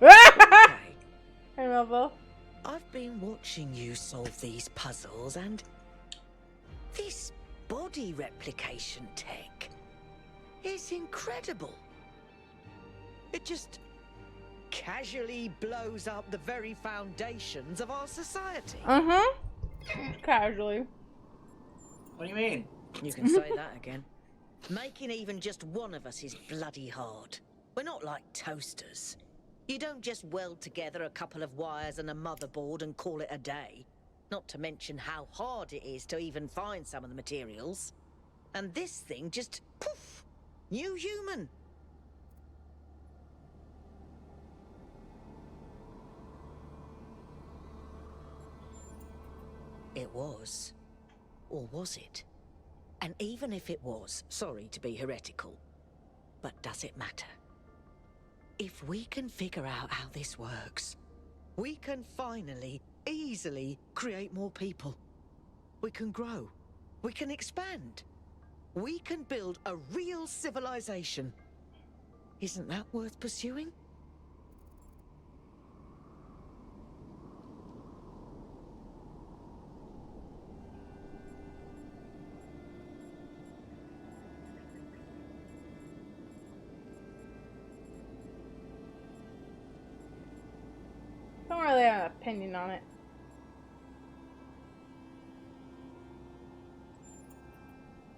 Hey, Melville. I've been watching you solve these puzzles, and this body replication tech is incredible. It just casually blows up the very foundations of our society. Uh-huh. Casually. What do you mean? You can say that again. Making even just one of us is bloody hard. We're not like toasters. You don't just weld together a couple of wires and a motherboard and call it a day. Not to mention how hard it is to even find some of the materials. And this thing just, poof, new human. It was. Or was it? And even if it was, sorry to be heretical, but does it matter? If we can figure out how this works, we can finally, easily create more people. We can grow. We can expand. We can build a real civilization. Isn't that worth pursuing? Don't really have an opinion on it.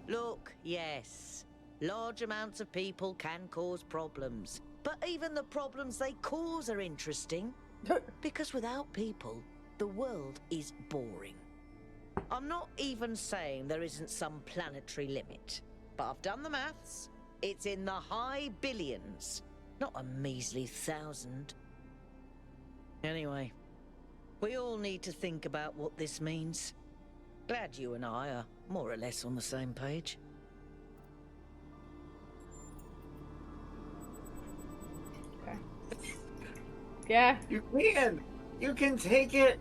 Look, yes, large amounts of people can cause problems. But even the problems they cause are interesting. Because without people, the world is boring. I'm not even saying there isn't some planetary limit. But I've done the maths. It's in the high billions, not a measly 1,000. Anyway, we all need to think about what this means. Glad you and I are more or less on the same page. Okay. Yeah. You can! You can take it!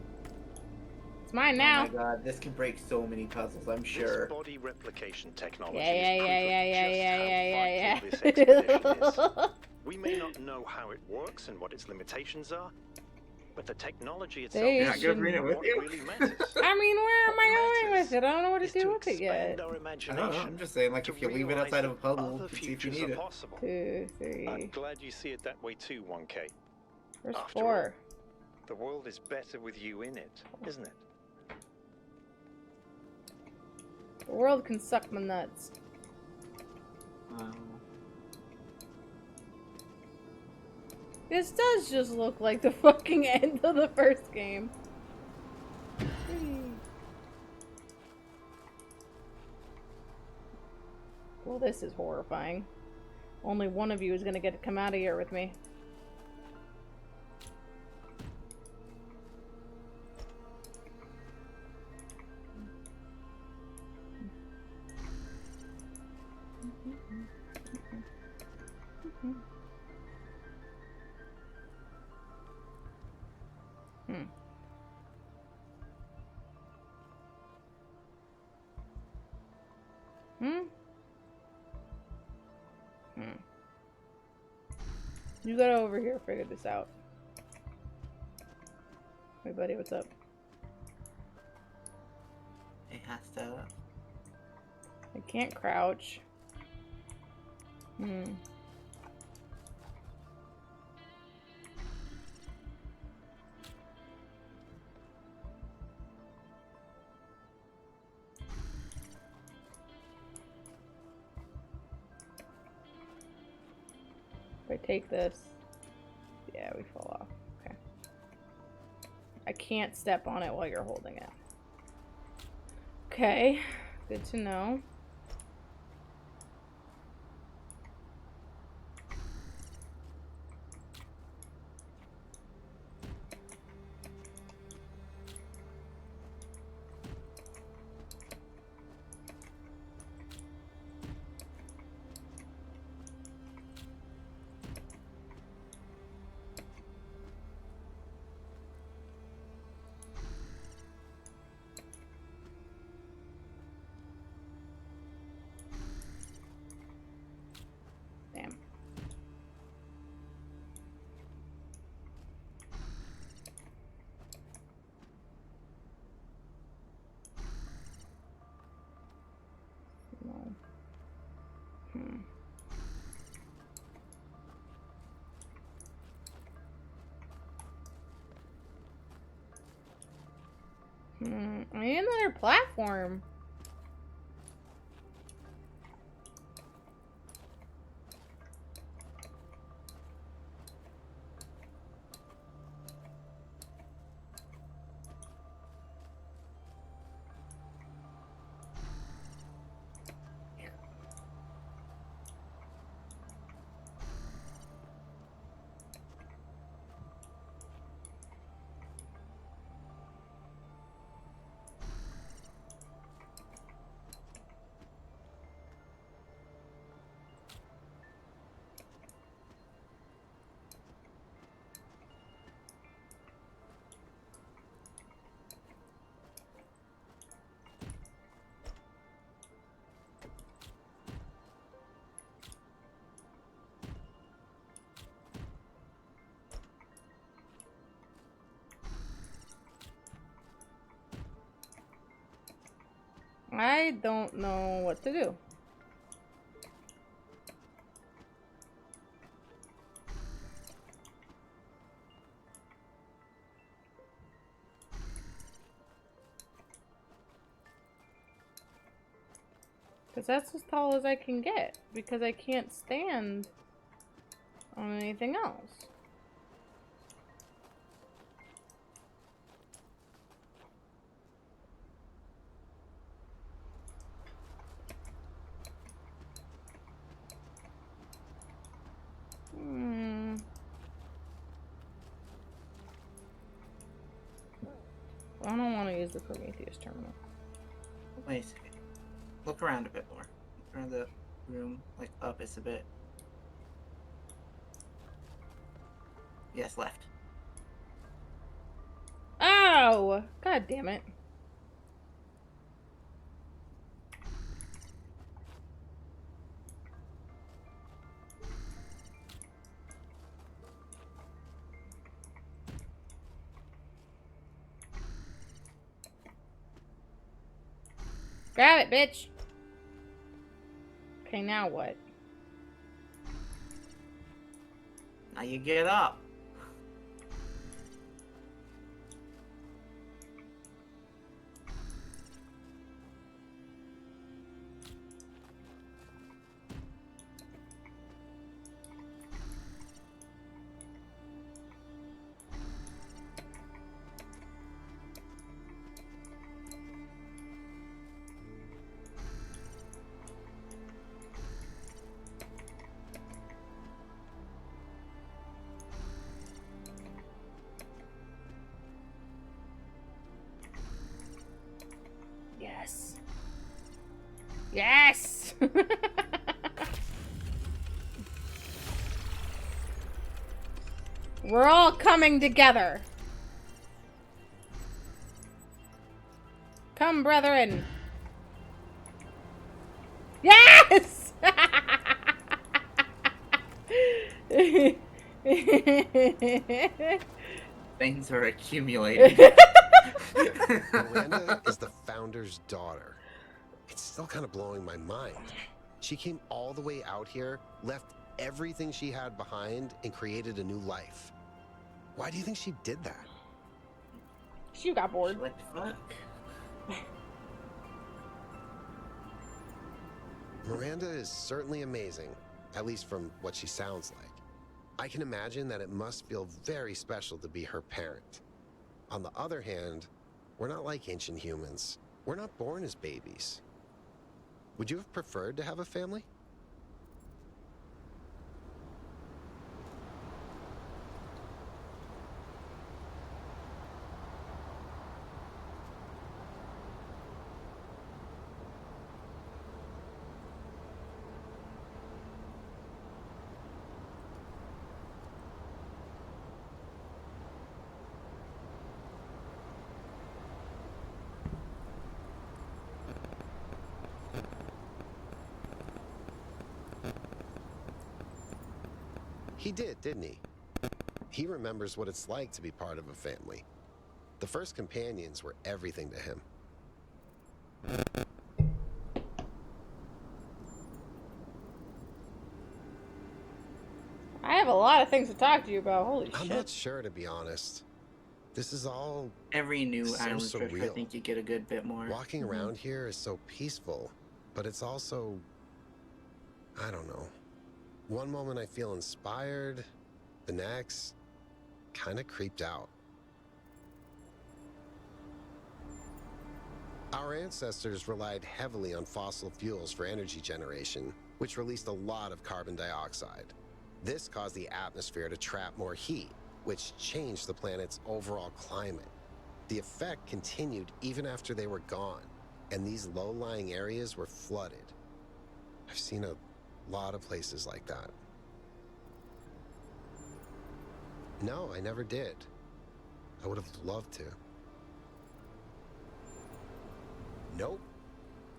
It's mine now. Oh my god, this can break so many puzzles, I'm sure. This body replication technology Yeah. is proof of just how vital this expedition is. We may not know how it works and what its limitations are, but the technology itself They is Not gonna bring it with what you? really matters. I mean, where am I going with it? I don't know what to Is do with it expand yet. our I imagination, don't know, I'm just saying, like, to if you leave it realize outside of a that puzzle, other you can see if you futures need are it. possible. 2, 3. I'm glad you see it that way too, 1K. Where's After 4? The world is better with you in it, isn't it? The world can suck my nuts. This does just look like the fucking end of the first game. Well, this is horrifying. Only one of you is gonna get to come out of here with me. You gotta over here figure this out. Hey buddy, what's up? It has to... I can't crouch. If I take this, yeah, we fall off. Okay. I can't step on it while you're holding it. Okay, good to know. Damn. No. I need another platform. I don't know what to do. Because that's as tall as I can get. Because I can't stand on anything else. I don't want to use the Prometheus terminal. Wait a second. Look around a bit more. Look around the room, like up is a bit. Yes, left. Oh! God damn it. Grab it, bitch! Okay, now what? Now you get up. Yes. Yes! We're all coming together. Come, brethren. Things are accumulating. Miranda is the founder's daughter. It's still kind of blowing my mind. She came all the way out here, left everything she had behind, and created a new life. Why do you think she did that? She got bored. What the fuck? Miranda is certainly amazing, at least from what she sounds like. I can imagine that it must feel very special to be her parent. On the other hand, we're not like ancient humans. We're not born as babies. Would you have preferred to have a family? He did, didn't he? He remembers what it's like to be part of a family. The first companions were everything to him. I have a lot of things to talk to you about. Holy I'm shit. not sure, to be honest. This is all Every new so island stretch, I surreal. think you get a good bit more. Walking around here is so peaceful, but it's also, I don't know. One moment I feel inspired, the next, kind of creeped out. Our ancestors relied heavily on fossil fuels for energy generation, which released a lot of carbon dioxide. This caused the atmosphere to trap more heat, which changed the planet's overall climate. The effect continued even after they were gone, and these low-lying areas were flooded. I've seen a lot of places like that. No, I never did. I would have loved to. Nope.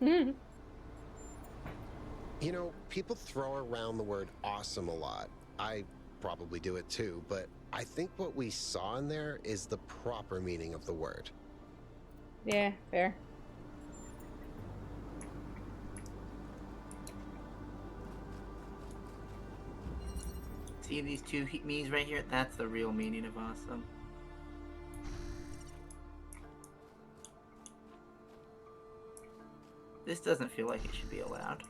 Mhm. You know, people throw around the word awesome a lot. I probably do it too, but I think what we saw in there is the proper meaning of the word. Yeah, fair. See these two meanings right here? That's the real meaning of awesome. This doesn't feel like it should be allowed.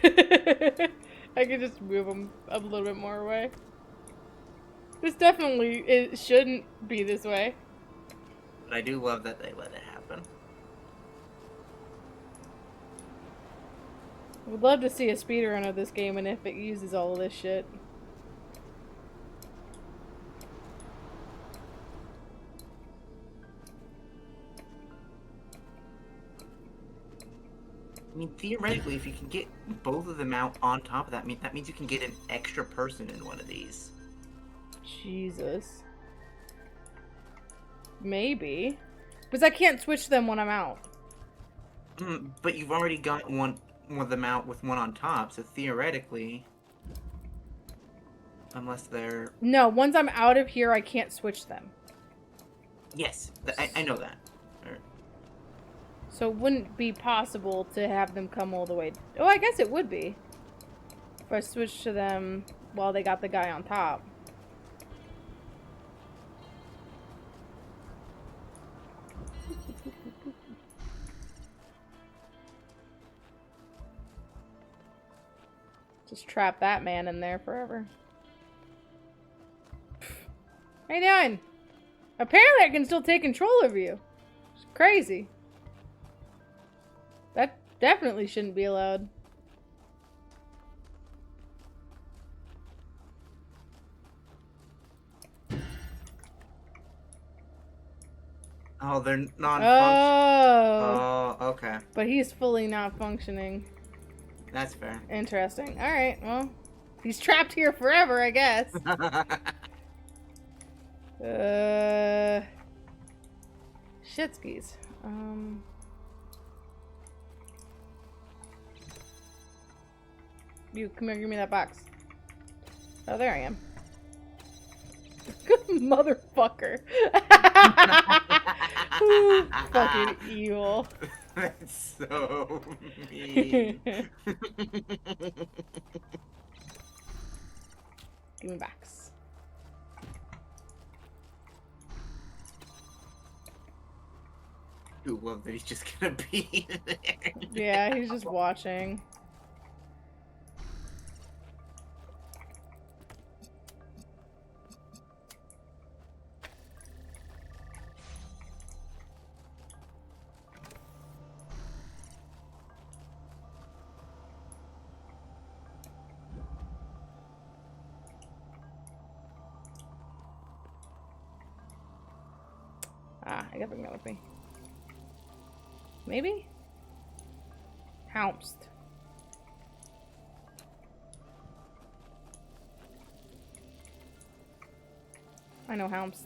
I could just move them a little bit more away. This definitely it shouldn't be this way. But I do love that they let it happen. I would love to see a speedrun of this game and if it uses all of this shit. I mean, theoretically, if you can get both of them out on top of that, that means you can get an extra person in one of these. Jesus. Maybe. Because I can't switch them when I'm out. But you've already got one of them out with one on top, so theoretically... Unless they're... No, once I'm out of here, I can't switch them. Yes, I know that. So it wouldn't be possible to have them come all the way... Oh, I guess it would be. If I switched to them while they got the guy on top. Just trap that man in there forever. How you doing? Apparently I can still take control of you. It's crazy. That definitely shouldn't be allowed. Oh, they're non-functional. Oh. Oh, okay. But he's fully not functioning. That's fair. Interesting. Alright, well. He's trapped here forever, I guess. Shitskis. You, come here, give me that box. Oh, there I am. Motherfucker. Fucking evil. That's so mean. Give me backs. I love that he's just gonna be there. Yeah, he's just watching. I gotta bring that with me. Maybe? Helmst. I know Helmst.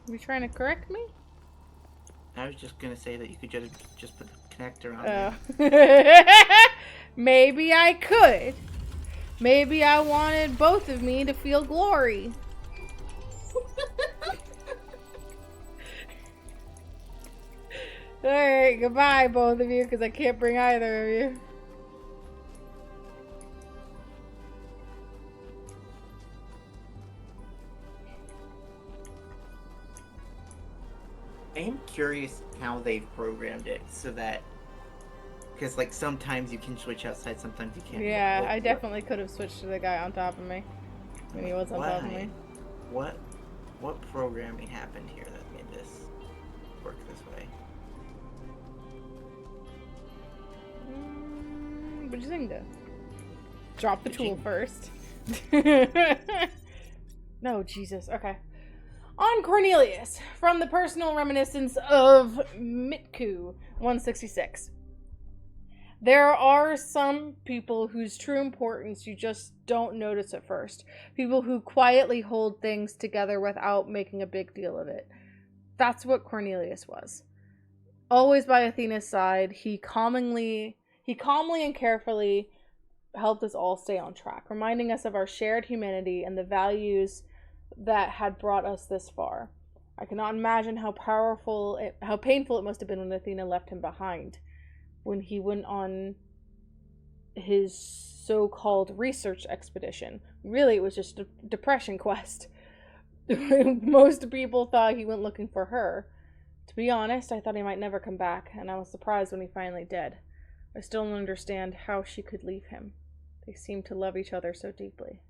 Are you trying to correct me? I was just gonna say that you could just put the connector on there. Maybe I could. Maybe I wanted both of me to feel glory. Alright, goodbye both of you, because I can't bring either of you. I am curious how they've programmed it so that, because like sometimes you can switch outside, sometimes you can't. Yeah, I definitely could have switched to the guy on top of me when he was on top of me. What programming happened here that made this work this way? What'd you think, though? Drop the tool first. No, Jesus. Okay. On Cornelius, from the personal reminiscence of Mitku 166. There are some people whose true importance you just don't notice at first. People who quietly hold things together without making a big deal of it. That's what Cornelius was. Always by Athena's side, he calmly and carefully helped us all stay on track, reminding us of our shared humanity and the values that had brought us this far. I cannot imagine how painful it must have been when Athena left him behind, when he went on his so-called research expedition. Really, it was just a depression quest. Most people thought he went looking for her. To be honest, I thought he might never come back, and I was surprised when he finally did. I still don't understand how she could leave him. They seemed to love each other so deeply.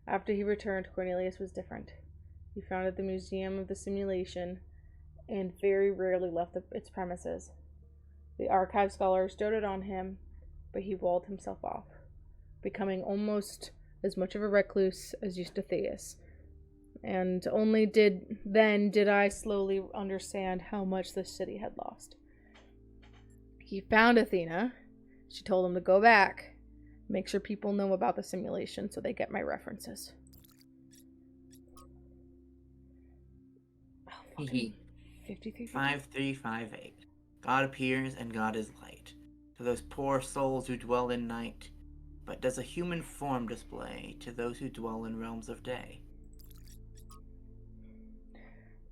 After he returned, Cornelius was different. He founded the Museum of the Simulation and very rarely left its premises. The archive scholars doted on him, but he walled himself off, becoming almost as much of a recluse as Eustathius. And only then did I slowly understand how much this city had lost. He found Athena. She told him to go back. Make sure people know about the simulation so they get my references. Oh, 5358. God appears and God is light to those poor souls who dwell in night, but does a human form display to those who dwell in realms of day.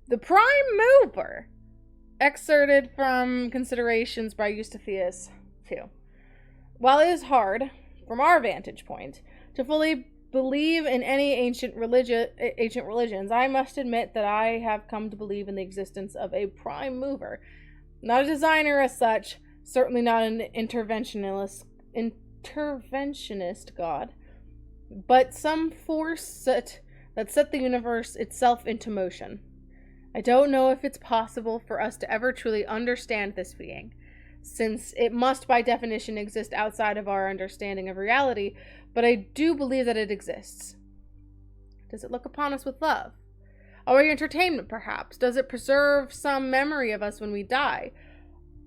The Prime Mover, excerpted from Considerations by Eustathius 2. While it is hard, from our vantage point, to fully believe in any ancient religions, I must admit that I have come to believe in the existence of a prime mover. Not a designer as such, certainly not an interventionist god, but some force that set the universe itself into motion. I don't know if it's possible for us to ever truly understand this being, since it must by definition exist outside of our understanding of reality, but I do believe that it exists. Does it look upon us with love? Our entertainment, perhaps? Does it preserve some memory of us when we die?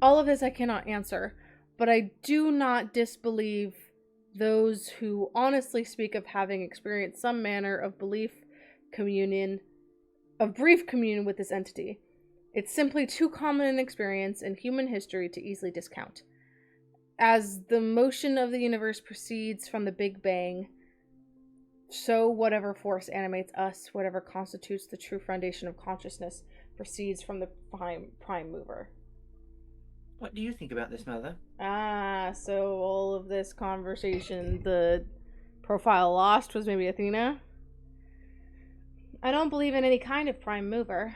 All of this I cannot answer, but I do not disbelieve those who honestly speak of having experienced some manner of brief communion with this entity. It's simply too common an experience in human history to easily discount. As the motion of the universe proceeds from the Big Bang, so whatever force animates us, whatever constitutes the true foundation of consciousness, proceeds from the prime mover. What do you think about this, Mother? So all of this conversation, the profile lost was maybe Athena? I don't believe in any kind of prime mover,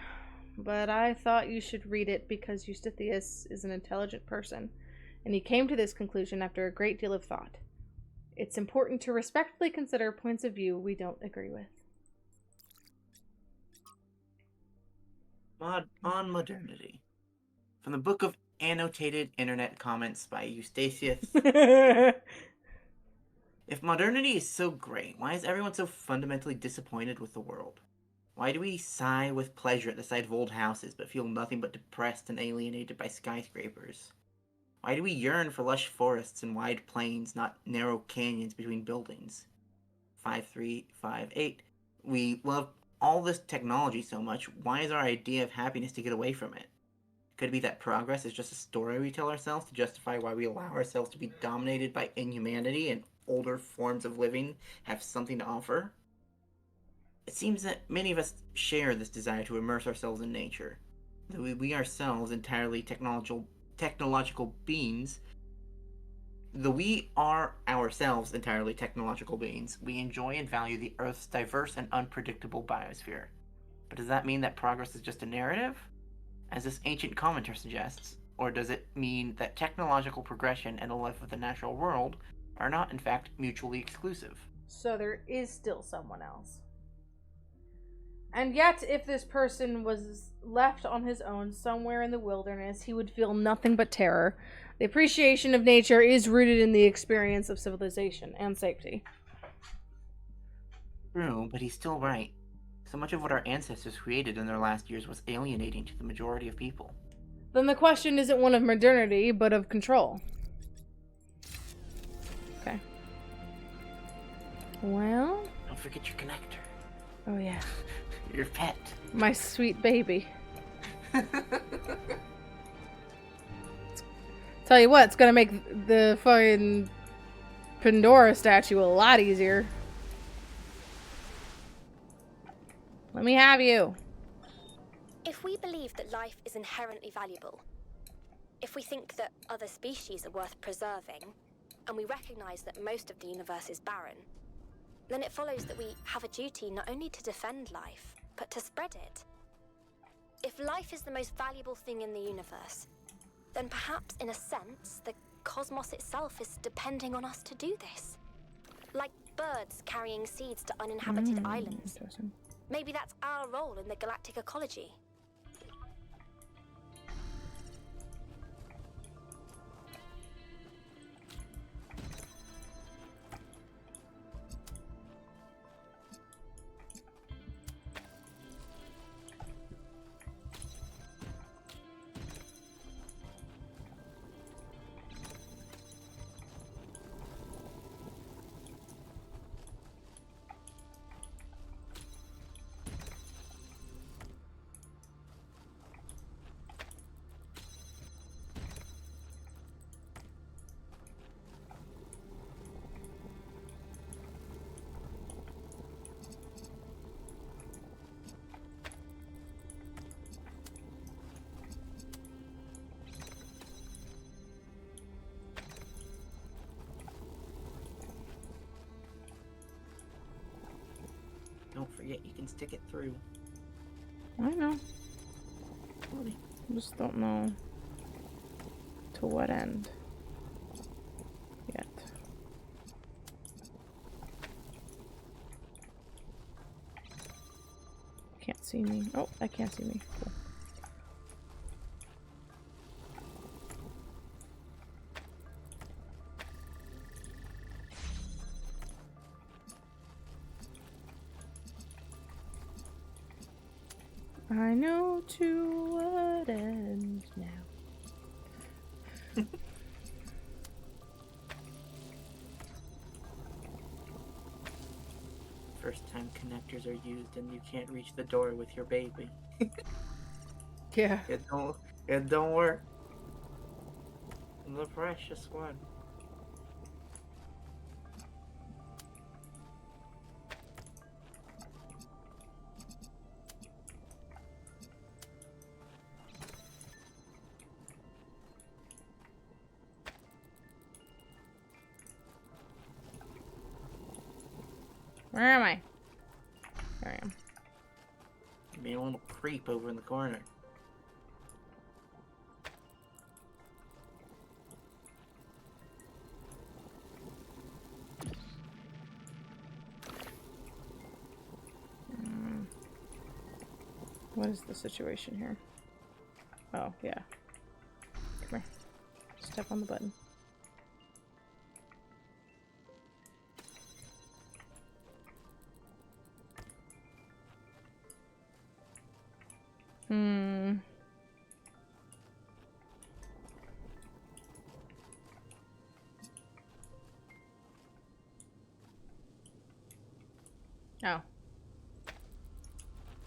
but I thought you should read it because Eustathius is an intelligent person, and he came to this conclusion after a great deal of thought. It's important to respectfully consider points of view we don't agree with. On modernity. From the Book of Annotated Internet Comments by Eustathius. If modernity is so great, why is everyone so fundamentally disappointed with the world? Why do we sigh with pleasure at the sight of old houses, but feel nothing but depressed and alienated by skyscrapers? Why do we yearn for lush forests and wide plains, not narrow canyons between buildings? 5358. We love all this technology so much, why is our idea of happiness to get away from it? Could it be that progress is just a story we tell ourselves to justify why we allow ourselves to be dominated by inhumanity and older forms of living have something to offer? It seems that many of us share this desire to immerse ourselves in nature. Though we ourselves entirely technological beings, we enjoy and value the Earth's diverse and unpredictable biosphere. But does that mean that progress is just a narrative, as this ancient commenter suggests? Or does it mean that technological progression and a life of the natural world are not, in fact, mutually exclusive? So there is still someone else. And yet, if this person was left on his own somewhere in the wilderness, he would feel nothing but terror. The appreciation of nature is rooted in the experience of civilization and safety. True, but he's still right. So much of what our ancestors created in their last years was alienating to the majority of people. Then the question isn't one of modernity, but of control. Okay. Well... Don't forget your connector. Oh, yeah. Your pet. My sweet baby. Tell you what, it's gonna make the fucking Pandora statue a lot easier. Let me have you. If we believe that life is inherently valuable, if we think that other species are worth preserving, and we recognize that most of the universe is barren, then it follows that we have a duty not only to defend life, but to spread it. If life is the most valuable thing in the universe, then perhaps, in a sense, the cosmos itself is depending on us to do this. Like birds carrying seeds to uninhabited islands. Maybe that's our role in the galactic ecology. Forget you can stick it through. I know. I just don't know to what end yet. Can't see me. Oh, I can't see me. Cool. I know to what end now. First time connectors are used and you can't reach the door with your baby. Yeah. It don't work. The precious one. Where am I? There I am. Be a little creep over in the corner. What is the situation here? Oh, yeah. Come here. Step on the button. Oh. I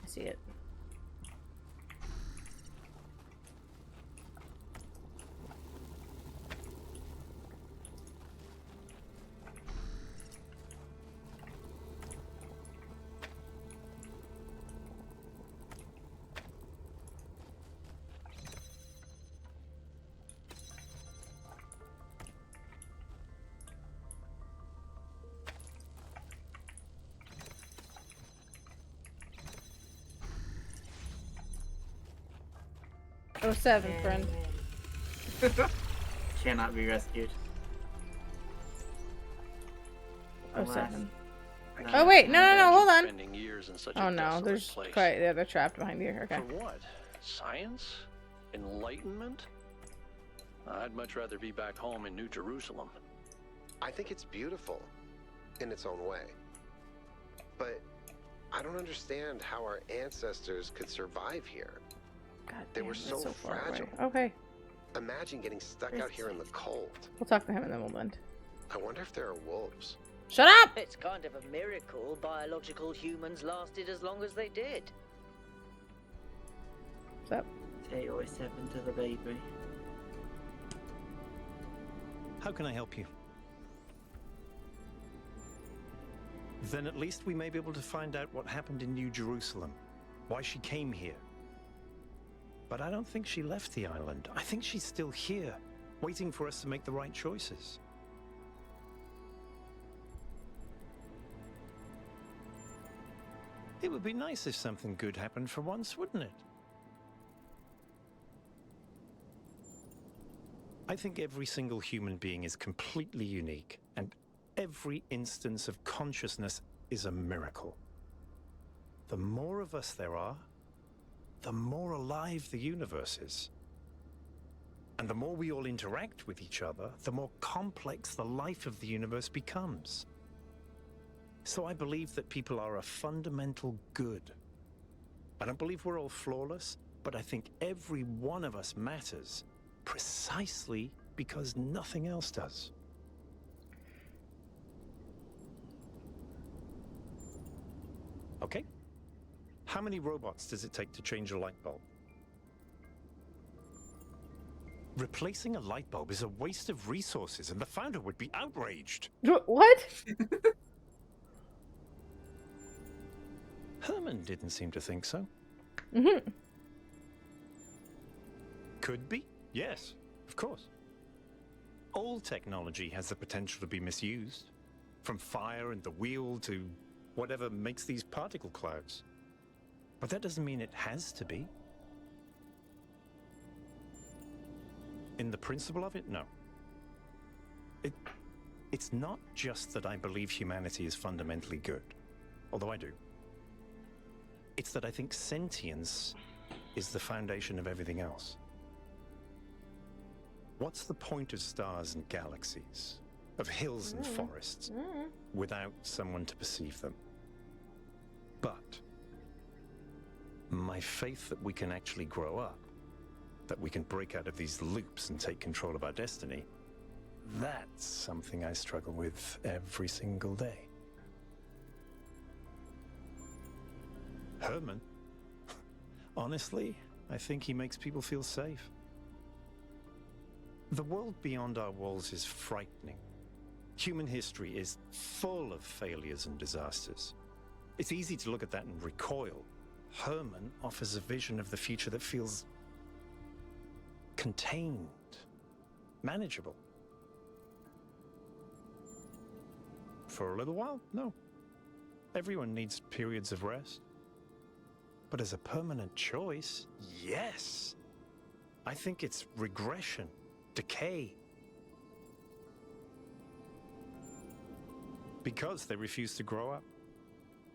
see it. Oh, 7, friend. Cannot be rescued. Oh, Alas. 7. I Oh, can't wait, no, imagine hold on. spending years in such Oh a no, desolate there's place. quite, yeah, they're trapped behind here. Okay. For what? Science? Enlightenment? I'd much rather be back home in New Jerusalem. I think it's beautiful in its own way. But I don't understand how our ancestors could survive here. God They damn, were that's so far away. fragile. Okay, Imagine getting stuck out here in the cold. we'll talk to him and then we'll end. I wonder if there are wolves. Shut up! It's kind of a miracle biological humans lasted as long as they did. What's up? Tay always happened to the baby. How can I help you? Then at least we may be able to find out what happened in New Jerusalem, why she came here. But I don't think she left the island. I think she's still here, waiting for us to make the right choices. It would be nice if something good happened for once, wouldn't it? I think every single human being is completely unique, and every instance of consciousness is a miracle. The more of us there are, the more alive the universe is. And the more we all interact with each other, the more complex the life of the universe becomes. So I believe that people are a fundamental good. I don't believe we're all flawless, but I think every one of us matters precisely because nothing else does. Okay? How many robots does it take to change a light bulb? Replacing a light bulb is a waste of resources, and the founder would be outraged. What? Herman didn't seem to think so. Mm-hmm. Could be, yes, of course. All technology has the potential to be misused. From fire and the wheel to whatever makes these particle clouds. But that doesn't mean it has to be. In the principle of it, no. It's not just that I believe humanity is fundamentally good, although I do. It's that I think sentience is the foundation of everything else. What's the point of stars and galaxies, of hills and forests, without someone to perceive them? But my faith that we can actually grow up, that we can break out of these loops and take control of our destiny, that's something I struggle with every single day. Herman, honestly, I think he makes people feel safe. The world beyond our walls is frightening. Human history is full of failures and disasters. It's easy to look at that and recoil. Herman offers a vision of the future that feels contained, manageable. For a little while, no. Everyone needs periods of rest. But as a permanent choice, yes. I think it's regression, decay. Because they refused to grow up.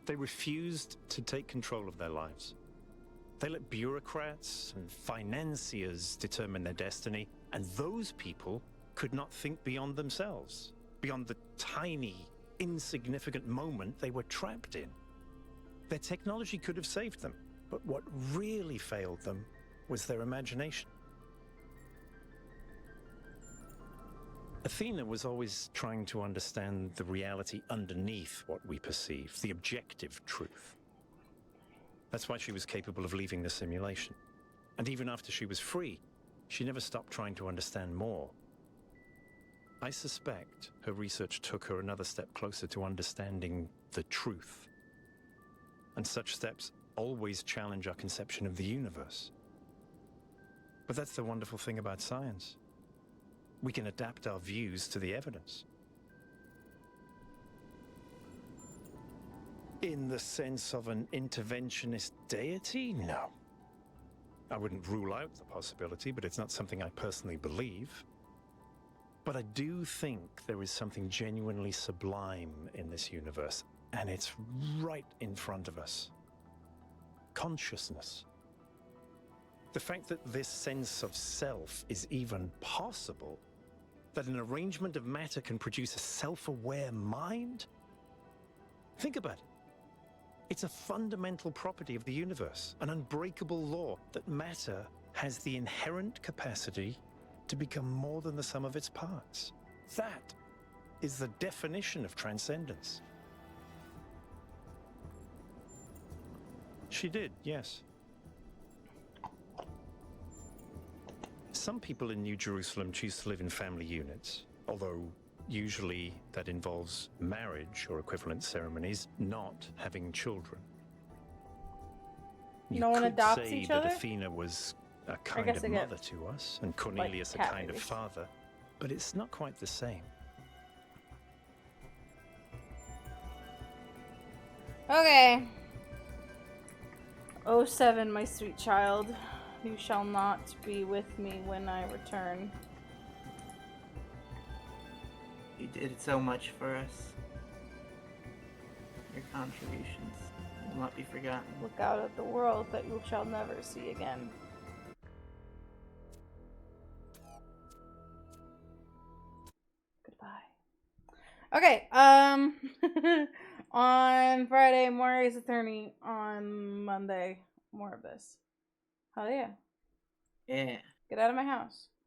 They refused to take control of their lives. They let bureaucrats and financiers determine their destiny, and those people could not think beyond themselves, beyond the tiny, insignificant moment they were trapped in. Their technology could have saved them, but what really failed them was their imagination. Athena was always trying to understand the reality underneath what we perceive, the objective truth. That's why she was capable of leaving the simulation. And even after she was free, she never stopped trying to understand more. I suspect her research took her another step closer to understanding the truth. And such steps always challenge our conception of the universe. But that's the wonderful thing about science. We can adapt our views to the evidence. In the sense of an interventionist deity? No. I wouldn't rule out the possibility, but it's not something I personally believe. But I do think there is something genuinely sublime in this universe, and it's right in front of us. Consciousness. The fact that this sense of self is even possible, that an arrangement of matter can produce a self-aware mind? Think about it. It's a fundamental property of the universe, an unbreakable law that matter has the inherent capacity to become more than the sum of its parts. That is the definition of transcendence. She did, yes. Some people in New Jerusalem choose to live in family units, although usually that involves marriage or equivalent ceremonies, not having children. No one adopts each other? That Athena was a kind of mother to us, and Cornelius a kind of father, but it's not quite the same. Okay. 07, my sweet child. You shall not be with me when I return. You did so much for us. Your contributions will not be forgotten. Look out at the world that you shall never see again. Goodbye. Okay, on Friday, more Ace Attorney. On Monday, more of this. Hell yeah. Yeah. Get out of my house.